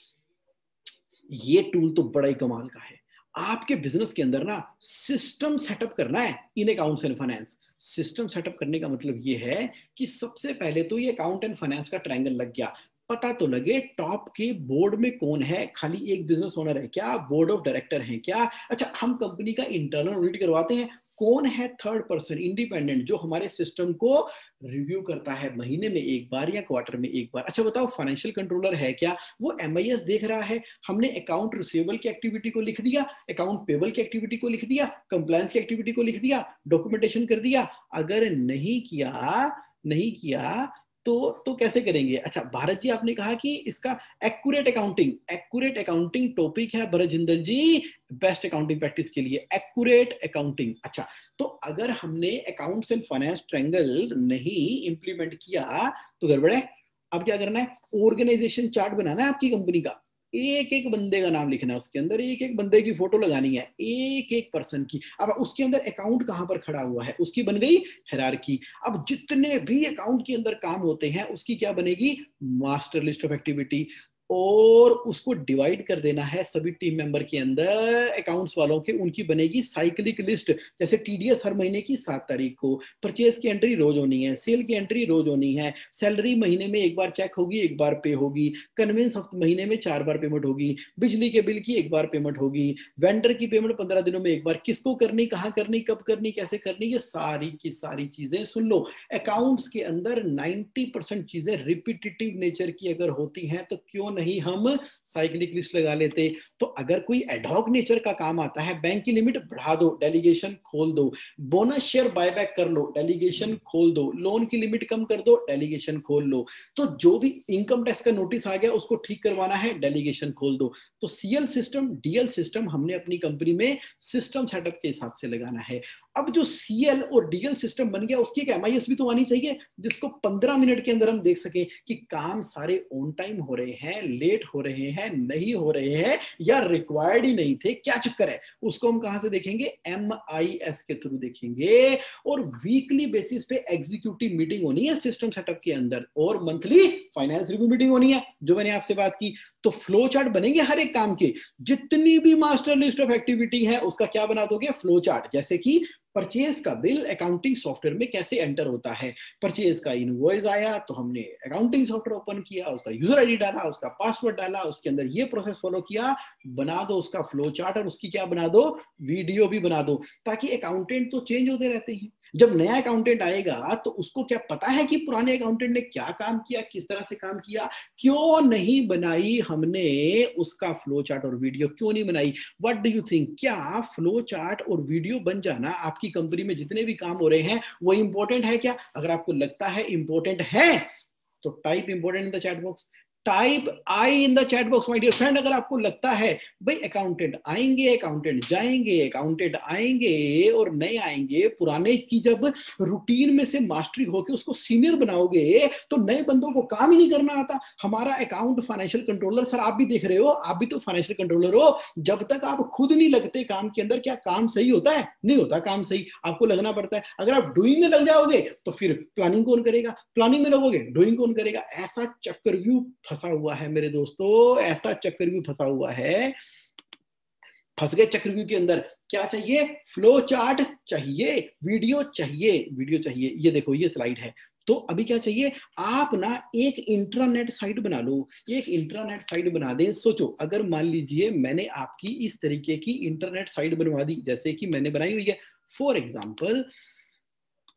ये टूल तो बड़ा ही कमाल का है। आपके बिजनेस के अंदर ना सिस्टम सेटअप करना है in accounts and finance. System setup करने का मतलब ये है कि सबसे पहले तो ये अकाउंट एंड फाइनेंस का ट्रायंगल लग गया, पता तो लगे टॉप के बोर्ड में कौन है, खाली एक बिजनेस ओनर है क्या, बोर्ड ऑफ डायरेक्टर है क्या। अच्छा हम कंपनी का इंटरनल ऑडिट करवाते हैं, कौन है थर्ड पर्सन इंडिपेंडेंट जो हमारे सिस्टम को रिव्यू करता है महीने में एक बार या क्वार्टर में एक बार। अच्छा बताओ फाइनेंशियल कंट्रोलर है क्या, वो एमआईएस देख रहा है। हमने अकाउंट रिसीवेबल की एक्टिविटी को लिख दिया, अकाउंट पेबल की एक्टिविटी को लिख दिया, कंप्लायंस की एक्टिविटी को लिख दिया, डॉक्यूमेंटेशन कर दिया। अगर नहीं किया तो कैसे करेंगे। अच्छा भारत जी आपने कहा कि इसका एक्यूरेट अकाउंटिंग टॉपिक है भरत जिंदल जी बेस्ट अकाउंटिंग प्रैक्टिस के लिए, एक्यूरेट अकाउंटिंग। अच्छा तो अगर हमने अकाउंट्स एंड फाइनेंस ट्रायंगल नहीं इंप्लीमेंट किया तो गड़बड़ है। अब क्या करना है, ऑर्गेनाइजेशन चार्ट बनाना है आपकी कंपनी का, एक एक बंदे का नाम लिखना है, उसके अंदर एक एक बंदे की फोटो लगानी है, एक एक पर्सन की। अब उसके अंदर अकाउंट कहां पर खड़ा हुआ है उसकी बन गई हायरार्की। अब जितने भी अकाउंट के अंदर काम होते हैं उसकी क्या बनेगी, मास्टर लिस्ट ऑफ एक्टिविटी। और उसको डिवाइड कर देना है सभी टीम मेंबर के अंदर, अकाउंट्स वालों के। उनकी बनेगी साइक्लिक लिस्ट, जैसे टीडीएस हर महीने की 7 तारीख को, परचेज की एंट्री रोज होनी है, सेल की एंट्री रोज होनी है, सैलरी महीने में एक बार चेक होगी, एक बार पे होगी, कन्वेंस महीने में 4 बार पेमेंट होगी, बिजली के बिल की एक बार पेमेंट होगी, वेंडर की पेमेंट 15 दिनों में एक बार, किसको करनी, कहाँ करनी, कब करनी, कैसे करनी, ये सारी की सारी चीजें सुन लो। अकाउंट्स के अंदर 90% चीजें रिपीटेटिव नेचर की अगर होती हैं तो क्यों नहीं हम साइक्लिक लिस्ट लगा लेते। तो अगर कोई एडहॉक नेचर का काम आता है, बैंक की लिमिट बढ़ा दो, डेलीगेशन खोल दो, बोनस शेयर बायबैक कर लो, डेलीगेशन खोल दो, लोन की लिमिट कम कर दो, डेलीगेशन खोल लो, तो जो भी इनकम टैक्स का नोटिस आ गया उसको ठीक करवाना है, डेलीगेशन खोल दो। तो सीएल सिस्टम, डीएल सिस्टम हमने अपनी कंपनी में सिस्टम सेटअप के हिसाब से लगाना है। अब जो सीएल और डीएल सिस्टम बन गया, उसकी एक एमआईएस भी तो आनी चाहिए, जिसको 15 मिनट के अंदर हम देख सके कि काम सारे ऑन टाइम हो रहे हैं, लेट हो रहे हैं, नहीं हो रहे हैं, या रिक्वायर्ड ही नहीं थे, क्या चक्कर है। उसको हम कहां से देखेंगे, एमआईएस के थ्रू देखेंगे। और वीकली बेसिस पे एग्जीक्यूटिव मीटिंग होनी है सिस्टम सेटअप के अंदर, और मंथली फाइनेंस रिव्यू मीटिंग होनी है, जो मैंने आपसे बात की। तो फ्लो चार्ट बनेंगे हर एक काम के, जितनी भी मास्टर लिस्ट ऑफ एक्टिविटी है उसका क्या बना दोगे, फ्लो चार्ट। जैसे कि परचेज का बिल अकाउंटिंग सॉफ्टवेयर में कैसे एंटर होता है, परचेज का इनवॉइस आया तो हमने अकाउंटिंग सॉफ्टवेयर ओपन किया, उसका यूजर आईडी डाला, उसका पासवर्ड डाला, उसके अंदर ये प्रोसेस फॉलो किया, बना दो उसका फ्लो चार्ट, और उसकी क्या बना दो, वीडियो भी बना दो। ताकि अकाउंटेंट तो चेंज होते रहते हैं, जब नया अकाउंटेंट आएगा तो उसको क्या पता है कि पुराने अकाउंटेंट ने क्या काम किया, किस तरह से काम किया, क्यों नहीं बनाई हमने उसका फ्लो चार्ट और वीडियो, क्यों नहीं बनाई। व्हाट डू यू थिंक, क्या फ्लो चार्ट और वीडियो बन जाना आपकी कंपनी में जितने भी काम हो रहे हैं वो इंपॉर्टेंट है क्या? अगर आपको लगता है इंपॉर्टेंट है तो type important in the chat box, type I in the chat box my dear friend. अगर आपको लगता है भाई अकाउंटेंट आएंगे, अकाउंटेंट जाएंगे, अकाउंटेंट आएंगे और नए आएंगे, पुराने की जब रूटीन में से मास्टरी होके उसको सीनियर बनाओगे तो नए बंदों को काम ही नहीं करना आता। हमारा अकाउंट फाइनेंशियल कंट्रोलर, सर आप भी देख रहे हो, आप भी तो फाइनेंशियल कंट्रोलर हो, जब तक आप खुद नहीं लगते काम के अंदर, क्या काम सही होता है? नहीं होता काम सही, आपको लगना पड़ता है। अगर आप डूइंग में लग जाओगे तो फिर प्लानिंग कौन करेगा, प्लानिंग में लगोगे डूइंग कौन करेगा। ऐसा चक्रव्यूह फंसा हुआ है मेरे दोस्तों, ऐसा चक्रव्यूह फंसा हुआ है। फंस गए चक्रव्यूह के अंदर। क्या चाहिए, फ्लो चार्ट चाहिए, वीडियो चाहिए, वीडियो चाहिए। ये देखो ये स्लाइड है। तो अभी क्या चाहिए, आप ना एक इंट्रानेट साइट बना लो, एक इंट्रानेट साइट बना दें। सोचो अगर मान लीजिए मैंने आपकी इस तरीके की इंटरनेट साइट बनवा दी, जैसे कि मैंने बनाई हुई है। फॉर एग्जाम्पल,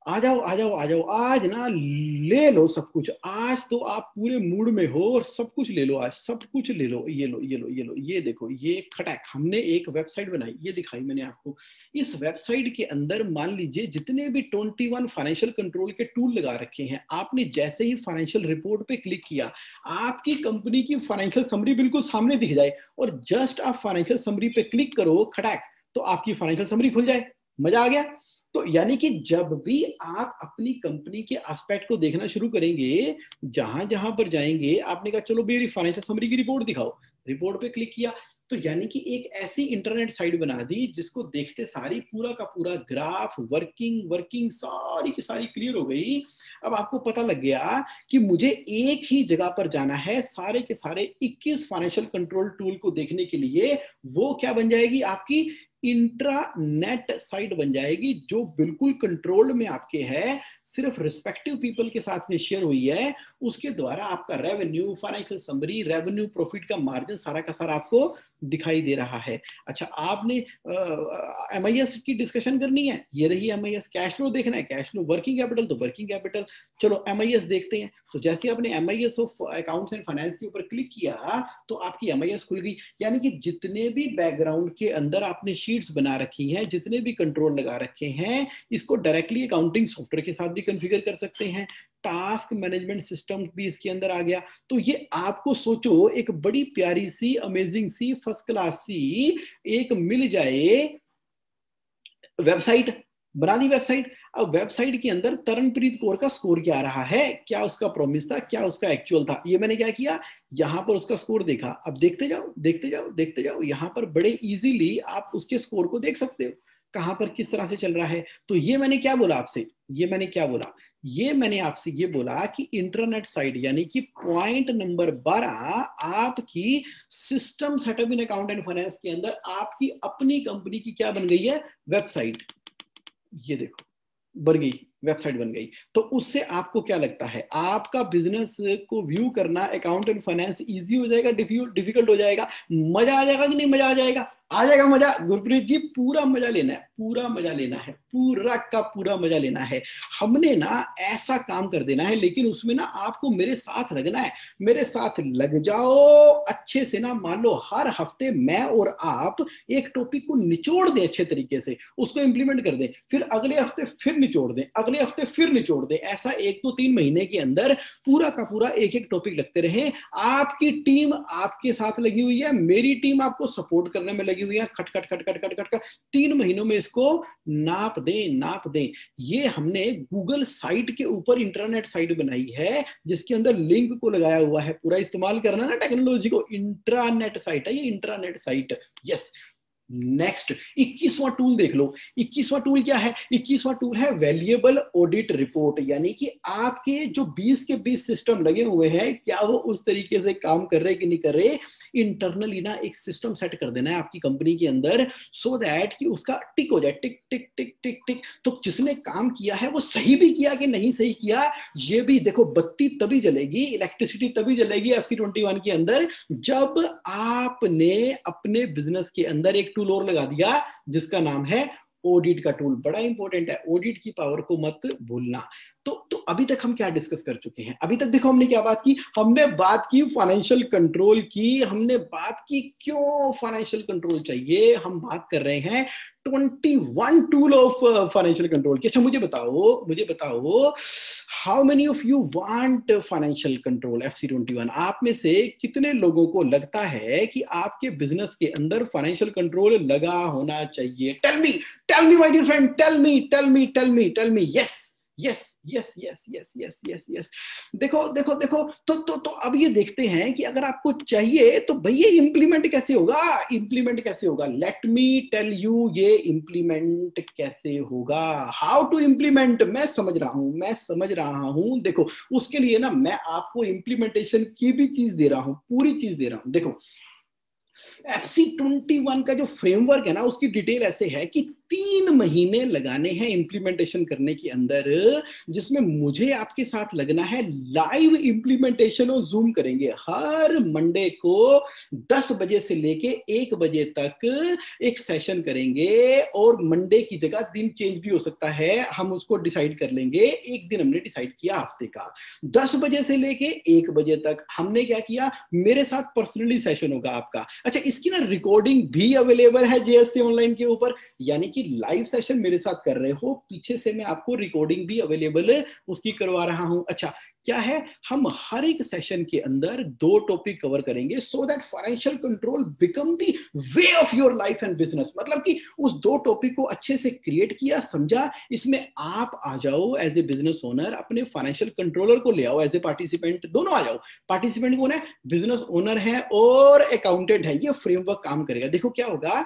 आ जाओ आ जाओ आ जाओ, आज ना ले लो सब कुछ, आज तो आप पूरे मूड में हो और सब कुछ ले लो, आज सब कुछ ले लो, ये लो ये लो ये लो, ये देखो ये खटैक हमने एक वेबसाइट बनाई, ये दिखाई मैंने आपको। इस वेबसाइट के अंदर मान लीजिए जितने भी 21 फाइनेंशियल कंट्रोल के टूल लगा रखे हैं, आपने जैसे ही फाइनेंशियल रिपोर्ट पे क्लिक किया, आपकी कंपनी की फाइनेंशियल समरी बिल्कुल सामने दिख जाए, और जस्ट आप फाइनेंशियल समरी पे क्लिक करो खटैक, तो आपकी फाइनेंशियल समरी खुल जाए। मजा आ गया। तो यानी कि जब भी आप अपनी कंपनी के एस्पेक्ट को देखना शुरू करेंगे, जहां जहां पर जाएंगे, आपने कहा चलो मेरी फाइनेंशियल समरी की रिपोर्ट दिखाओ, रिपोर्ट पे क्लिक किया, तो यानी कि एक ऐसी इंटरनेट साइट बना दी जिसको देखते सारी पूरा का पूरा ग्राफ, वर्किंग सारी की सारी क्लियर हो गई। अब आपको पता लग गया कि मुझे एक ही जगह पर जाना है सारे के सारे 21 फाइनेंशियल कंट्रोल टूल को देखने के लिए। वो क्या बन जाएगी, आपकी इंट्रानेट साइट बन जाएगी, जो बिल्कुल कंट्रोल्ड में आपके है, सिर्फ रिस्पेक्टिव पीपल के साथ में शेयर हुई है। उसके द्वारा आपका revenue, financial summary, revenue, profit का मार्जिन सारा का सारा आपको दिखाई दे रहा है। अच्छा, आपने एमआईएस की डिस्कशन करनी है, ये रही एमआईएस। कैश फ्लो देखना है, कैश फ्लो, वर्किंग कैपिटल तो वर्किंग कैपिटल। चलो एमआईएस देखते हैं। तो जैसे आपने MIS of accounts and finance के ऊपर क्लिक किया तो आपकी एमआईएस खुल गई। यानी कि जितने भी बैकग्राउंड के अंदर आपने शीट्स बना रखी हैं, जितने भी कंट्रोल लगा रखे हैं, इसको डायरेक्टली अकाउंटिंग सॉफ्टवेयर के साथ भी कॉन्फ़िगर कर सकते हैं। टास्क मैनेजमेंट सिस्टम भी इसके अंदर आ गया। तो ये आपको सोचो एक बड़ी प्यारी सी, अमेजिंग सी, फर्स्ट क्लास सी एक मिल जाए वेबसाइट। बना दी वेबसाइट। अब वेबसाइट के अंदर तरनप्रीत कौर का स्कोर क्या आ रहा है, क्या उसका प्रॉमिस था, क्या उसका एक्चुअल था, ये मैंने क्या किया, यहां पर उसका स्कोर देखा। अब देखते जाओ देखते जाओ देखते जाओ, यहां पर बड़े इजीली आप उसके स्कोर को देख सकते हो। कहां पर किस तरह से चल रहा है। तो ये मैंने क्या बोला आपसे, मैंने आपसे ये बोला कि इंटरनेट साइट यानी कि पॉइंट नंबर 12 आपकी system setup in account and finance के अंदर आपकी अपनी कंपनी की क्या बन गई है, वेबसाइट। ये देखो बन गई, वेबसाइट बन गई। तो उससे आपको क्या लगता है, आपका बिजनेस को व्यू करना अकाउंट एंड फाइनेंस इजी हो जाएगा, डिफिकल्ट हो जाएगा, मजा आ जाएगा कि नहीं मजा आ जाएगा? आ जाएगा मजा। गुरप्रीत जी पूरा मजा लेना है, पूरा मजा लेना है, पूरा का पूरा मजा लेना है। हमने ना ऐसा काम कर देना है, लेकिन उसमें ना आपको मेरे साथ लगना है, मेरे साथ लग जाओ अच्छे से ना। मान लो हर हफ्ते मैं और आप एक टॉपिक को निचोड़ दें अच्छे तरीके से, उसको इंप्लीमेंट कर दें, फिर अगले हफ्ते फिर निचोड़ दें, अगले हफ्ते फिर निचोड़ दें। ऐसा 1 to 3 महीने के अंदर पूरा का पूरा एक एक टॉपिक लगते रहे। आपकी टीम आपके साथ लगी हुई है, मेरी टीम आपको सपोर्ट करने में लगी हुई है, खट खट खट खट खट खट खट 3 महीनों में इसको नाप दें। ये हमने गूगल साइट के ऊपर इंटरनेट साइट बनाई है, जिसके अंदर लिंक को लगाया हुआ है। पूरा इस्तेमाल करना ना टेक्नोलॉजी को, इंट्रानेट साइट है ये, इंट्रानेट साइट। यस। नेक्स्ट 21वां टूल देख लो। 21वां टूल क्या है? 21वां टूल है वैल्यूएबल ऑडिट रिपोर्ट, यानी कि आपके जो 20 के 20 सिस्टम लगे हुए हैं, क्या वो उस तरीके से काम कर रहे कि नहीं कर रहे। इंटरनली ना एक सिस्टम सेट कर देना है आपकी कंपनी के अंदर, सो दैट कि उसका टिक हो जाए, टिक टिक टिक टिक टिक। तो जिसने काम किया है वो सही भी किया कि नहीं सही किया, ये भी देखो। बत्ती तभी जलेगी, इलेक्ट्रिसिटी तभी जलेगी FC21 के अंदर, जब आपने अपने बिजनेस के अंदर एक टूल और लगा दिया जिसका नाम है ऑडिट का टूल। बड़ा इंपॉर्टेंट है, ऑडिट की पावर को मत भूलना। तो अभी तक हम क्या डिस्कस कर चुके हैं? अभी तक देखो हमने क्या बात की, हमने बात की फाइनेंशियल कंट्रोल की, हमने बात की क्यों फाइनेंशियल कंट्रोल चाहिए। हम बात कर रहे हैं 21 टूल ऑफ फाइनेंशियल कंट्रोल की। अच्छा मुझे बताओ how many of you want financial control FC21? आप में से कितने लोगों को लगता है कि आपके बिजनेस के अंदर फाइनेंशियल कंट्रोल लगा होना चाहिए? Tell me my dear friend, tell me. Yes. देखो तो अब ये देखते हैं कि अगर आपको चाहिए तो भैया इंप्लीमेंट कैसे होगा। लेट मी टेल यू ये इंप्लीमेंट कैसे होगा। हाउ टू इंप्लीमेंट, मैं समझ रहा हूं। देखो उसके लिए ना मैं आपको इंप्लीमेंटेशन की भी चीज दे रहा हूं, पूरी चीज दे रहा हूं। देखो FC21 का जो फ्रेमवर्क है ना, उसकी डिटेल ऐसे है कि 3 महीने लगाने हैं इंप्लीमेंटेशन करने के अंदर, जिसमें मुझे आपके साथ लगना है। लाइव इंप्लीमेंटेशन और जूम करेंगे हर मंडे को 10 बजे से लेके 1 बजे तक एक सेशन करेंगे, और मंडे की जगह दिन चेंज भी हो सकता है, हम उसको डिसाइड कर लेंगे। एक दिन हमने डिसाइड किया हफ्ते का 10 बजे से लेके 1 बजे तक हमने क्या किया, मेरे साथ पर्सनली सेशन होगा आपका। अच्छा इसकी ना रिकॉर्डिंग भी अवेलेबल है JSC ऑनलाइन के ऊपर, यानी कि लाइव सेशन मेरे साथ कर रहे हो, पीछे से मैं आपको रिकॉर्डिंग भी अवेलेबल है उसकी करवा रहा हूं। अच्छा क्या है, हम हर एक सेशन के अंदर 2 टॉपिक कवर करेंगे, so that financial control become the way of your life and business. मतलब कि उस 2 टॉपिक को अच्छे से क्रिएट किया, समझा, इसमें आप आ जाओ एज ए बिजनेस ओनर, अपने फाइनेंशियल कंट्रोलर को ले आओ एज ए पार्टिसिपेंट, दोनों आ जाओ। पार्टिसिपेंट कौन है? बिजनेस ओनर है और अकाउंटेंट है। ये फ्रेमवर्क काम करेगा। देखो क्या होगा,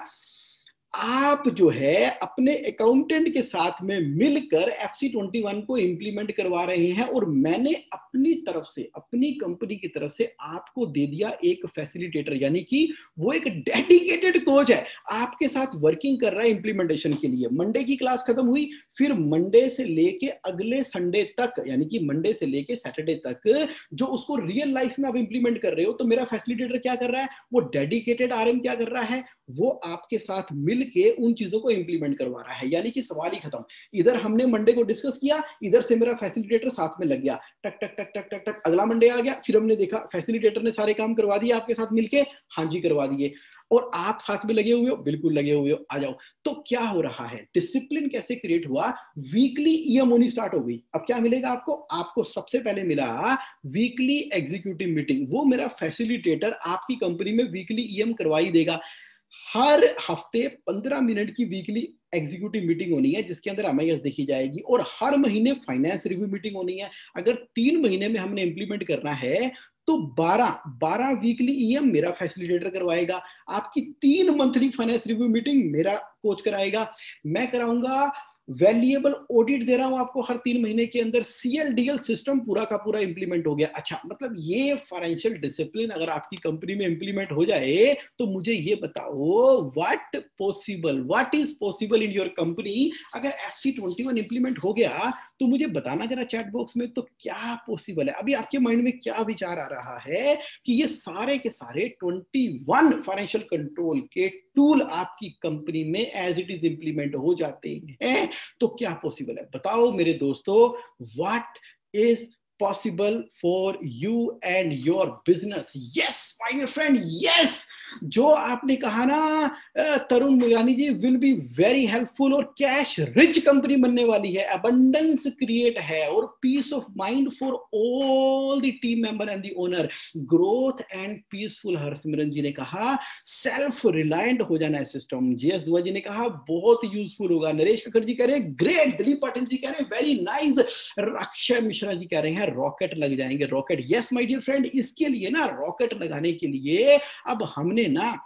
आप जो है अपने अकाउंटेंट के साथ में मिलकर FC21 को इंप्लीमेंट करवा रहे हैं, और मैंने अपनी तरफ से, अपनी कंपनी की तरफ से आपको दे दिया एक फैसिलिटेटर, यानी कि वो एक डेडिकेटेड कोच है, आपके साथ वर्किंग कर रहा है इंप्लीमेंटेशन के लिए। मंडे की क्लास खत्म हुई, फिर मंडे से लेके अगले संडे तक, यानी कि मंडे से लेके सैटरडे तक जो उसको रियल लाइफ में आप इंप्लीमेंट कर रहे हो, तो मेरा फैसिलिटेटर क्या कर रहा है, वो डेडिकेटेड RM क्या कर रहा है, वो आपके साथ मिलके उन चीजों को इंप्लीमेंट करवा रहा है। यानी कि सवाल ही खत्म। इधर हमने मंडे को डिस्कस किया, इधर से मेरा फैसिलिटेटर साथ में लग गया, टक टक टक टक टक टक, अगला मंडे आ गया, फिर हमने देखा फैसिलिटेटर ने सारे काम करवा दिए आपके साथ मिलके, हाँ जी करवा दिए, और आप साथ में लगे हुए हो, बिल्कुल लगे हुए हो, आ जाओ। तो क्या हो रहा है, डिसिप्लिन कैसे क्रिएट हुआ, वीकली EM होनी स्टार्ट हो गई। अब क्या मिलेगा आपको सबसे पहले मिला वीकली एग्जीक्यूटिव मीटिंग। वो मेरा फैसिलिटेटर आपकी कंपनी में वीकली EM करवाई देगा। हर हफ्ते 15 मिनट की वीकली एग्जीक्यूटिव मीटिंग होनी है, जिसके अंदर MIS देखी जाएगी, और हर महीने फाइनेंस रिव्यू मीटिंग होनी है। अगर 3 महीने में हमने इंप्लीमेंट करना है तो 12 वीकली ईएम मेरा फैसिलिटेटर करवाएगा, आपकी 3 मंथली फाइनेंस रिव्यू मीटिंग मेरा कोच कराएगा, मैं कराऊंगा वैल्यूएबल ऑडिट दे रहा हूं आपको हर 3 महीने के अंदर, CLDL सिस्टम पूरा का पूरा इंप्लीमेंट हो गया। अच्छा, मतलब ये फाइनेंशियल डिसिप्लिन अगर आपकी कंपनी में इंप्लीमेंट हो जाए तो मुझे ये बताओ what is possible in your company. अगर FC21 इंप्लीमेंट हो गया तो मुझे बताना जरा चैट बॉक्स में, तो क्या पॉसिबल है। अभी आपके माइंड में क्या विचार आ रहा है कि ये सारे के सारे 21 फाइनेंशियल कंट्रोल के टूल आपकी कंपनी में एज इट इज इंप्लीमेंट हो जाते हैं, तो क्या पॉसिबल है। बताओ मेरे दोस्तों, what is possible for you and your business. Yes my dear friend, yes. जो आपने कहा ना Tarun Mugani ji will be very helpful और कैश रिच कंपनी बनने वाली है, अबंडेंस क्रिएट है और peace of mind for all the team member and the owner, growth and peaceful. Harsimran ji ने कहा सेल्फ रिलायंट हो जाना है सिस्टम। जीएस दुआ जी ने कहा बहुत यूजफुल होगा। नरेश कक्कड़ जी कह रहे हैं ग्रेट। दिलीप पाटिल जी कह रहे हैं वेरी नाइस। अक्षय मिश्रा जी कह रहे हैं रॉकेट लग जाएंगे, rocket. Yes my dear friend, इसके लिए ना रॉकेट लगाने के लिए अब हमने ना,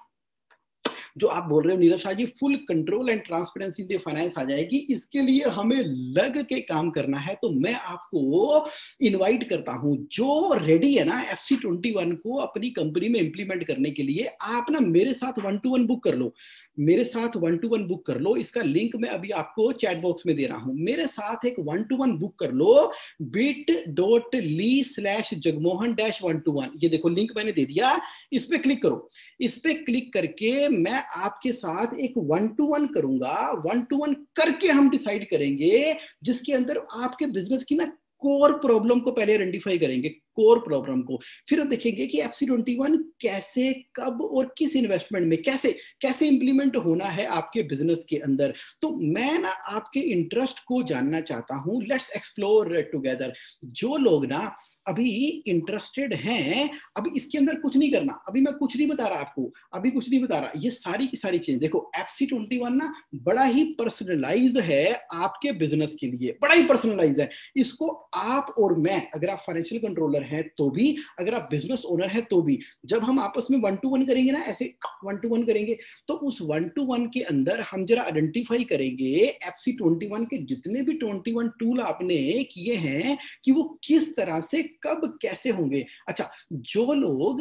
जो आप बोल रहे हो Neeraj Shah ji, full control and transparency the finance आ जाएगी, इसके लिए हमें लग के काम करना है। तो मैं आपको इनवाइट करता हूं, जो रेडी है ना FC21 को अपनी कंपनी में इंप्लीमेंट करने के लिए, आप ना मेरे साथ 1-to-1 बुक कर लो, मेरे साथ 1-to-1 बुक कर लो। इसका लिंक मैं अभी आपको चैट बॉक्स में दे रहा हूं। मेरे साथ एक 1-to-1 बुक कर लो, bit.ly/jagmohan-1-to-1। ये देखो लिंक मैंने दे दिया, इस पे क्लिक करो। इस पे क्लिक करके मैं आपके साथ एक 1-to-1 करूंगा। 1-to-1 करके हम डिसाइड करेंगे, जिसके अंदर आपके बिजनेस की ना कोर प्रॉब्लम को पहले आइडेंटिफाई करेंगे, कोर प्रॉब्लम को। फिर देखेंगे कि FC21 कैसे, कब और किस इन्वेस्टमेंट में कैसे कैसे इंप्लीमेंट होना है आपके बिजनेस के अंदर। तो मैं ना आपके इंटरेस्ट को जानना चाहता हूं, लेट्स एक्सप्लोर टुगेदर। जो लोग ना अभी इंटरेस्टेड हैं, अभी इसके अंदर कुछ नहीं करना, अभी मैं कुछ नहीं बता रहा आपको, अभी कुछ नहीं बता रहा। ये सारी की सारी चीज देखो, FC21 ना बड़ा ही पर्सनलाइज है आपके बिजनेस के लिए, बड़ा ही पर्सनलाइज है। इसको आप और मैं, अगर आप फाइनेंशियल कंट्रोलर हैं तो भी, अगर आप बिजनेस ओनर हैं तो भी, जब हम आपस में 1-to-1 करेंगे ना, ऐसे 1-to-1 करेंगे, तो उस 1-to-1 के अंदर हम जरा आइडेंटिफाई करेंगे FC21 के जितने भी 21 टूल आपने किए हैं कि वो किस तरह से, कब, कैसे होंगे। अच्छा, जो लोग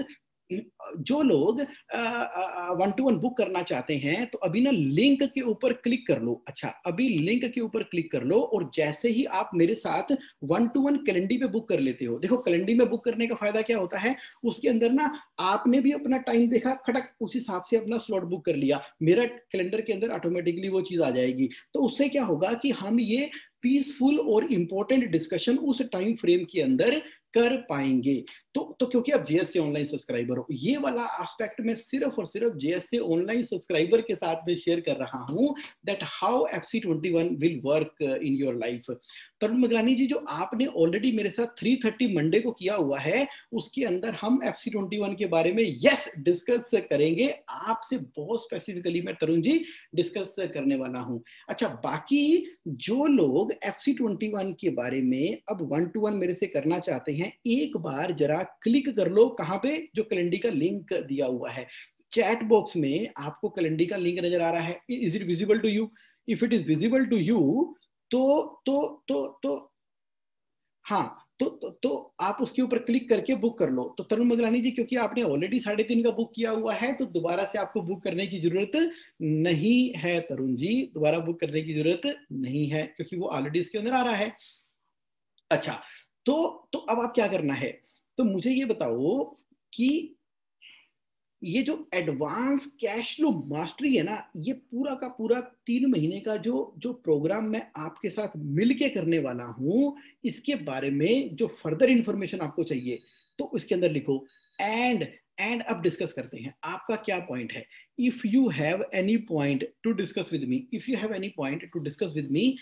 1-to-1 बुक करना चाहते हैं तो अभी ना लिंक के ऊपर क्लिक कर लो। अच्छा, अभी लिंक के ऊपर क्लिक कर लो और जैसे ही आप मेरे साथ 1-to-1 कैलेंडर पे बुक कर लेते हो, देखो कैलेंडर में बुक करने का फायदा क्या होता है, उसके अंदर ना आपने भी अपना टाइम देखा, खटक उस हिसाब से अपना स्लॉट बुक कर लिया, मेरा कैलेंडर के अंदर ऑटोमेटिकली वो चीज आ जाएगी। तो उससे क्या होगा कि हम ये पीसफुल और इंपॉर्टेंट डिस्कशन उस टाइम फ्रेम के अंदर कर पाएंगे। तो क्योंकि आप जेएससी ऑनलाइन सब्सक्राइबर हो, ये वाला एस्पेक्ट मैं सिर्फ और सिर्फ जेएससी ऑनलाइन सब्सक्राइबर के साथ में शेयर कर रहा हूं, that how FC21 will work in your life. Tarun Magrani ji, जो आपने ऑलरेडी मेरे साथ 3:30 मंडे को किया हुआ है, उसके अंदर हम FC21 के बारे में यस डिस्कस करेंगे, आपसे बहुत स्पेसिफिकली मैं तरुण जी डिस्कस करने वाला हूं। अच्छा, बाकी जो लोग FC21 के बारे में अब 1-to-1 मेरे से करना चाहते हैं, एक बार जरा क्लिक कर लो, कहां पे, जो कैलेंडर का लिंक दिया हुआ है चैट बॉक्स में, आपको कैलेंडर का लिंक नजर आ रहा है। Is it visible to you? If it is visible to you तो हाँ, तो आप उसके ऊपर क्लिक करके बुक कर लो। तो तरुण मगलानी जी, क्योंकि आपने ऑलरेडी 3:30 का बुक किया हुआ है, तो दोबारा से आपको बुक करने की जरूरत नहीं है। तरुण जी, दोबारा बुक करने की जरूरत नहीं है, क्योंकि वो ऑलरेडी इसके अंदर आ रहा है। अच्छा, तो अब आप क्या करना है, तो मुझे ये बताओ कि ये जो एडवांस कैश फ्लो मास्टरी है ना, ये पूरा का पूरा 3 महीने का जो प्रोग्राम मैं आपके साथ मिलके करने वाला हूं, इसके बारे में जो फर्दर इंफॉर्मेशन आपको चाहिए तो उसके अंदर लिखो एंड अब डिस्कस करते हैं, आपका क्या पॉइंट है। If you have any point two discuss with me, if you have any point two discuss with me,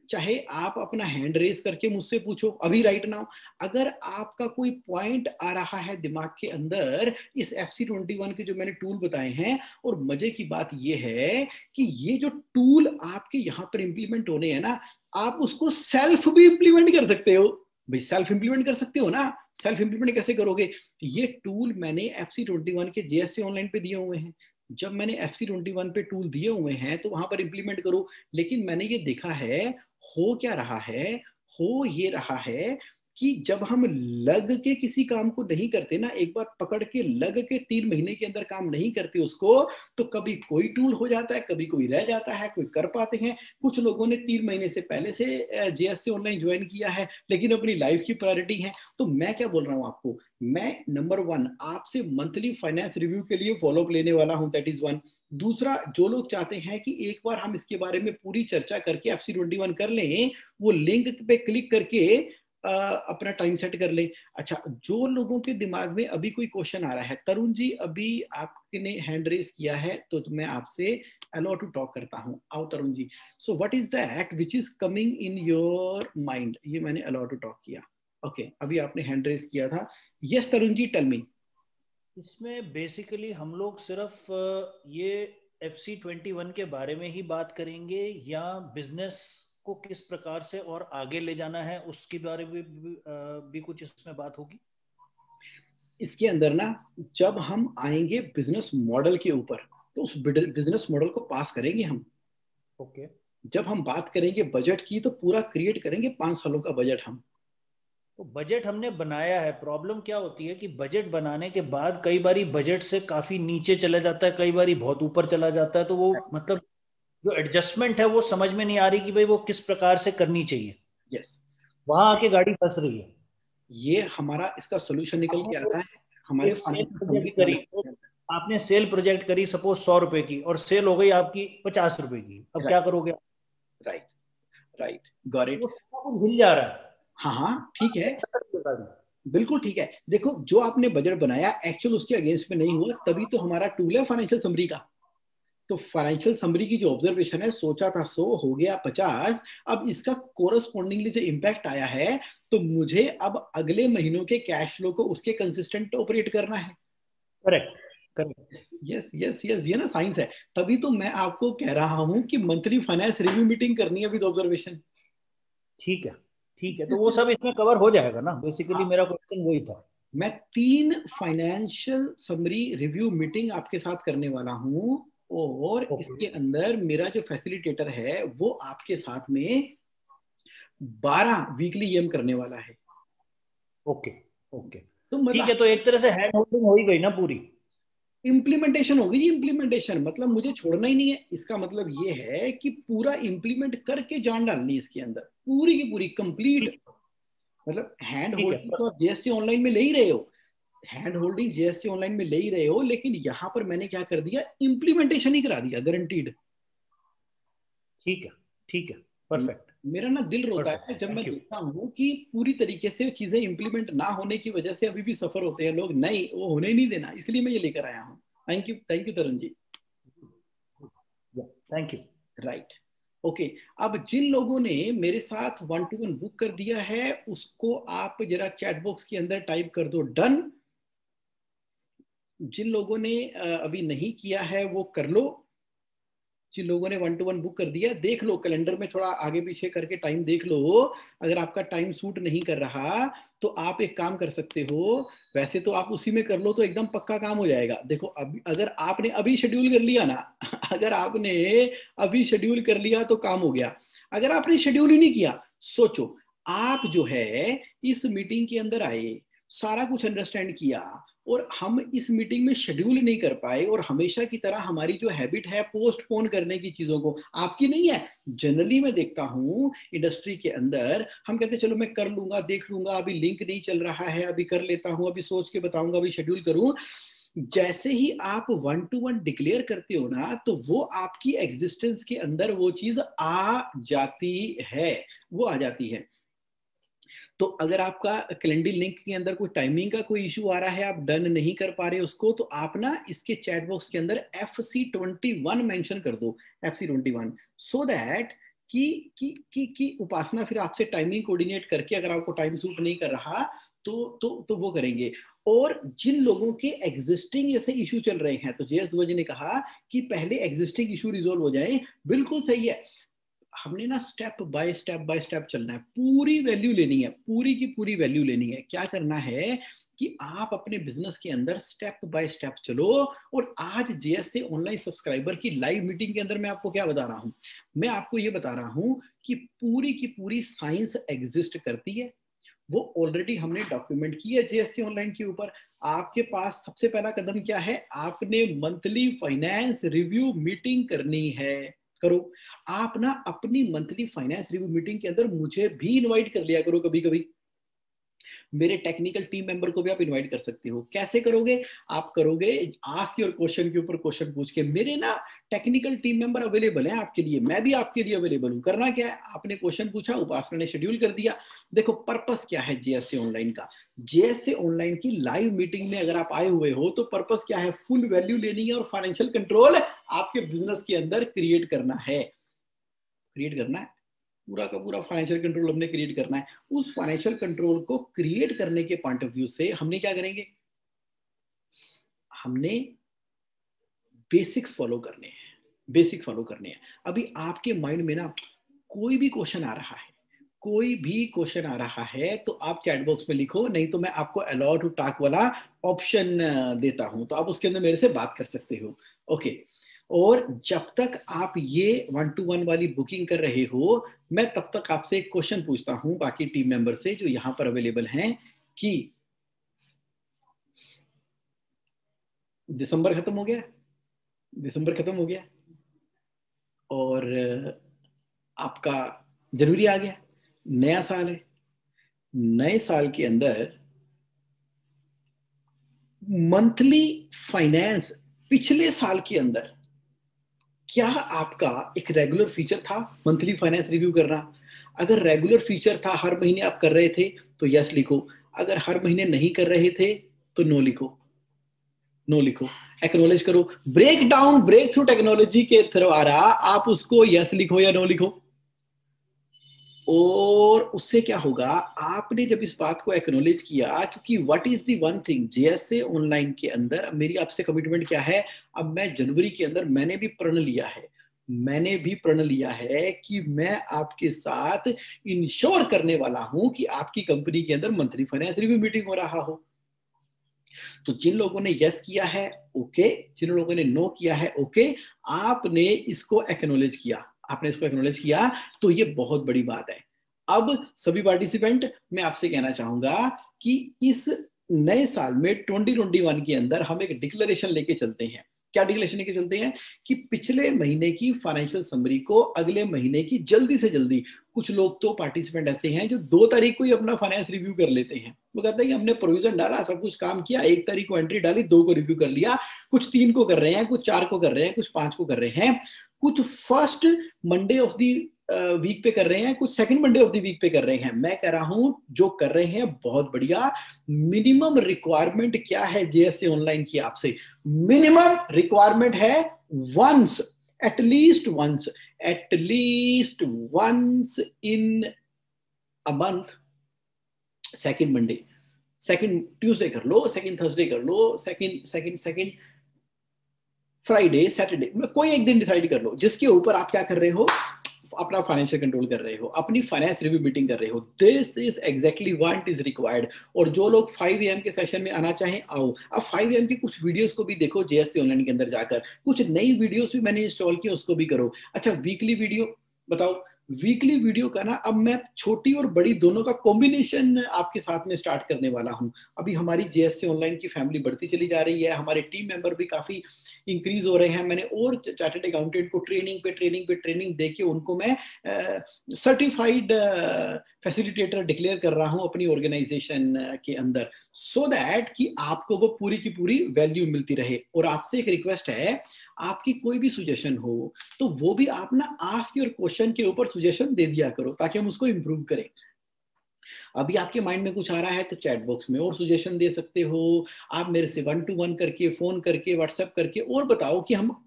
चाहे आप अपना हैंड रेस करके मुझसे पूछो अभी राइट नाउ। अगर आपका कोई पॉइंट आ रहा है दिमाग के अंदर इस FC21 के जो मैंने टूल बताए हैं, और मजे की बात ये है कि ये जो टूल आपके यहाँ पर इंप्लीमेंट होने हैं ना, आप उसको सेल्फ भी इंप्लीमेंट कर सकते हो। भाई सेल्फ इंप्लीमेंट कर सकते हो ना, सेल्फ इंप्लीमेंट कैसे करोगे? ये टूल मैंने FC21 के JSC ऑनलाइन पे दिए हुए हैं। जब मैंने FC21 पे टूल दिए हुए हैं तो वहां पर इंप्लीमेंट करो। लेकिन मैंने ये देखा है, हो क्या रहा है, हो ये रहा है कि जब हम लग के किसी काम को नहीं करते ना, एक बार पकड़ के लग के 3 महीने के अंदर काम नहीं करते उसको, तो कभी कोई टूल हो जाता है, कभी कोई रह जाता है, कोई कर पाते हैं। कुछ लोगों ने 3 महीने से पहले से JSC ऑनलाइन ज्वाइन किया है, लेकिन अपनी लाइफ की प्रायोरिटी है। तो मैं क्या बोल रहा हूं आपको, मैं नंबर 1 आपसे मंथली फाइनेंस रिव्यू के लिए फॉलोअप लेने वाला हूं, दैट इज 1। दूसरा, जो लोग चाहते हैं कि एक बार हम इसके बारे में पूरी चर्चा करके FC21 कर लें, वो लिंक पे क्लिक करके अपना टाइम सेट कर ले। अच्छा, जो लोगों के दिमाग में अभी कोई क्वेश्चन आ रहा है, तरुण जी अभी आपने हैंड रेज किया है तो मैं आपसे अलाउ टू टॉक करता हूं। आओ Tarun ji. So what is that which is coming in your mind? ये मैंने अलाउ टू टॉक किया। ओके, अभी आपने हैंड रेज किया था। Yes Tarun ji, tell me. इसमें बेसिकली हम लोग सिर्फ ये FC21 के बारे में ही बात करेंगे या बिजनेस को किस प्रकार से और आगे ले जाना है उसके बारे में भी कुछ इसमें बात होगी? इसके अंदर ना, जब हम आएंगे बिजनेस मॉडल के ऊपर, तो उस बिजनेस मॉडल को पास करेंगे हम। ओके। जब हम बात करेंगे बजट की, तो पूरा क्रिएट करेंगे 5 सालों का बजट हम। तो बजट हमने बनाया है, प्रॉब्लम क्या होती है कि बजट बनाने के बाद कई बारी बजट से काफी नीचे चला जाता है, कई बारी बहुत ऊपर चला जाता है, तो वो मतलब जो एडजस्टमेंट है वो समझ में नहीं आ रही कि भाई वो किस प्रकार से करनी चाहिए। यस, वहां आके गाड़ी फंस रही है। ये हमारा इसका सोल्यूशन निकल के आता है हमारे एक सेल प्रोजेक्ट करी, आपने सेल प्रोजेक्ट करी सपोज 100 रुपए की, और सेल हो गई आपकी 50 रुपए की, अब क्या करोगे? Right, right, got it. वो सब कुछ हिल जा रहा है। हाँ हाँ, ठीक है, बिल्कुल ठीक है। देखो, जो आपने बजट बनाया एक्चुअल उसके अगेंस्ट में नहीं हुआ, तभी तो हमारा टूल है फाइनेंशियल समरी का। तो फाइनेंशियल समरी की जो ऑब्जर्वेशन है, सोचा था 100 हो गया 50, अब इसका कोरस्पॉन्डिंगली जो इम्पैक्ट आया है, तो मुझे अब अगले महीनों के कैश फ्लो को उसके कंसिस्टेंट ऑपरेट करना है। Correct, correct. Yes yes yes, ये ना साइंस है। तभी तो मैं आपको कह रहा हूं कि मंथली फाइनेंस रिव्यू मीटिंग करनी है विद ऑब्जर्वेशन। ठीक है, ठीक है, तो वो सब इसमें कवर हो जाएगा ना, बेसिकली मेरा क्वेश्चन वही था। मैं 3 फाइनेंशियल समरी रिव्यू मीटिंग आपके साथ करने वाला हूं, और इसके अंदर मेरा जो फैसिलिटेटर है वो आपके साथ में 12 वीकली ईएम करने वाला है। ओके, ओके, तो ठीक मतलब है, तो एक तरह से हैंड होल्डिंग हो ही गई ना पूरी। इम्प्लीमेंटेशन होगी जी, इम्प्लीमेंटेशन मतलब मुझे छोड़ना ही नहीं है। इसका मतलब ये है कि पूरा इम्प्लीमेंट करके जान डालनी है इसके अंदर, पूरी की पूरी कंप्लीट। मतलब हैंड होल्डिंग तो आप JSC ऑनलाइन में ले ही रहे हो, हैंड होल्डिंग JSC ऑनलाइन में ले ही रहे हो, लेकिन यहां पर मैंने क्या कर दिया, इम्प्लीमेंटेशन ही करा दिया, गारंटीड। ठीक है, ठीक है, परफेक्ट। मेरा ना दिल रोता है जब मैं देखता हूँ कि पूरी तरीके से चीजें इंप्लीमेंट ना होने की वजह से अभी भी सफर होते हैं लोग। नहीं, वो होने नहीं देना, इसलिए मैं ये लेकर आया हूँ। Thank you Tarun ji. Thank you. Right, okay. अब जिन लोगों ने मेरे साथ 1-to-1 बुक कर दिया है, उसको आप जरा चैट बॉक्स के अंदर टाइप कर दो डन। जिन लोगों ने अभी नहीं किया है वो कर लो। जिन लोगों ने 1-to-1 बुक कर दिया, देख लो कैलेंडर में थोड़ा आगे पीछे करके टाइम देख लो। अगर आपका टाइम सूट नहीं कर रहा तो आप एक काम कर सकते हो, वैसे तो आप उसी में कर लो तो एकदम पक्का काम हो जाएगा। देखो, अभी अगर आपने अभी शेड्यूल कर लिया ना अगर आपने अभी शेड्यूल कर लिया तो काम हो गया। अगर आपने शेड्यूल ही नहीं किया, सोचो, आप जो है इस मीटिंग के अंदर आए, सारा कुछ अंडरस्टैंड किया, और हम इस मीटिंग में शेड्यूल नहीं कर पाए, और हमेशा की तरह हमारी जो हैबिट है पोस्टपोन करने की चीजों को, आपकी नहीं है, जनरली मैं देखता हूं इंडस्ट्री के अंदर, हम कहते चलो मैं कर लूंगा, देख लूंगा, अभी लिंक नहीं चल रहा है, अभी कर लेता हूं, अभी सोच के बताऊंगा, अभी शेड्यूल करूं। जैसे ही आप 1-to-1 डिक्लेयर करते हो ना, तो वो आपकी एग्जिस्टेंस के अंदर वो चीज आ जाती है, वो आ जाती है। तो अगर आपका कैलेंडर लिंक के अंदर कोई टाइमिंग का कोई इशू आ रहा है, आप डन नहीं कर पा रहे उसको, तो आप ना इसके चैट बॉक्स के अंदर FC21 मेंशन कर दो, FC21, सो दैट कि उपासना फिर आपसे टाइमिंग कोऑर्डिनेट करके, अगर आपको टाइम सूट नहीं कर रहा तो वो करेंगे। और जिन लोगों के एग्जिस्टिंग ऐसे इशू चल रहे हैं, तो JS दुबे जी ने कहा कि पहले एग्जिस्टिंग इशू रिजोल्व हो जाए, बिल्कुल सही है। हमने ना स्टेप बाय स्टेप चलना है, पूरी वैल्यू लेनी है, पूरी की पूरी वैल्यू लेनी है। क्या करना है कि आप अपने बिजनेस के अंदर स्टेप बाय स्टेप चलो। और आज जेएसए ऑनलाइन सब्सक्राइबर की लाइव मीटिंग के अंदर मैं आपको क्या बता रहा हूं, मैं आपको ये बता रहा हूं कि पूरी की पूरी साइंस एग्जिस्ट करती है, वो ऑलरेडी हमने डॉक्यूमेंट की है जेएससी ऑनलाइन के ऊपर। आपके पास सबसे पहला कदम क्या है, आपने मंथली फाइनेंस रिव्यू मीटिंग करनी है। करो आप ना अपनी मंथली फाइनेंस रिव्यू मीटिंग के अंदर मुझे भी इनवाइट कर लिया करो, कभी कभी मेरे टेक्निकल टीम मेंबर को भी आप इनवाइट कर सकते हो। कैसे करोगे, आप करोगे आस्क योर क्वेश्चन के ऊपर क्वेश्चन पूछ के। मेरे ना टेक्निकल टीम मेंबर अवेलेबल हैं आपके लिए, मैं भी आपके लिए अवेलेबल हूं। करना क्या है, आपने क्वेश्चन पूछा, उपासना ने शेड्यूल कर दिया। देखो पर्पस क्या है जेएसए ऑनलाइन का, जेएसए ऑनलाइन की लाइव मीटिंग में अगर आप आए हुए हो तो पर्पस क्या है, फुल वैल्यू लेनी है और फाइनेंशियल कंट्रोल आपके बिजनेस के अंदर क्रिएट करना है, क्रिएट करना है। पूरा का पूरा फाइनेंशियल कंट्रोल हमने क्रिएट करना है। उस फाइनेंशियल कंट्रोल को क्रिएट करने के पॉइंट ऑफ व्यू से हमने क्या करेंगे, हमने बेसिक्स फॉलो करने हैं, बेसिक फॉलो करने हैं। अभी आपके माइंड में ना कोई भी क्वेश्चन आ रहा है, कोई भी क्वेश्चन आ रहा है तो आप चैट बॉक्स में लिखो, नहीं तो मैं आपको अलाउ टू टॉक वाला ऑप्शन देता हूं, तो आप उसके अंदर मेरे से बात कर सकते हो। ओके, और जब तक आप ये 1-to-1 वाली बुकिंग कर रहे हो, मैं तब तक आपसे एक क्वेश्चन पूछता हूं बाकी टीम मेंबर से जो यहां पर अवेलेबल हैं कि दिसंबर खत्म हो गया, दिसंबर खत्म हो गया और आपका जनवरी आ गया, नया साल है। नए साल के अंदर मंथली फाइनेंस पिछले साल के अंदर क्या आपका एक रेगुलर फीचर था मंथली फाइनेंस रिव्यू करना? अगर रेगुलर फीचर था, हर महीने आप कर रहे थे तो यस लिखो, अगर हर महीने नहीं कर रहे थे तो नो लिखो, नो लिखो, एक्नॉलेज करो। Break down break through technology के द्वारा आप उसको यस लिखो या नो लिखो। और उससे क्या होगा, आपने जब इस बात को एक्नॉलेज किया, क्योंकि what is the one thing JSA online के अंदर मेरी आपसे कमिटमेंट क्या है, अब मैं जनवरी के अंदर मैंने भी प्रण लिया है, मैंने भी प्रण लिया है कि मैं आपके साथ इंश्योर करने वाला हूं कि आपकी कंपनी के अंदर मंथली फाइनेंस रिव्यू मीटिंग हो रहा हो। तो जिन लोगों ने यस किया है ओके, जिन लोगों ने नो किया है ओके, आपने इसको एक्नॉलेज किया, आपने इसको एक्नॉलेज किया, तो ये बहुत बड़ी बात है। अब सभी पार्टिसिपेंट, मैं आपसे कहना चाहूंगा कि इस नए साल में 2021 के अंदर हम एक डिक्लेरेशन लेके चलते हैं। क्या डिक्लेरेशन लेके चलते हैं कि पिछले महीने की फाइनेंशियल समरी को अगले महीने की जल्दी से जल्दी, कुछ लोग तो पार्टिसिपेंट ऐसे हैं जो 2 तारीख को ही अपना फाइनेंस रिव्यू कर लेते हैं। वो कहते हैं कि हमने प्रोविजन डाला, सब कुछ काम किया, 1 तारीख को एंट्री डाली, 2 को रिव्यू कर लिया, कुछ 3 को कर रहे हैं, कुछ 4 को कर रहे हैं, कुछ 5 को कर रहे हैं, कुछ first Monday of the week पे कर रहे हैं, कुछ second Monday of the week पे कर रहे हैं। मैं कह रहा हूं जो कर रहे हैं बहुत बढ़िया। मिनिमम रिक्वायरमेंट क्या है जेएसए ऑनलाइन की आपसे? मिनिमम रिक्वायरमेंट है once, at least once in a month, second Monday, second Tuesday कर लो, सेकंड थर्सडे कर लो, सेकंड फ्राइडे, सैटरडे, कोई एक दिन डिसाइड कर लो जिसके ऊपर आप क्या कर रहे हो, अपना फाइनेंशियल कंट्रोल कर रहे हो, अपनी फाइनेंस रिव्यू मीटिंग कर रहे हो। This is exactly what is required. और जो लोग 5 AM के सेशन में आना चाहें आओ। अब 5 AM की कुछ वीडियोस को भी देखो जेएससी ऑनलाइन के अंदर जाकर, कुछ नई वीडियोस भी मैंने इंस्टॉल की, उसको भी करो। अच्छा वीकली वीडियो बताओ, वीकली वीडियो का ना अब मैं छोटी और बड़ी दोनों का कॉम्बिनेशन आपके साथ में स्टार्ट करने वाला हूं। अभी हमारी जेएससी ऑनलाइन की फैमिली बढ़ती चली जा रही है, हमारे टीम मेंबर भी काफी इंक्रीज हो रहे हैं। मैंने और चार्टर्ड अकाउंटेंट को ट्रेनिंग देके उनको मैं सर्टिफाइड फैसिलिटेटर डिक्लेयर कर रहा हूं अपनी ऑर्गेनाइजेशन के अंदर, सो दैट कि आपको वो पूरी की पूरी वैल्यू मिलती रहे। और आपसे एक रिक्वेस्ट है, आपकी कोई भी सुजेशन हो तो वो भी आप ना आस्क योर क्वेश्चन के ऊपर सुजेशन दे दिया करो, ताकि हम उसको इंप्रूव करें। अभी आपके माइंड में कुछ आ रहा है तो चैट बॉक्स में और सुजेशन दे सकते हो। आप मेरे से 1-to-1 करके, फोन करके, व्हाट्सएप करके और बताओ कि हम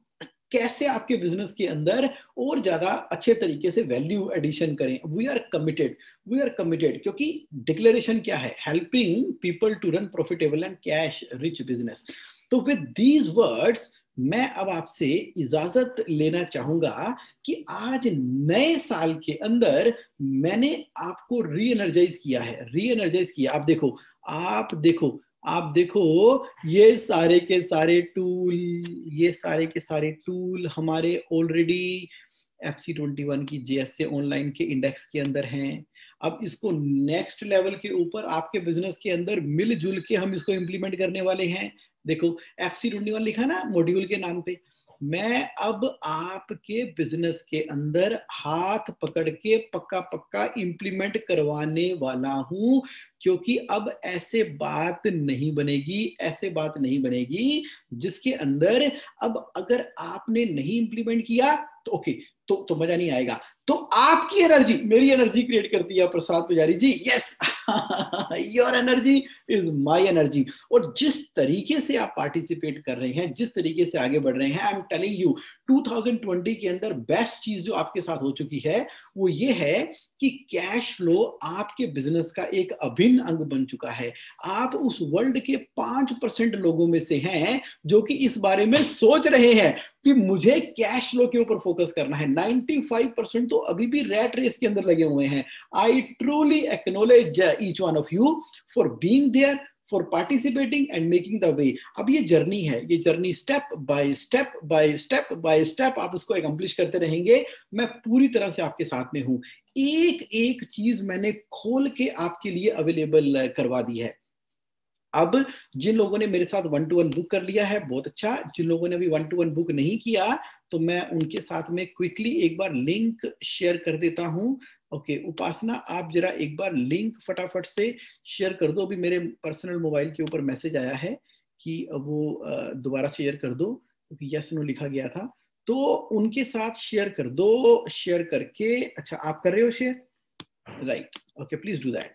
कैसे आपके बिजनेस के अंदर और ज्यादा अच्छे तरीके से वैल्यू एडिशन करें। वी आर कमिटेड, क्योंकि डिक्लेरेशन क्या है, helping people to run profitable and cash rich business. तो विद दीज वर्ड्स मैं अब आपसे इजाजत लेना चाहूंगा कि आज नए साल के अंदर मैंने आपको री एनर्जाइज किया है, री एनर्जाइज किया। आप देखो ये सारे के सारे टूल हमारे ऑलरेडी FC21 की JSA ऑनलाइन के इंडेक्स के अंदर हैं। अब इसको नेक्स्ट लेवल के ऊपर आपके बिजनेस के अंदर मिलजुल के हम इसको इंप्लीमेंट करने वाले हैं। देखो FC21 लिखा ना मॉड्यूल के नाम पे। मैं अब आपके बिजनेस के अंदर हाथ पकड़ के पक्का पक्का इंप्लीमेंट करवाने वाला हूं, क्योंकि अब ऐसे बात नहीं बनेगी जिसके अंदर अब अगर आपने नहीं इंप्लीमेंट किया तो ओके, तो मजा नहीं आएगा। तो आपकी एनर्जी मेरी एनर्जी क्रिएट करती है Prasad Pujari ji. Yes, your energy is my energy. और जिस तरीके से आप पार्टिसिपेट कर रहे हैं, जिस तरीके से आगे बढ़ रहे हैं, आई एम टेलिंग यू 2020 के अंदर बेस्ट चीज जो आपके साथ हो चुकी है वो ये है कि कैश फ्लो आपके बिजनेस का एक अभिन्न अंग बन चुका है। आप उस वर्ल्ड के 5% लोगों में से हैं जो कि इस बारे में सोच रहे हैं कि मुझे कैश फ्लो के ऊपर फोकस करना है। 95% तो अभी भी रैट रेस के अंदर लगे हुए हैं। I truly acknowledge each one of you for being there, for participating and making the way. अब ये जर्नी है, ये जर्नी स्टेप बाय स्टेप आप उसको अकम्प्लिश करते रहेंगे। मैं पूरी तरह से आपके साथ में हूं। एक एक चीज मैंने खोल के आपके लिए अवेलेबल करवा दी है। अब जिन लोगों ने मेरे साथ 1-to-1 बुक कर लिया है बहुत अच्छा, जिन लोगों ने अभी 1-to-1 बुक नहीं किया तो मैं उनके साथ में क्विकली एक बार लिंक शेयर कर देता हूं। ओके उपासना, आप जरा एक बार लिंक फटाफट से शेयर कर दो। अभी मेरे पर्सनल मोबाइल के ऊपर मैसेज आया है कि वो दोबारा शेयर कर दो, क्योंकि यस नो लिखा गया था। तो उनके साथ शेयर कर दो, शेयर करके, अच्छा आप कर रहे हो share, right, okay please do that,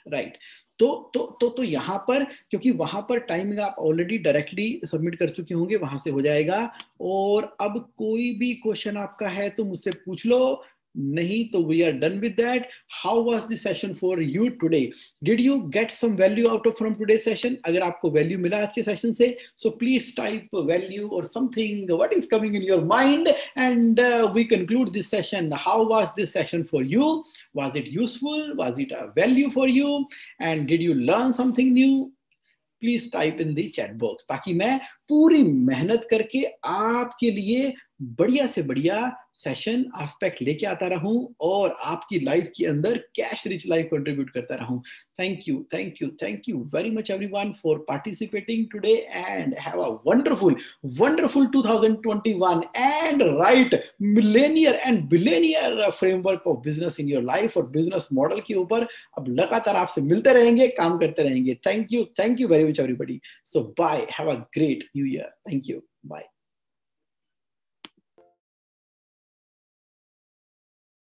right. तो यहाँ पर, क्योंकि वहां पर टाइमिंग आप ऑलरेडी डायरेक्टली सबमिट कर चुके होंगे, वहां से हो जाएगा। और अब कोई भी क्वेश्चन आपका है तो मुझसे पूछ लो, नहीं तो we are done with that. How was the session for you today? Did you get some value out of from today session? अगर आपको वैल्यू मिला आज के सेशन से, सो प्लीज टाइप वैल्यू और something what is coming in your mind and we conclude this session. How was this session for you? Was it useful? Was it a value for you? And did you learn something new? Please type in the chat box, ताकि मैं पूरी मेहनत करके आपके लिए बढ़िया से बढ़िया सेशन एस्पेक्ट लेके आता रहूं और आपकी लाइफ के अंदर कैश रिच लाइफ कंट्रीब्यूट करता रहूं। Thank you very much everyone for participating today and have a wonderful 2021 and right Millionaire and billionaire framework of business in your life. और बिजनेस मॉडल के ऊपर अब लगातार आपसे मिलते रहेंगे, काम करते रहेंगे। Thank you very much everybody. So bye, have a great new year. Thank you, bye.